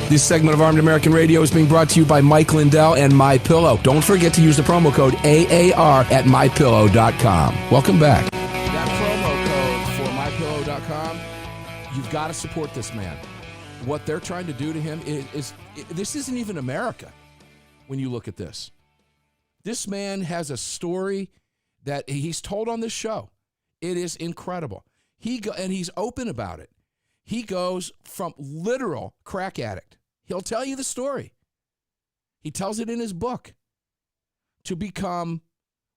This segment of Armed American Radio is being brought to you by Mike Lindell and MyPillow. Don't forget to use the promo code AAR at MyPillow.com. Welcome back. That promo code for MyPillow.com, you've got to support this man. What they're trying to do to him is this isn't even America when you look at this. This man has a story that he's told on this show. It is incredible. And he's open about it. He goes from literal crack addict. He'll tell you the story. He tells it in his book, to become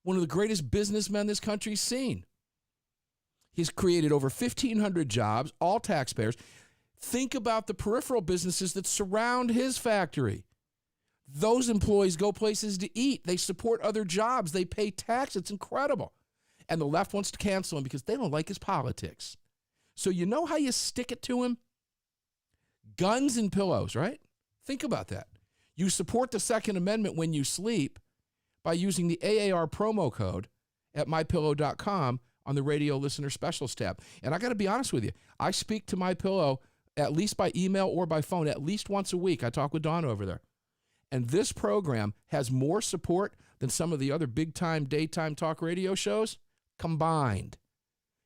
one of the greatest businessmen this country's seen. He's created over 1,500 jobs, all taxpayers. Think about the peripheral businesses that surround his factory. Those employees go places to eat. They support other jobs. They pay tax. It's incredible. And the left wants to cancel him because they don't like his politics. So you know how you stick it to him? Guns and pillows, right? Think about that. You support the Second Amendment when you sleep by using the AAR promo code at MyPillow.com on the radio listener specials tab. And I got to be honest with you. I speak to MyPillow at least by email or by phone at least once a week. I talk with Donna over there. And this program has more support than some of the other big-time daytime talk radio shows combined.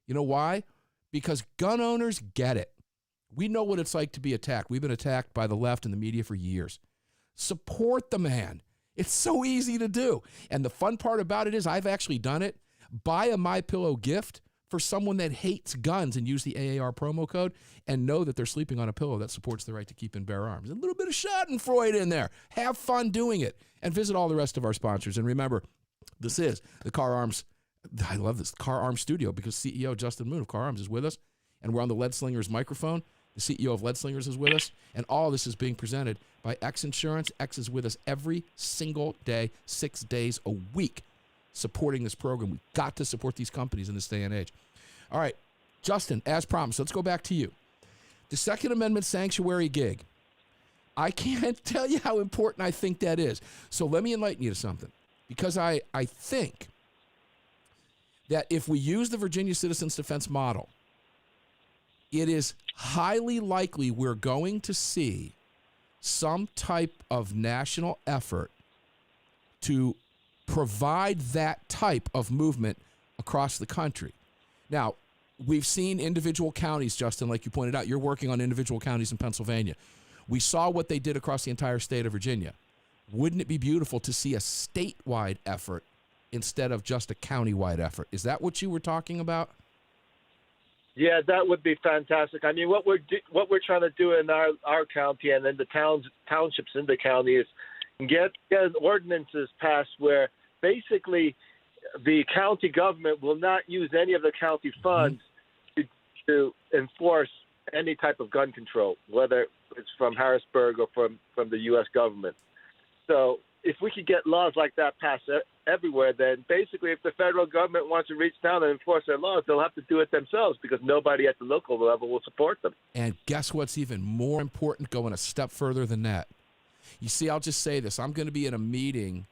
You know why? Because gun owners get it. We know what it's like to be attacked. We've been attacked by the left and the media for years. Support the man. It's so easy to do. And the fun part about it is I've actually done it. Buy a MyPillow gift for someone that hates guns and use the AAR promo code and know that they're sleeping on a pillow that supports the right to keep and bear arms. A little bit of Schadenfreude in there. Have fun doing it. And visit all the rest of our sponsors. And remember, this is the Car Arms. I love this, Car Arms Studio, because CEO Justin Moon of Car Arms is with us. And we're on the Lead Slingers microphone. The CEO of Lead Slingers is with us. And all this is being presented by X Insurance. X is with us every single day, 6 days a week, supporting this program. We've got to support these companies in this day and age. All right, Justin, as promised, let's go back to you. The Second Amendment sanctuary gig. I can't tell you how important I think that is. So let me enlighten you to something. Because I think that if we use the Virginia Citizens Defense model, it is highly likely we're going to see some type of national effort to provide that type of movement across the country. Now, we've seen individual counties, Justin, like you pointed out. You're working on individual counties in Pennsylvania. We saw what they did across the entire state of Virginia. Wouldn't it be beautiful to see a statewide effort instead of just a countywide effort? Is that what you were talking about? Yeah, that would be fantastic. I mean, what we're trying to do in our county and in the townships in the county is get ordinances passed where basically the county government will not use any of the county funds to enforce any type of gun control, whether it's from Harrisburg or from the U.S. government. So if we could get laws like that passed everywhere, then basically if the federal government wants to reach down and enforce their laws, they'll have to do it themselves because nobody at the local level will support them. And guess what's even more important, going a step further than that? You see, I'll just say this. I'm going to be in a meeting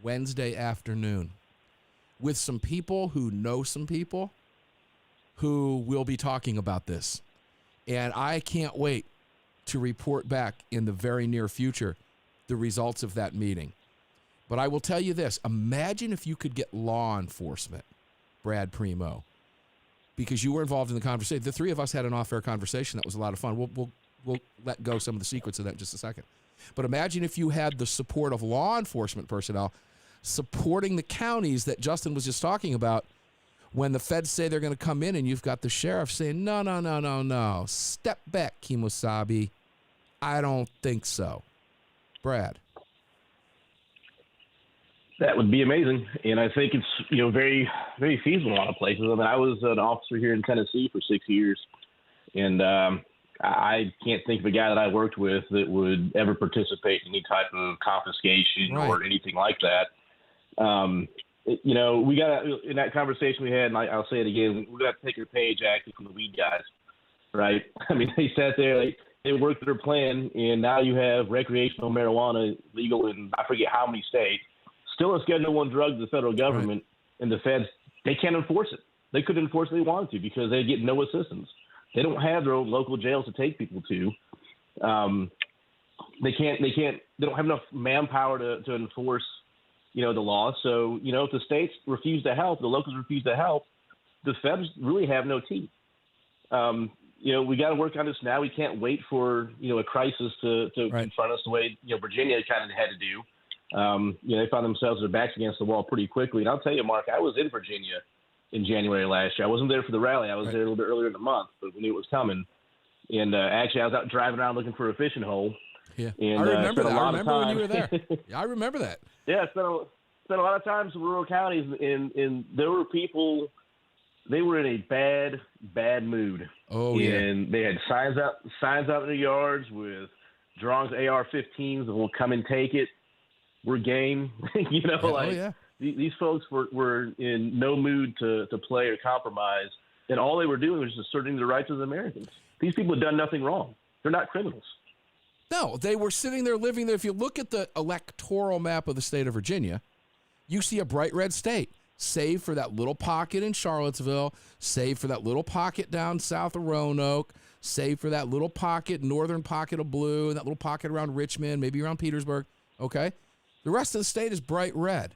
Wednesday afternoon with some people who know some people who will be talking about this. And I can't wait to report back in the very near future the results of that meeting. But I will tell you this. Imagine if you could get law enforcement, Brad Premo, because you were involved in the conversation. The three of us had an off-air conversation that was a lot of fun. We'll let go some of the secrets of that in just a second. But imagine if you had the support of law enforcement personnel supporting the counties that Justin was just talking about when the feds say they're going to come in and you've got the sheriff saying, no. Step back, Kimosabe. I don't think so. Brad. That would be amazing. And I think it's, very, very feasible in a lot of places. I mean, I was an officer here in Tennessee for 6 years. And I can't think of a guy that I worked with that would ever participate in any type of confiscation or anything like that. We got in that conversation we had, and I'll say it again, we got to take a page actually from the weed guys, right? I mean, they sat there, they worked their plan, and now you have recreational marijuana legal in I forget how many states, still a Schedule I drug to the federal government, and the feds, they can't enforce it. They couldn't enforce it if they wanted to because they get no assistance. They don't have their own local jails to take people to. they don't have enough manpower to enforce, the law. So, if the states refuse to help, the locals refuse to help, the feds really have no teeth. We got to work on this now. We can't wait for, a crisis to confront us the way, Virginia kind of had to do. They found themselves with their backs against the wall pretty quickly. And I'll tell you, Mark, I was in Virginia in January last year. I wasn't there for the rally. I was there a little bit earlier in the month, but we knew it was coming. And actually, I was out driving around looking for a fishing hole. Yeah, and, I remember that. I remember when you were there. Yeah, I remember that. Yeah, spent a lot of times in rural counties, and there were people. They were in a bad mood. Oh, yeah. And they had signs out in the yards with drawings, AR-15s, that will come and take it. We're game. These folks were in no mood to play or compromise, and all they were doing was just asserting the rights of the Americans. These people had done nothing wrong. They're not criminals. No, they were sitting there, living there. If you look at the electoral map of the state of Virginia, you see a bright red state, save for that little pocket in Charlottesville, save for that little pocket down south of Roanoke, save for that little pocket, northern pocket of blue, and that little pocket around Richmond, maybe around Petersburg, okay? The rest of the state is bright red.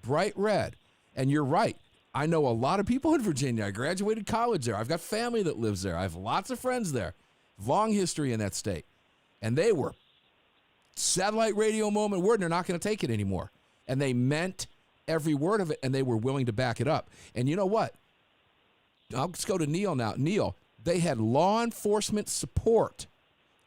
Bright red. And you're right. I know a lot of people in Virginia. I graduated college there. I've got family that lives there. I have lots of friends there. Long history in that state. And they were satellite radio moment word, and they're not going to take it anymore. And they meant every word of it, and they were willing to back it up. And you know what? I'll just go to Neil now. Neil, they had law enforcement support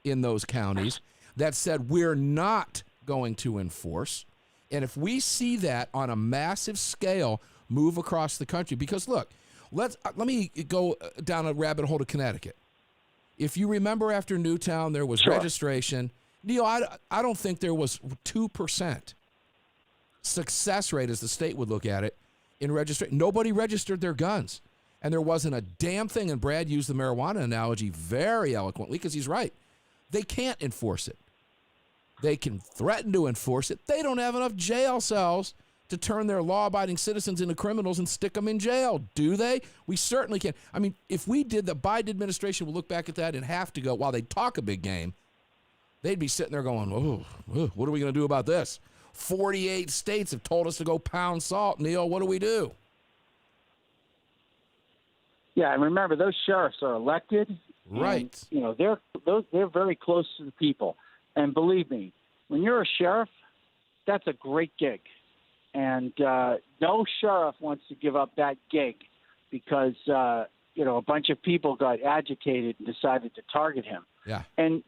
in those counties that said, we're not going to enforce. And if we see that on a massive scale move across the country, because look, let me go down a rabbit hole to Connecticut. If you remember after Newtown, there was registration. Neil, I don't think there was 2% success rate, as the state would look at it, in registration. Nobody registered their guns. And there wasn't a damn thing, and Brad used the marijuana analogy very eloquently because he's right. They can't enforce it. They can threaten to enforce it. They don't have enough jail cells to turn their law-abiding citizens into criminals and stick them in jail, do they? We certainly can. I mean, if we did, the Biden administration would look back at that and have to go, while they talk a big game, they'd be sitting there going, oh, what are we going to do about this? 48 states have told us to go pound salt. Neil, what do we do? Yeah, and remember, those sheriffs are elected. Right. And, they're very close to the people. And believe me, when you're a sheriff, that's a great gig. And no sheriff wants to give up that gig because, a bunch of people got agitated and decided to target him. Yeah. And,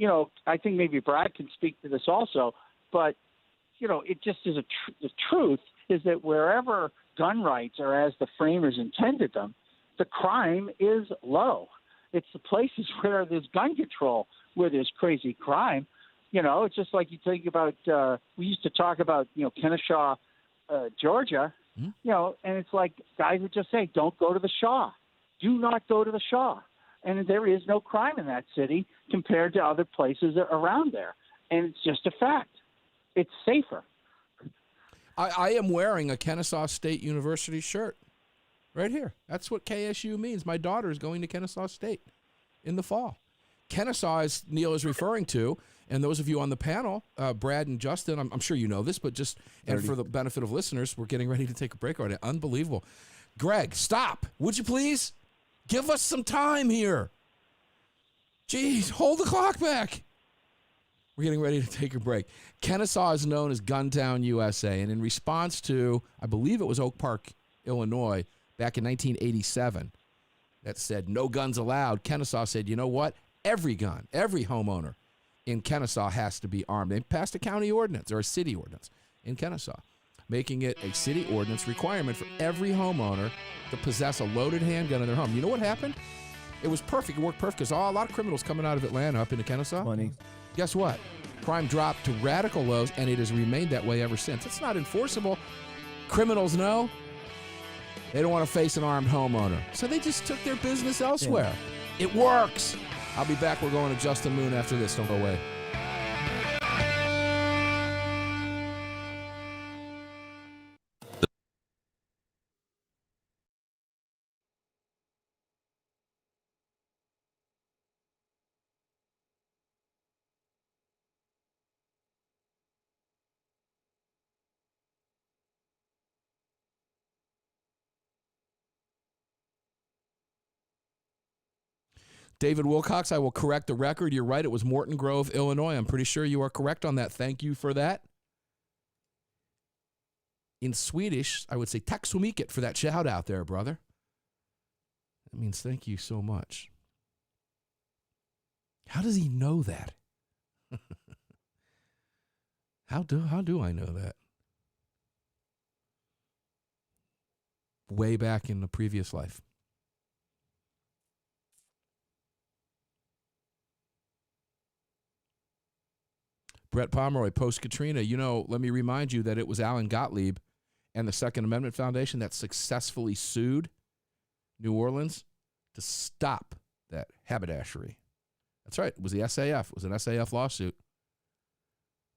I think maybe Brad can speak to this also, but, it just is the truth is that wherever gun rights are as the framers intended them, the crime is low. It's the places where there's gun control where there's crazy crime. It's just like you think about, we used to talk about, Kennesaw, Georgia, and it's like guys would just say, don't go to the Shaw. Do not go to the Shaw. And there is no crime in that city compared to other places around there. And it's just a fact. It's safer. I am wearing a Kennesaw State University shirt right here. That's what KSU means. My daughter is going to Kennesaw State in the fall. Kennesaw, as Neil is referring to, and those of you on the panel, Brad and Justin, I'm sure you know this, but just and for the benefit of listeners, we're getting ready to take a break already. Unbelievable. Greg, stop. Would you please? Give us some time here. Jeez, hold the clock back. We're getting ready to take a break. Kennesaw is known as Guntown, USA, and in response to, I believe it was Oak Park, Illinois, back in 1987, that said no guns allowed, Kennesaw said, you know what? Every gun, every homeowner in Kennesaw has to be armed. They passed a county ordinance or a city ordinance in Kennesaw, making it a city ordinance requirement for every homeowner to possess a loaded handgun in their home. You know what happened? It was perfect. It worked perfect because a lot of criminals coming out of Atlanta up into Kennesaw. Funny. Guess what? Crime dropped to radical lows, and it has remained that way ever since. It's not enforceable. Criminals know they don't want to face an armed homeowner, so they just took their business elsewhere. Yeah. It works. I'll be back. We're going to Justin Moon after this. Don't go away. David Wilcox, I will correct the record. You're right. It was Morton Grove, Illinois. I'm pretty sure you are correct on that. Thank you for that. In Swedish, I would say tack så mycket for that shout out there, brother. That means thank you so much. How does he know that? How do I know that? Way back in the previous life. Brett Pomeroy, post-Katrina, let me remind you that it was Alan Gottlieb and the Second Amendment Foundation that successfully sued New Orleans to stop that haberdashery. That's right. It was the SAF. It was an SAF lawsuit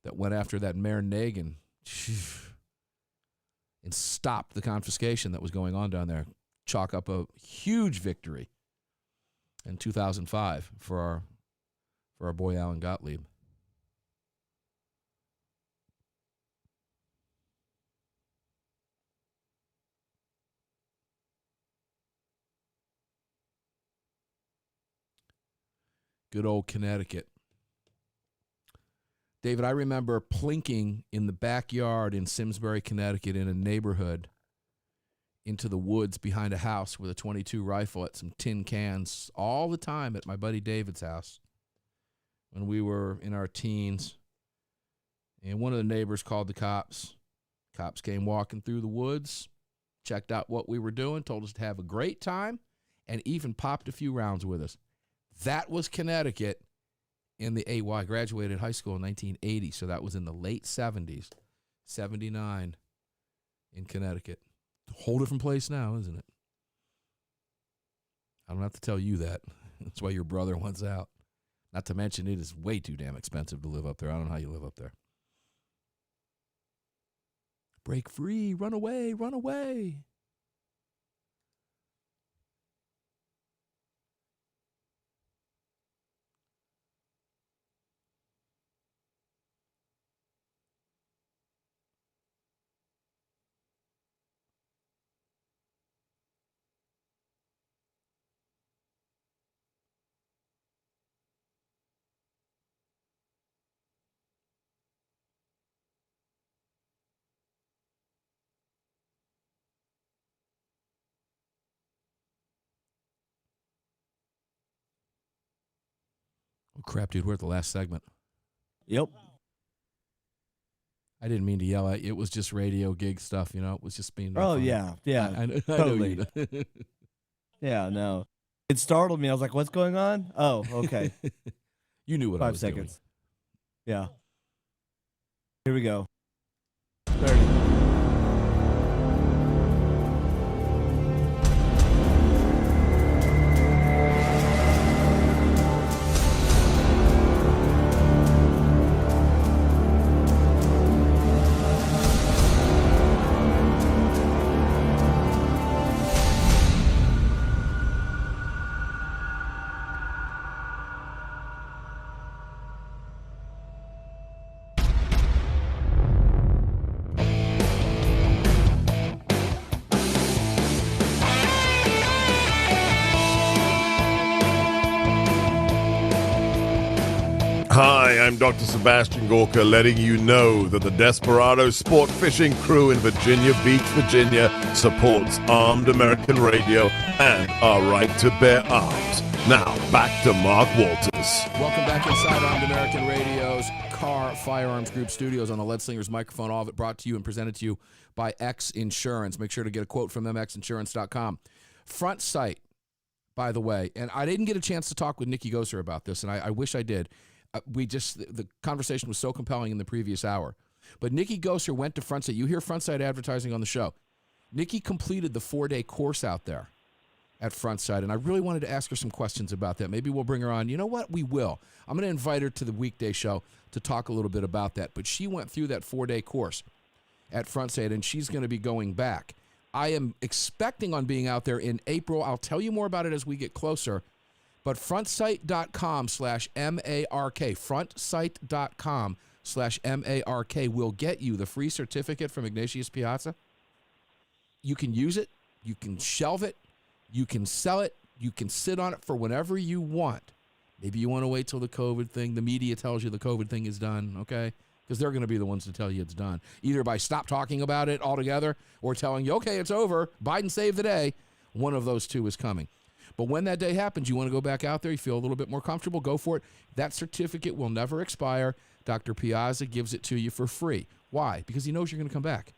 that went after that Mayor Nagin and stopped the confiscation that was going on down there. Chalk up a huge victory in 2005 for our boy Alan Gottlieb. Good old Connecticut. David, I remember plinking in the backyard in Simsbury, Connecticut, in a neighborhood into the woods behind a house with a .22 rifle at some tin cans all the time at my buddy David's house when we were in our teens. And one of the neighbors called the cops. Cops came walking through the woods, checked out what we were doing, told us to have a great time, and even popped a few rounds with us. That was Connecticut in the AY. I graduated high school in 1980, so that was in the late 70s, 79 in Connecticut. A whole different place now, isn't it? I don't have to tell you that. That's why your brother wants out. Not to mention it is way too damn expensive to live up there. I don't know how you live up there. Break free, run away, run away. Oh, crap, dude. We're at the last segment. Yep. I didn't mean to yell at you. It was just radio gig stuff, It was just being... Oh, fun. yeah. I Totally. know you know. Yeah, no. It startled me. I was like, what's going on? Oh, okay. You knew what I was 5 seconds. doing. Yeah. Here we go. 30. Hi, I'm Dr. Sebastian Gorka, letting you know that the Desperado Sport Fishing Crew in Virginia Beach, Virginia supports Armed American Radio and our right to bear arms. Now, back to Mark Walters. Welcome back inside Armed American Radio's Car Firearms Group Studios on the Lead Slingers microphone. All of it brought to you and presented to you by X Insurance. Make sure to get a quote from them, xinsurance.com. Front Sight, by the way, and I didn't get a chance to talk with Nikkie Gieser about this, and I wish I did. The conversation was so compelling in the previous hour. But Nikkie Gieser went to Front Sight. You hear Front Sight advertising on the show. Nikkie completed the 4-day course out there at Front Sight, and I really wanted to ask her some questions about that. Maybe we'll bring her on. You know what? We will. I'm going to invite her to the weekday show to talk a little bit about that. But she went through that 4-day course at Front Sight, and she's going to be going back. I am expecting on being out there in April. I'll tell you more about it as we get closer. But frontsight.com/MARK, frontsight.com/MARK will get you the free certificate from Ignatius Piazza. You can use it. You can shelve it. You can sell it. You can sit on it for whenever you want. Maybe you want to wait till the COVID thing. The media tells you the COVID thing is done, okay? Because they're going to be the ones to tell you it's done. Either by stop talking about it altogether or telling you, okay, it's over, Biden saved the day. One of those two is coming. But when that day happens, you want to go back out there, you feel a little bit more comfortable, go for it. That certificate will never expire. Dr. Piazza gives it to you for free. Why? Because he knows you're going to come back.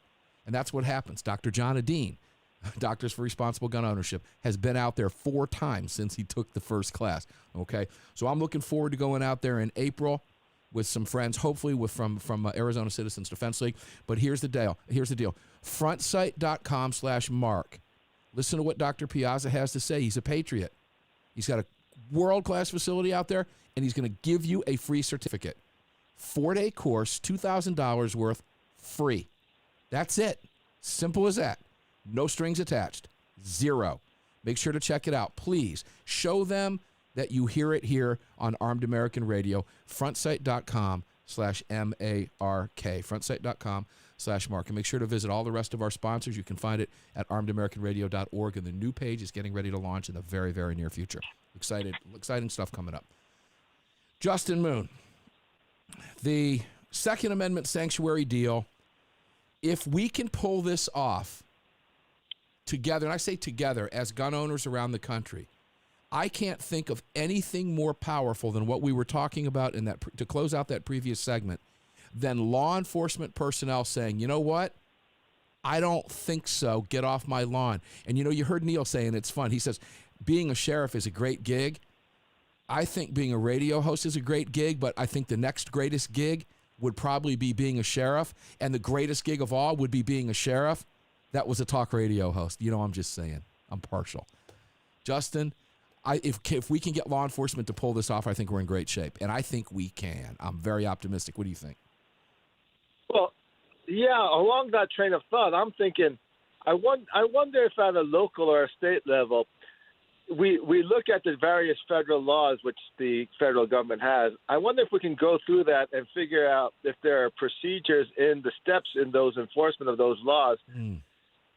And that's what happens. Dr. John Adine, Doctors for Responsible Gun Ownership, has been out there 4 times since he took the first class. Okay, so I'm looking forward to going out there in April with some friends, hopefully from Arizona Citizens Defense League. But here's the deal. Frontsight.com/Mark. Listen to what Dr. Piazza has to say. He's a patriot. He's got a world-class facility out there, and he's going to give you a free certificate. 4-day course, $2,000 worth, free. That's it. Simple as that. No strings attached. 0. Make sure to check it out. Please show them that you hear it here on Armed American Radio. Frontsight.com/MARK. Frontsight.com/Mark. And make sure to visit all the rest of our sponsors. You can find it at armedamericanradio.org. And the new page is getting ready to launch in the very, very near future. Exciting stuff coming up. Justin Moon, the Second Amendment sanctuary deal, if we can pull this off together, and I say together as gun owners around the country, I can't think of anything more powerful than what we were talking about in that to close out that previous segment than law enforcement personnel saying, you know what? I don't think so. Get off my lawn. And you heard Neil saying it's fun. He says, being a sheriff is a great gig. I think being a radio host is a great gig, but I think the next greatest gig would probably be being a sheriff. And the greatest gig of all would be being a sheriff. That was a talk radio host. I'm just saying. I'm partial. Justin, if we can get law enforcement to pull this off, I think we're in great shape. And I think we can. I'm very optimistic. What do you think? Well, yeah, along that train of thought, I'm thinking, I wonder if at a local or a state level, we look at the various federal laws which the federal government has. I wonder if we can go through that and figure out if there are procedures in the steps in those enforcement of those laws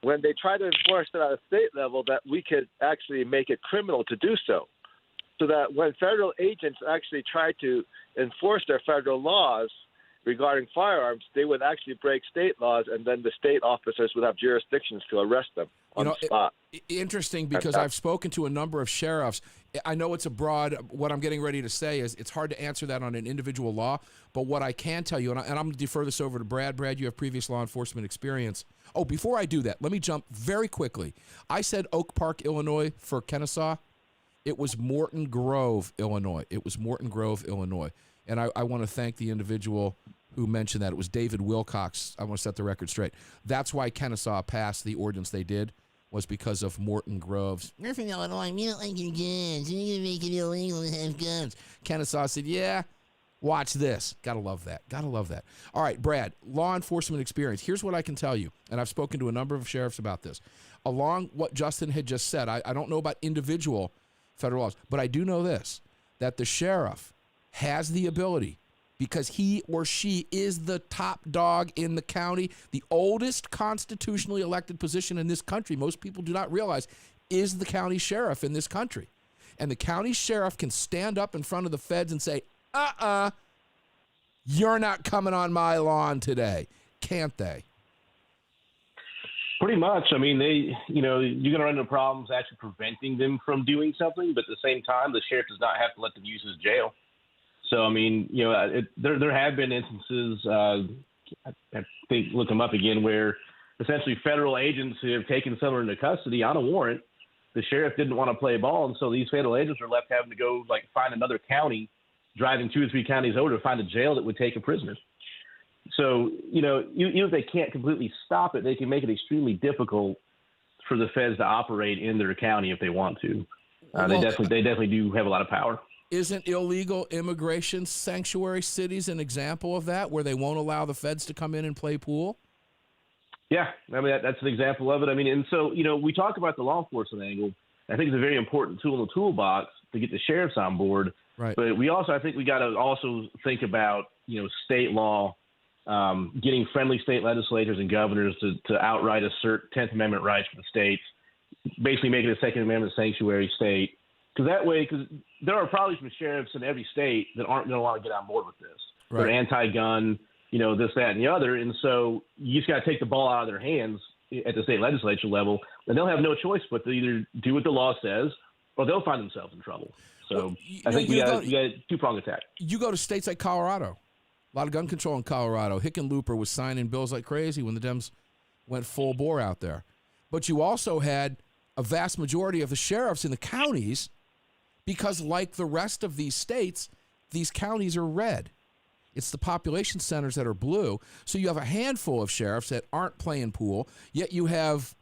when they try to enforce it at a state level, that we could actually make it criminal to do so. So that when federal agents actually try to enforce their federal laws regarding firearms, they would actually break state laws, and then the state officers would have jurisdictions to arrest them on the spot. Interesting, because I've spoken to a number of sheriffs. I know it's a broad, what I'm getting ready to say is it's hard to answer that on an individual law, but what I can tell you, and I'm going to defer this over to Brad. Brad, you have previous law enforcement experience. Oh, before I do that, let me jump very quickly. I said Oak Park, Illinois for Kennesaw. It was Morton Grove, Illinois. And I want to thank the individual who mentioned that. It was David Wilcox. I want to set the record straight. That's why Kennesaw passed the ordinance they did, was because of Morton Grove's. You're from Illinois. We don't like your guns. You're going to make it illegal to have guns. Kennesaw said, yeah, watch this. Gotta love that. All right, Brad, law enforcement experience. Here's what I can tell you, and I've spoken to a number of sheriffs about this. Along what Justin had just said, I don't know about individual federal laws, but I do know this, that the sheriff has the ability, because he or she is the top dog in the county, the oldest constitutionally elected position in this country, most people do not realize, is the county sheriff in this country. And the county sheriff can stand up in front of the feds and say, you're not coming on my lawn today. Can't they? Pretty much. I mean, you're going to run into problems actually preventing them from doing something, but at the same time, the sheriff does not have to let them use his jail. So, I mean, there have been instances, I think, look them up again, where essentially federal agents have taken someone into custody on a warrant. The sheriff didn't want to play ball, and so these federal agents are left having to go, find another county, driving 2 or 3 counties over to find a jail that would take a prisoner. So, even if they can't completely stop it, they can make it extremely difficult for the feds to operate in their county if they want to. They definitely do have a lot of power. Isn't illegal immigration sanctuary cities an example of that, where they won't allow the feds to come in and play pool? Yeah, I mean, that's an example of it. I mean, and so, we talk about the law enforcement angle. I think it's a very important tool in the toolbox to get the sheriffs on board. Right. But I think we got to also think about, state law, getting friendly state legislators and governors to outright assert 10th Amendment rights for the states. basically make it a Second Amendment sanctuary state. Because there are probably some sheriffs in every state that aren't going to want to get on board with this. Right. They're anti-gun, this, that, and the other. And so you just got to take the ball out of their hands at the state legislature level, and they'll have no choice but to either do what the law says or they'll find themselves in trouble. So I think we got a two-pronged attack. You go to states like Colorado, a lot of gun control in Colorado. Hickenlooper was signing bills like crazy when the Dems went full bore out there. But you also had a vast majority of the sheriffs in the counties because, like the rest of these states, these counties are red. It's the population centers that are blue. So you have a handful of sheriffs that aren't playing pool, yet you have,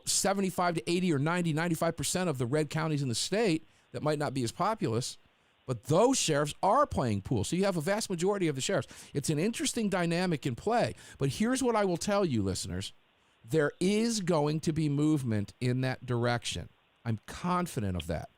75 to 80 or 90, 95% of the red counties in the state that might not be as populous, but those sheriffs are playing pool. So you have a vast majority of the sheriffs. It's an interesting dynamic in play. But here's what I will tell you, listeners. There is going to be movement in that direction. I'm confident of that.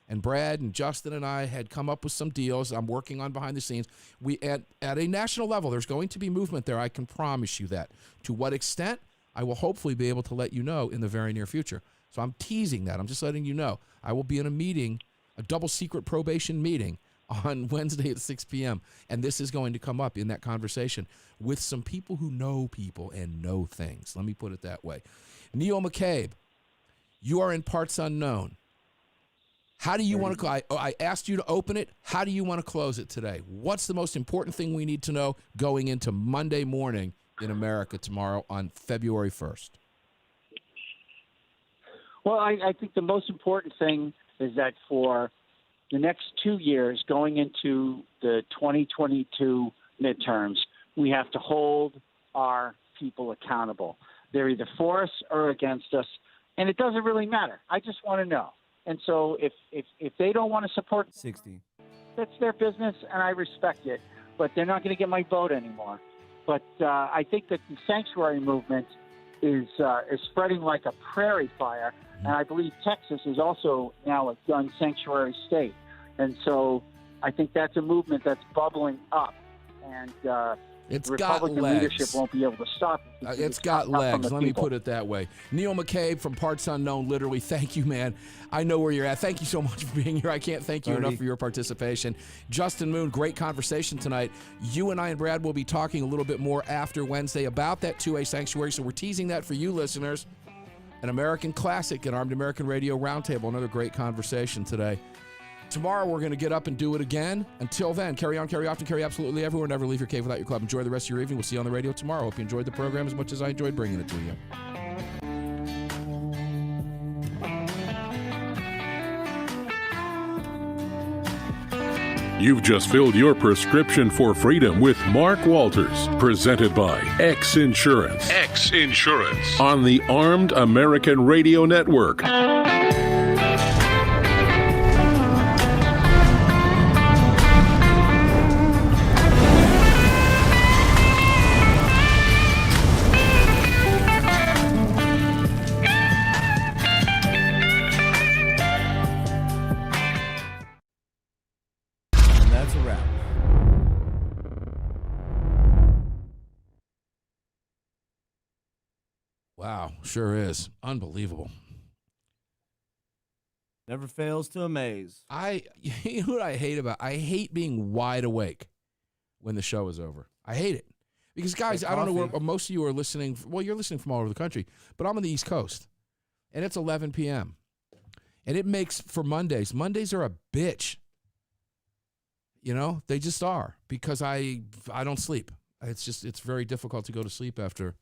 And Brad and Justin and I had come up with some deals I'm working on behind the scenes. We at a national level, there's going to be movement there. I can promise you that. To what extent, I will hopefully be able to let you know in the very near future. So I'm teasing that. I'm just letting you know. I will be in a meeting, a double secret probation meeting on Wednesday at 6 p.m. And this is going to come up in that conversation with some people who know people and know things. Let me put it that way. Neil McCabe, you are in parts unknown. How do you want to, I asked you to open it. How do you want to close it today? What's the most important thing we need to know going into Monday morning in America tomorrow on February 1st? Well, I think the most important thing is that for the next 2 years, going into the 2022 midterms, we have to hold our people accountable. They're either for us or against us, and it doesn't really matter. I just want to know. And so if they don't want to support 60, that's their business, and I respect it. But they're not going to get my vote anymore. But I think that the sanctuary movement is spreading like a prairie fire, and I believe Texas is also now a gun sanctuary state. And so I think that's a movement that's bubbling up, and it's Republican got legs. leadership won't be able to stop it. It's got legs. Let me put it that way. Neil McCabe from Parts Unknown, literally, thank you, man. I know where you're at. Thank you so much for being here. I can't thank you enough for your participation. Justin Moon, great conversation tonight. You and I and Brad will be talking a little bit more after Wednesday about that 2A sanctuary, so we're teasing that for you listeners. An American classic at Armed American Radio Roundtable. Another great conversation today. Tomorrow, we're going to get up and do it again. Until then, carry on, carry often, carry absolutely everywhere. Never leave your cave without your club. Enjoy the rest of your evening. We'll see you on the radio tomorrow. Hope you enjoyed the program as much as I enjoyed bringing it to you. You've just filled your prescription for freedom with Mark Walters, presented by X Insurance. X Insurance on the Armed American Radio Network. Wow, sure is. Unbelievable. Never fails to amaze. You know what I hate about? I hate being wide awake when the show is over. I hate it. Because, guys, I don't know where most of you are listening. Well, you're listening from all over the country, but I'm on the East Coast, and it's 11 p.m. And it makes for Mondays. Mondays are a bitch. You know, they just are, because I don't sleep. It's very difficult to go to sleep after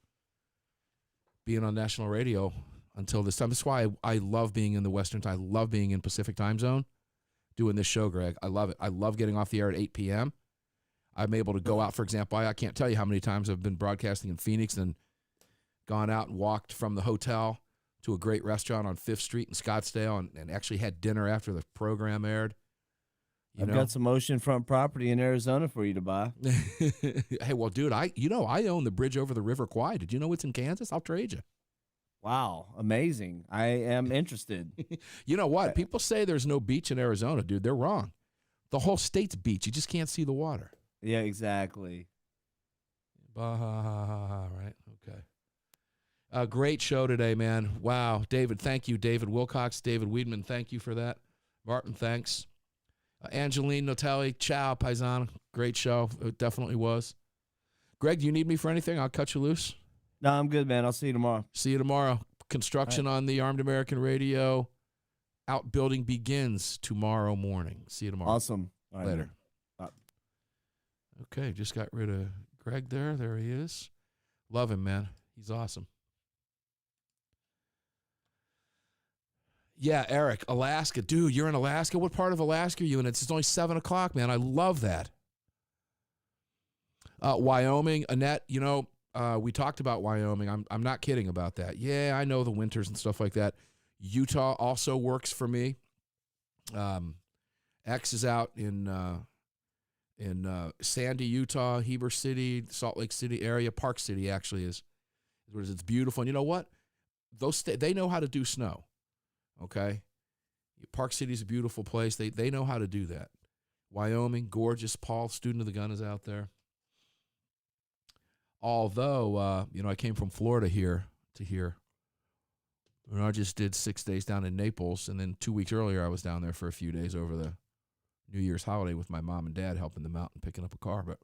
being on national radio until this time. That's why I love being in the Western time. I love being in Pacific time zone doing this show, Greg. I love it. I love getting off the air at 8 p.m. I'm able to go out, for example. I can't tell you how many times I've been broadcasting in Phoenix and gone out and walked from the hotel to a great restaurant on 5th Street in Scottsdale and actually had dinner after the program aired. I've got some oceanfront property in Arizona for you to buy. Hey, well, dude, I own the bridge over the River Kwai. Did you know it's in Kansas? I'll trade you. Wow, amazing. I am interested. You know what? People say there's no beach in Arizona, dude. They're wrong. The whole state's beach. You just can't see the water. Yeah, exactly. Right. Okay. A great show today, man. Wow. David, thank you. David Wilcox, David Weedman, thank you for that. Martin, thanks. Angeline Notelli, ciao, paisano. Great show. It definitely was. Greg, do you need me for anything? I'll cut you loose. No, I'm good, man. I'll see you tomorrow. See you tomorrow. Construction on the Armed American Radio outbuilding begins tomorrow morning. See you tomorrow. Awesome. All right, later. Bye. Okay, just got rid of Greg there. There he is. Love him, man. He's awesome. Yeah, Eric, Alaska. Dude, you're in Alaska? What part of Alaska are you in? It's only 7 o'clock, man. I love that. Wyoming, Annette, we talked about Wyoming. I'm not kidding about that. Yeah, I know the winters and stuff like that. Utah also works for me. X is out in Sandy, Utah, Heber City, Salt Lake City area. Park City actually is what it is. It's beautiful. And you know what? They know how to do snow. Okay? Park City is a beautiful place. They know how to do that. Wyoming, gorgeous. Paul, student of the gun, is out there. Although, I came from Florida here to here. And I just did 6 days down in Naples, and then 2 weeks earlier I was down there for a few days over the New Year's holiday with my mom and dad, helping them out and picking up a car. But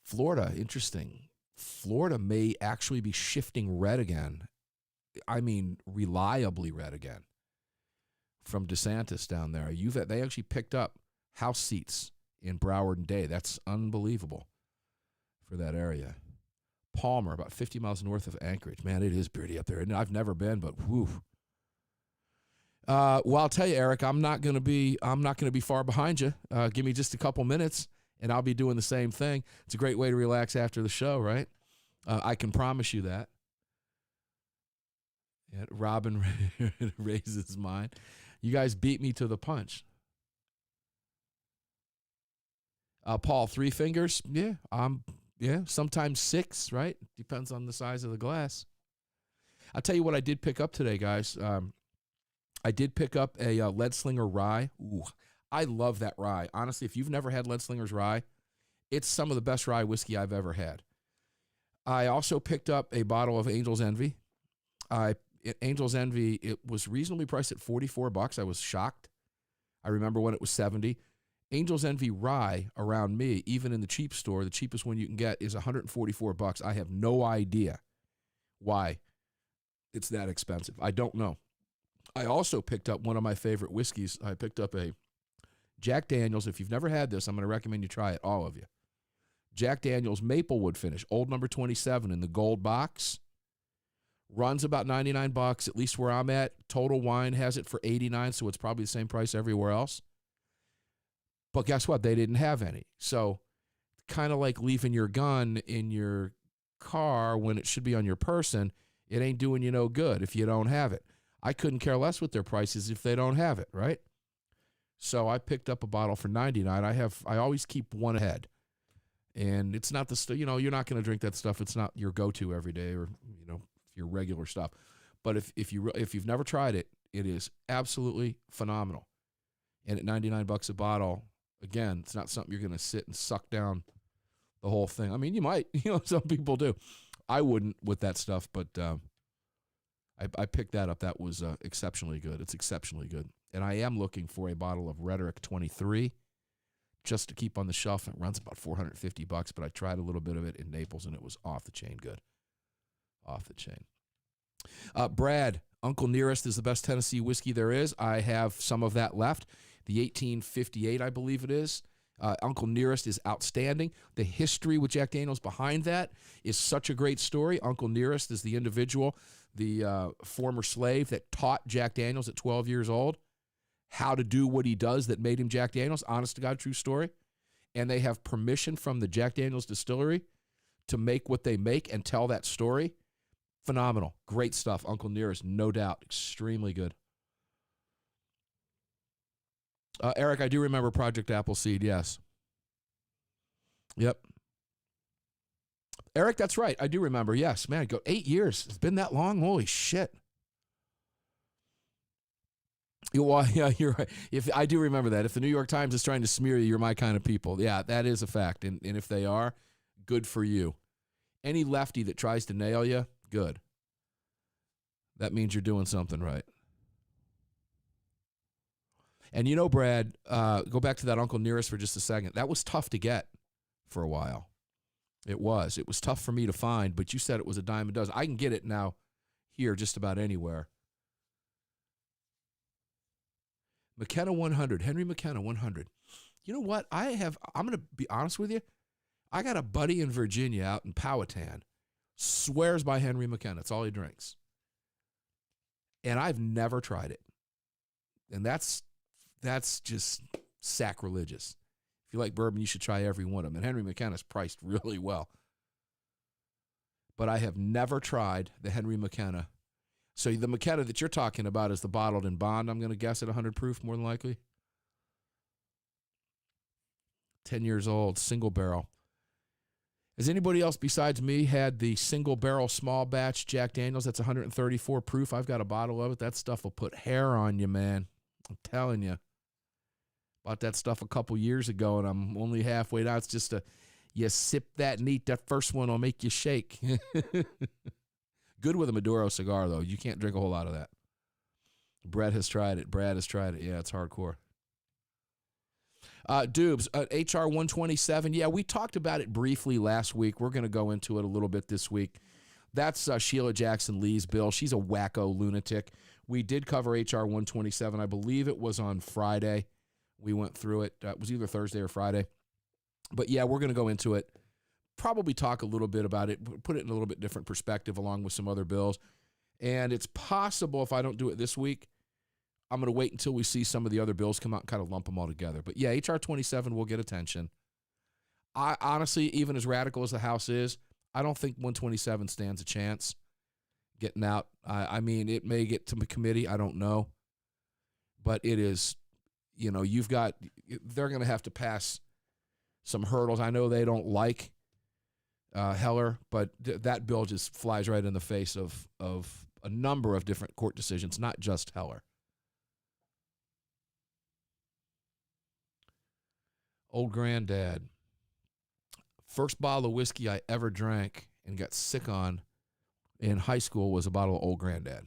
Florida, interesting. Florida may actually be shifting red again. I mean, reliably red again from DeSantis down there. They actually picked up House seats in Broward and Day. That's unbelievable for that area. Palmer, about 50 miles north of Anchorage. Man, it is pretty up there. And I've never been, but whew. Well, I'll tell you, Eric, I'm not going to be far behind you. Give me just a couple minutes, and I'll be doing the same thing. It's a great way to relax after the show, right? I can promise you that. Yeah, Robin raises his mind. You guys beat me to the punch. Paul, 3 fingers? Yeah, sometimes 6, right? Depends on the size of the glass. I'll tell you what I did pick up today, guys. I did pick up a Lead Slinger rye. Ooh, I love that rye. Honestly, if you've never had Lead Slinger's rye, it's some of the best rye whiskey I've ever had. I also picked up a bottle of Angel's Envy. Angel's Envy, it was reasonably priced at $44. I was shocked. I remember when it was $70. Angel's Envy rye around me, even in the cheap store, the cheapest one you can get is $144. I have no idea why it's that expensive. I don't know. I also picked up one of my favorite whiskeys. I picked up a Jack Daniel's. If you've never had this, I'm going to recommend you try it, all of you. Jack Daniel's Maplewood finish, old number 27 in the gold box. Runs about $99, at least where I'm at. Total Wine has it for $89, so it's probably the same price everywhere else. But guess what? They didn't have any. So kind of like leaving your gun in your car when it should be on your person, it ain't doing you no good if you don't have it. I couldn't care less with their prices if they don't have it, right? So I picked up a bottle for $99. I always keep one ahead. And it's not the you're not going to drink that stuff. It's not your go-to every day or, your regular stuff. But if you've never tried it, it is absolutely phenomenal. And at $99 a bottle, again, it's not something you're going to sit and suck down the whole thing. I mean, you might, some people do. I wouldn't with that stuff, but I picked that up. That was exceptionally good. It's exceptionally good. And I am looking for a bottle of Rhetoric 23 just to keep on the shelf. It runs about $450, but I tried a little bit of it in Naples, and it was off the chain good. Off the chain. Brad, Uncle Nearest is the best Tennessee whiskey there is. I have some of that left. The 1858, I believe it is. Uncle Nearest is outstanding. The history with Jack Daniels behind that is such a great story. Uncle Nearest is the individual, the former slave that taught Jack Daniels at 12 years old how to do what he does that made him Jack Daniels. Honest to God, true story. And they have permission from the Jack Daniels distillery to make what they make and tell that story. Phenomenal. Great stuff. Uncle Nearest, no doubt. Extremely good. Eric, I do remember Project Appleseed, yes. Yep. Eric, that's right. I do remember, yes. Man, 8 years. It's been that long? Holy shit. Well, yeah, you're right. I do remember that. If the New York Times is trying to smear you, you're my kind of people. Yeah, that is a fact. And if they are, good for you. Any lefty that tries to nail you, Good. That means you're doing something right. And you know, Brad, go back to that Uncle Nearest for just a second. That was tough to get for a while. It was. It was tough for me to find, but you said it was a dime a dozen. I can get it now here just about anywhere. McKenna 100. Henry McKenna 100. You know what? I'm going to be honest with you. I got a buddy in Virginia out in Powhatan. Swears by Henry McKenna. That's all he drinks. And I've never tried it. And that's just sacrilegious. If you like bourbon, you should try every one of them. And Henry McKenna's priced really well. But I have never tried the Henry McKenna. So the McKenna that you're talking about is the bottled in bond, I'm going to guess, at 100 proof, more than likely. 10 years old, single barrel. Has anybody else besides me had the single barrel small batch Jack Daniels? That's 134 proof. I've got a bottle of it. That stuff will put hair on you, man. I'm telling you. Bought that stuff a couple years ago, and I'm only halfway down. It's just you sip that neat. That first one will make you shake. Good with a Maduro cigar, though. You can't drink a whole lot of that. Brad has tried it. Yeah, it's hardcore. Dubes, HR 127. Yeah, we talked about it briefly last week. We're going to go into it a little bit this week. That's Sheila Jackson Lee's bill. She's a wacko lunatic. We did cover HR 127. I believe it was on Friday. We went through it. It was either Thursday or Friday. But yeah, we're going to go into it. Probably talk a little bit about it, put it in a little bit different perspective along with some other bills. And it's possible if I don't do it this week, I'm going to wait until we see some of the other bills come out and kind of lump them all together. But yeah, HR 27 will get attention. I honestly, even as radical as the House is, I don't think 127 stands a chance getting out. I mean, it may get to the committee. I don't know. But it is, they're going to have to pass some hurdles. I know they don't like Heller, but that bill just flies right in the face of a number of different court decisions, not just Heller. Old Granddad. First bottle of whiskey I ever drank and got sick on in high school was a bottle of Old Granddad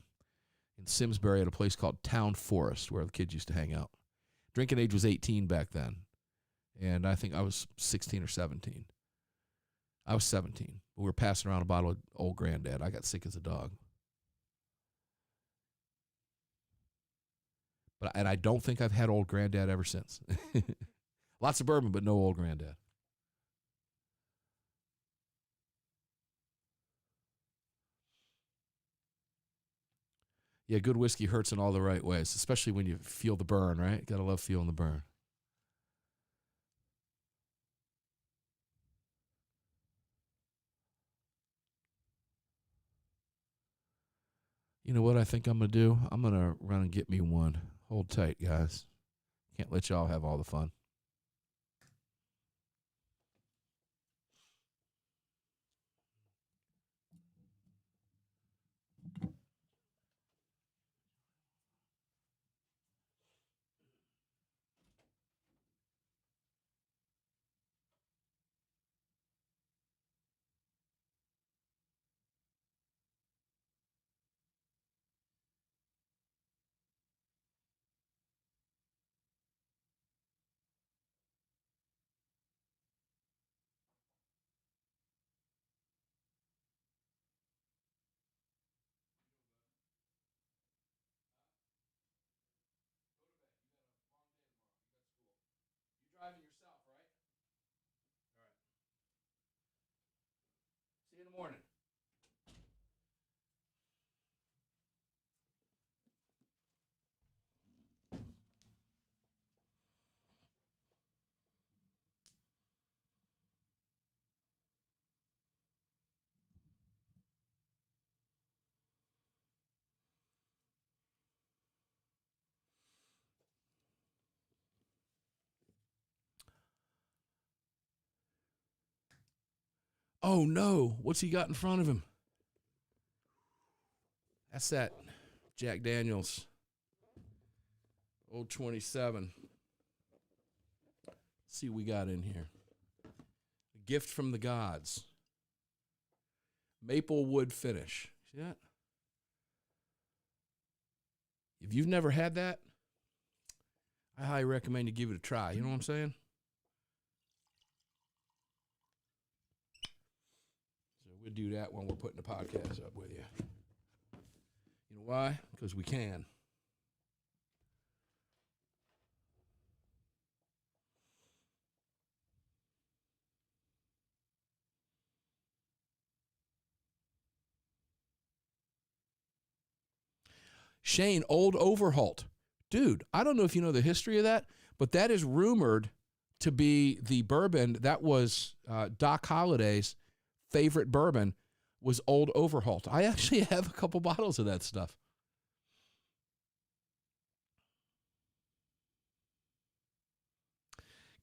in Simsbury at a place called Town Forest, where the kids used to hang out. Drinking age was 18 back then, and I think I was 16 or 17. I was 17. We were passing around a bottle of Old Granddad. I got sick as a dog. And I don't think I've had Old Granddad ever since. Lots of bourbon, but no Old Granddad. Yeah, good whiskey hurts in all the right ways, especially when you feel the burn, right? Gotta love feeling the burn. You know what I think I'm going to do? I'm going to run and get me one. Hold tight, guys. Can't let y'all have all the fun. Driving yourself, right? All right. See you in the morning. Oh, no. What's he got in front of him? That's that Jack Daniels. Old 27. Let's see what we got in here. A gift from the gods. Maple wood finish. See that? If you've never had that, I highly recommend you give it a try. You know what I'm saying? So we'll do that when we're putting the podcast up with you. You know why? Because we can. Shane, Old Overholt. Dude, I don't know if you know the history of that, but that is rumored to be the bourbon that was Doc Holliday's favorite bourbon was Old Overholt. I actually have a couple bottles of that stuff.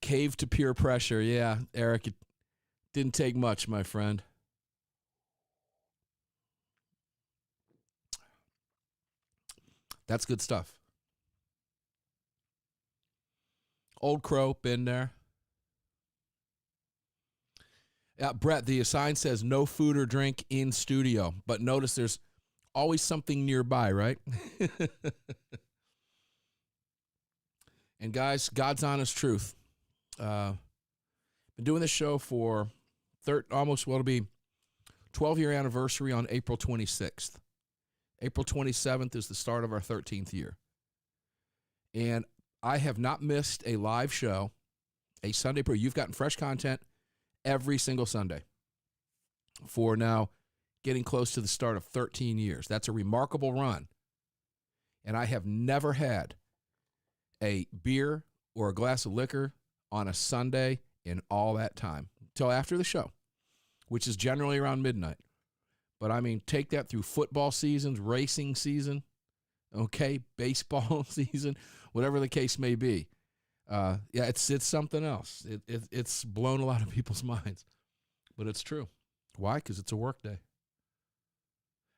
Cave to peer pressure. Yeah, Eric, it didn't take much, my friend. That's good stuff. Old Crow, been there. Yeah, Brett, the sign says no food or drink in studio, but notice there's always something nearby, right? And guys, God's honest truth. Been doing this show for it'll be 12-year anniversary on April 26th. April 27th is the start of our 13th year. And I have not missed a live show, a Sunday prayer. You've gotten fresh content every single Sunday for now getting close to the start of 13 years. That's a remarkable run. And I have never had a beer or a glass of liquor on a Sunday in all that time until after the show, which is generally around midnight. But I mean, take that through football seasons, racing season, okay, baseball season, whatever the case may be. Yeah, it's something else. It's blown a lot of people's minds, but it's true. Why? Because it's a work day.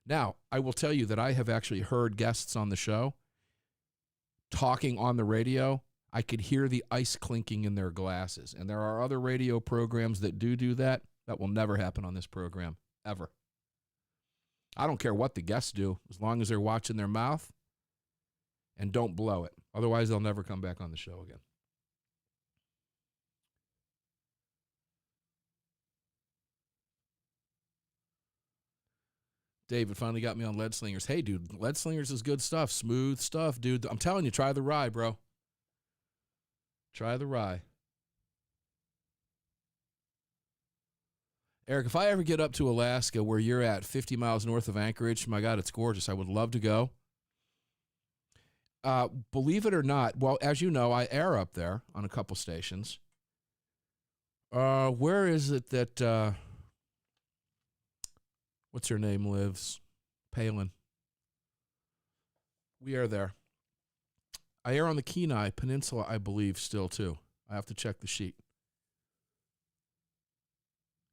Now, I will tell you that I have actually heard guests on the show talking on the radio. I could hear the ice clinking in their glasses, and there are other radio programs that do that. That will never happen on this program, ever. I don't care what the guests do, as long as they're watching their mouth and don't blow it. Otherwise, they'll never come back on the show again. David finally got me on Lead Slingers. Hey, dude, Lead Slingers is good stuff. Smooth stuff, dude. I'm telling you, try the rye, bro. Try the rye. Eric, if I ever get up to Alaska where you're at 50 miles north of Anchorage, my God, it's gorgeous. I would love to go. Believe it or not, well, as you know, I air up there on a couple stations. Where is it that, what's her name lives? Palin. We are there. I air on the Kenai Peninsula, I believe, still, too. I have to check the sheet.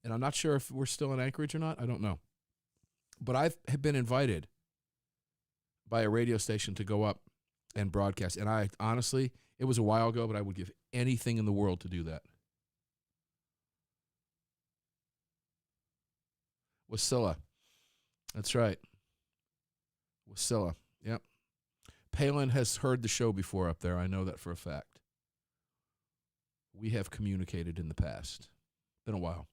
And I'm not sure if we're still in Anchorage or not. I don't know. But I have been invited by a radio station to go up and broadcast. And I honestly, it was a while ago, but I would give anything in the world to do that. Wasilla. That's right. Wasilla. Yep. Palin has heard the show before up there. I know that for a fact. We have communicated in the past. Been a while.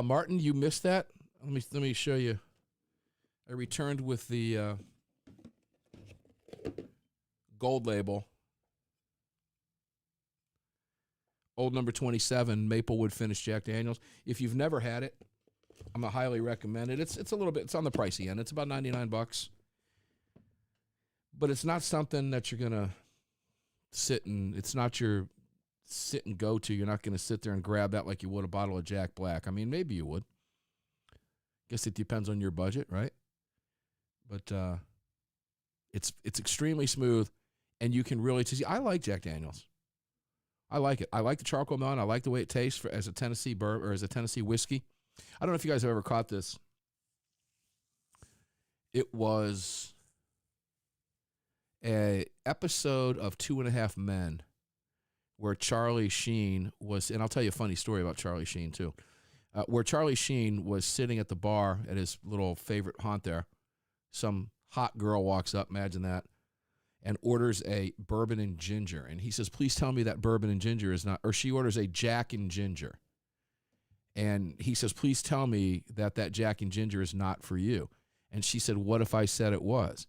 Martin, you missed that? Let me show you. I returned with the gold label. Old number 27, Maplewood Finished Jack Daniels. If you've never had it, I'm going to highly recommend it. It's a little bit, it's on the pricey end. It's about $99. But it's not something that you're going to it's not your sit and go to. You're not going to sit there and grab that like you would a bottle of Jack Black. I mean, maybe you would. Guess it depends on your budget, right? But it's extremely smooth, and you can really see. I like Jack Daniels. I like it. I like the charcoal melon. I like the way it tastes as a Tennessee bourbon or as a Tennessee whiskey. I don't know if you guys have ever caught this. It was an episode of 2.5 Men where Charlie Sheen was, and I'll tell you a funny story about Charlie Sheen too. where Charlie Sheen was sitting at the bar at his little favorite haunt there. Some hot girl walks up, imagine that, and orders a bourbon and ginger. And he says, please tell me that bourbon and ginger is not, or she orders a Jack and ginger. And he says, please tell me that Jack and ginger is not for you. And she said, what if I said it was?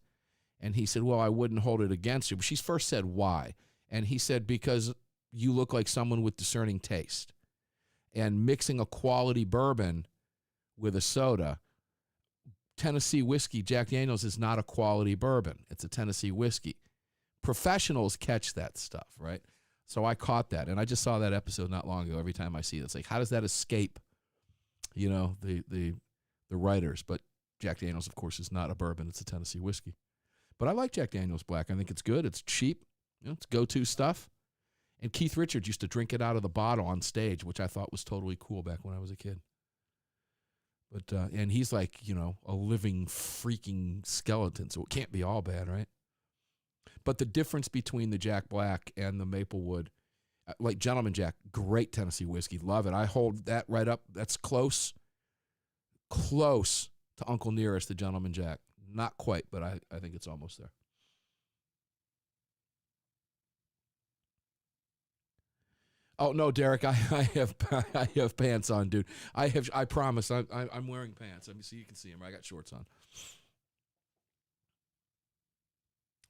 And he said, well, I wouldn't hold it against you. But she first said, why? And he said, because you look like someone with discerning taste. And mixing a quality bourbon with a soda, Tennessee whiskey, Jack Daniels, is not a quality bourbon. It's a Tennessee whiskey. Professionals catch that stuff, right? So I caught that, and I just saw that episode not long ago. Every time I see it, it's like, how does that escape, the writers? But Jack Daniels, of course, is not a bourbon. It's a Tennessee whiskey. But I like Jack Daniels Black. I think it's good. It's cheap. It's go-to stuff. And Keith Richards used to drink it out of the bottle on stage, which I thought was totally cool back when I was a kid. But and he's like, a living freaking skeleton, so it can't be all bad, right? But the difference between the Jack Black and the Maplewood, like Gentleman Jack, great Tennessee whiskey, love it. I hold that right up. That's close to Uncle Nearest, the Gentleman Jack. Not quite, but I think it's almost there. Oh no, Derek, I have pants on, dude. I promise. I'm wearing pants. Let me see. You can see them. I got shorts on.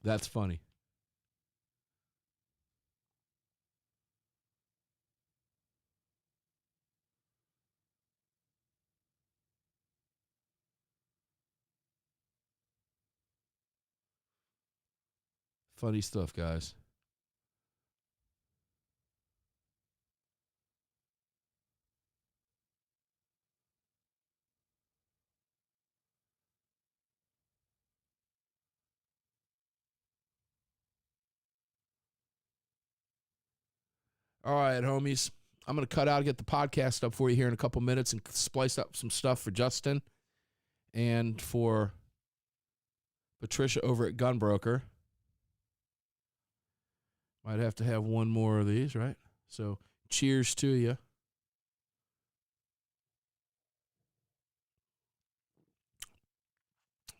That's funny. Funny stuff, guys. All right, homies. I'm going to cut out and get the podcast up for you here in a couple minutes and splice up some stuff for Justin and for Patricia over at Gunbroker. Might have to have one more of these, right? So cheers to you.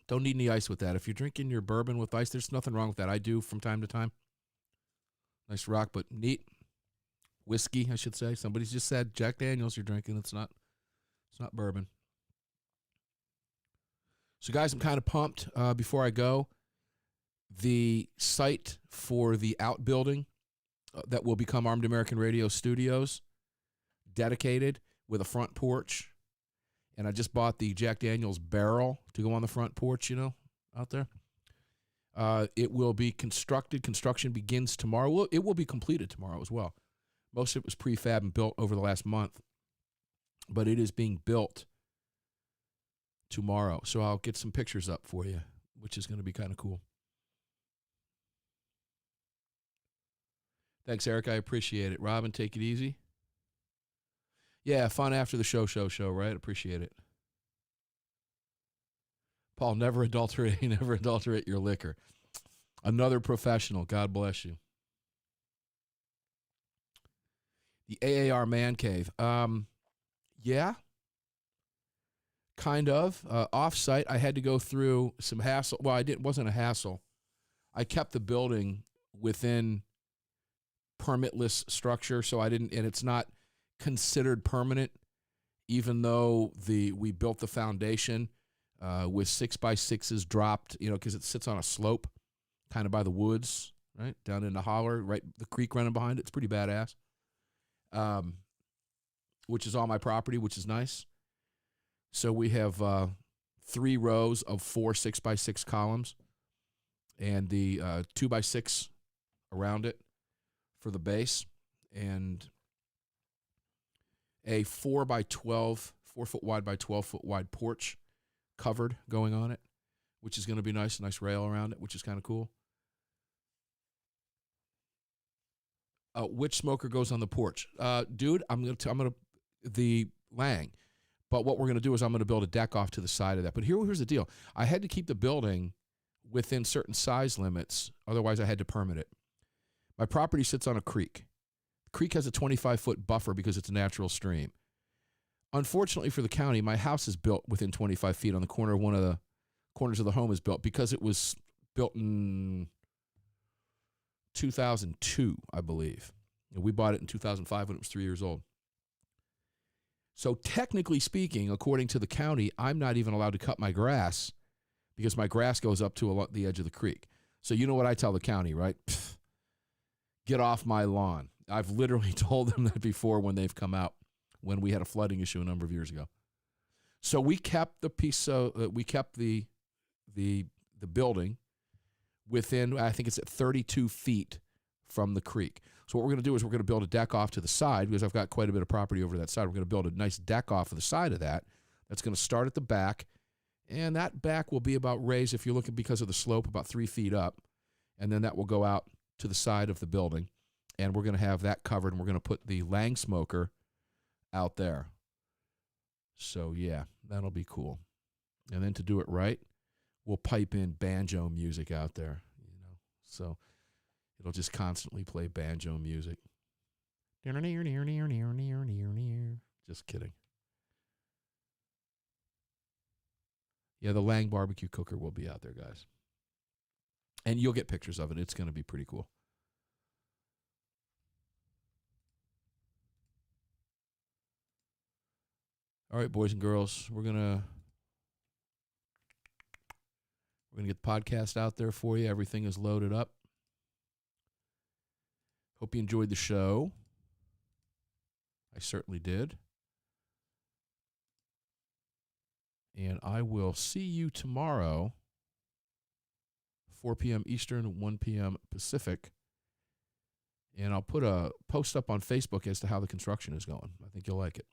Don't need any ice with that. If you're drinking your bourbon with ice, there's nothing wrong with that. I do from time to time. Nice rock, but neat. Whiskey, I should say. Somebody's just said Jack Daniels you're drinking. It's not bourbon. So, guys, I'm kind of pumped. Before I go, the site for the outbuilding that will become Armed American Radio Studios, dedicated with a front porch. And I just bought the Jack Daniels barrel to go on the front porch, out there. It will be constructed. Construction begins tomorrow. Well, it will be completed tomorrow as well. Most of it was prefab and built over the last month, but it is being built tomorrow. So I'll get some pictures up for you, which is going to be kind of cool. Thanks, Eric. I appreciate it. Robin, take it easy. Yeah, fun after the show, right? Appreciate it. Paul, never adulterate your liquor. Another professional. God bless you. The AAR Man Cave. Yeah. Kind of. Off-site, I had to go through some hassle. Well, it wasn't a hassle. I kept the building within permitless structure, so I didn't, and it's not considered permanent, even though we built the foundation with 6x6s dropped, because it sits on a slope, kind of by the woods, right down in the holler, right, the creek running behind it. It's pretty badass. Which is all my property, which is nice. So we have 3 rows of 4 6x6 columns, and the 2x6 around it for the base, and a 4x12, 4 foot wide by 12 foot wide porch covered going on it, which is going to be nice. A nice rail around it, which is kind of cool. Which smoker goes on the porch? Dude, the Lang. But what we're going to do is I'm going to build a deck off to the side of that. But here's the deal. I had to keep the building within certain size limits. Otherwise, I had to permit it. My property sits on a creek. The creek has a 25-foot buffer because it's a natural stream. Unfortunately for the county, my house is built within 25 feet on the corner. One of the corners of the home is built because it was built in 2002, I believe. And we bought it in 2005 when it was 3 years old. So technically speaking, according to the county, I'm not even allowed to cut my grass because my grass goes up to the edge of the creek. So you know what I tell the county, right? Pfft, get off my lawn. I've literally told them that before when they've come out when we had a flooding issue a number of years ago. So we kept the building within, I think it's at 32 feet from the creek. So what we're going to do is we're going to build a deck off to the side because I've got quite a bit of property over that side. We're going to build a nice deck off of the side of that. That's going to start at the back, and that back will be about raised, if you're looking because of the slope, about 3 feet up, and then that will go out to the side of the building, and we're going to have that covered, and we're going to put the Lang smoker out there. So, yeah, that'll be cool. And then to do it right, we'll pipe in banjo music out there, so it'll just constantly play banjo music. Just kidding. Yeah, the Lang barbecue cooker will be out there, guys. And you'll get pictures of it. It's going to be pretty cool. All right, boys and girls, we're gonna get the podcast out there for you. Everything is loaded up. Hope you enjoyed the show. I certainly did. And I will see you tomorrow, 4 p.m. Eastern, 1 p.m. Pacific. And I'll put a post up on Facebook as to how the construction is going. I think you'll like it.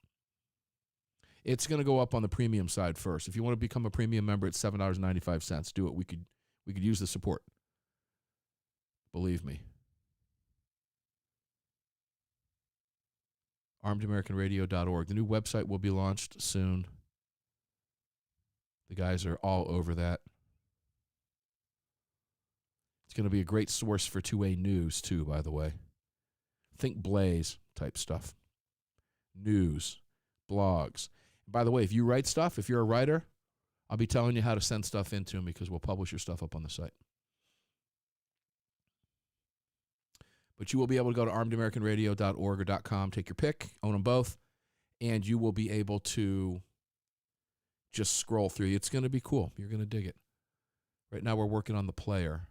It's going to go up on the premium side first. If you want to become a premium member, it's $7.95. Do it. We could use the support. Believe me. ArmedAmericanRadio.org. The new website will be launched soon. The guys are all over that. It's going to be a great source for 2A news, too, by the way. Think Blaze type stuff. News, blogs. By the way, if you write stuff, if you're a writer, I'll be telling you how to send stuff into them because we'll publish your stuff up on the site. But you will be able to go to armedamericanradio.org or .com, take your pick, own them both, and you will be able to just scroll through. It's going to be cool. You're going to dig it. Right now we're working on the player.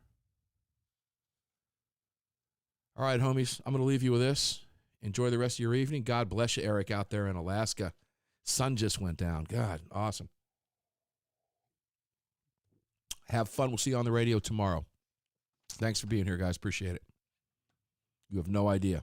All right, homies, I'm going to leave you with this. Enjoy the rest of your evening. God bless you, Eric, out there in Alaska. Sun just went down. God, awesome. Have fun. We'll see you on the radio tomorrow. Thanks for being here, guys. Appreciate it. You have no idea.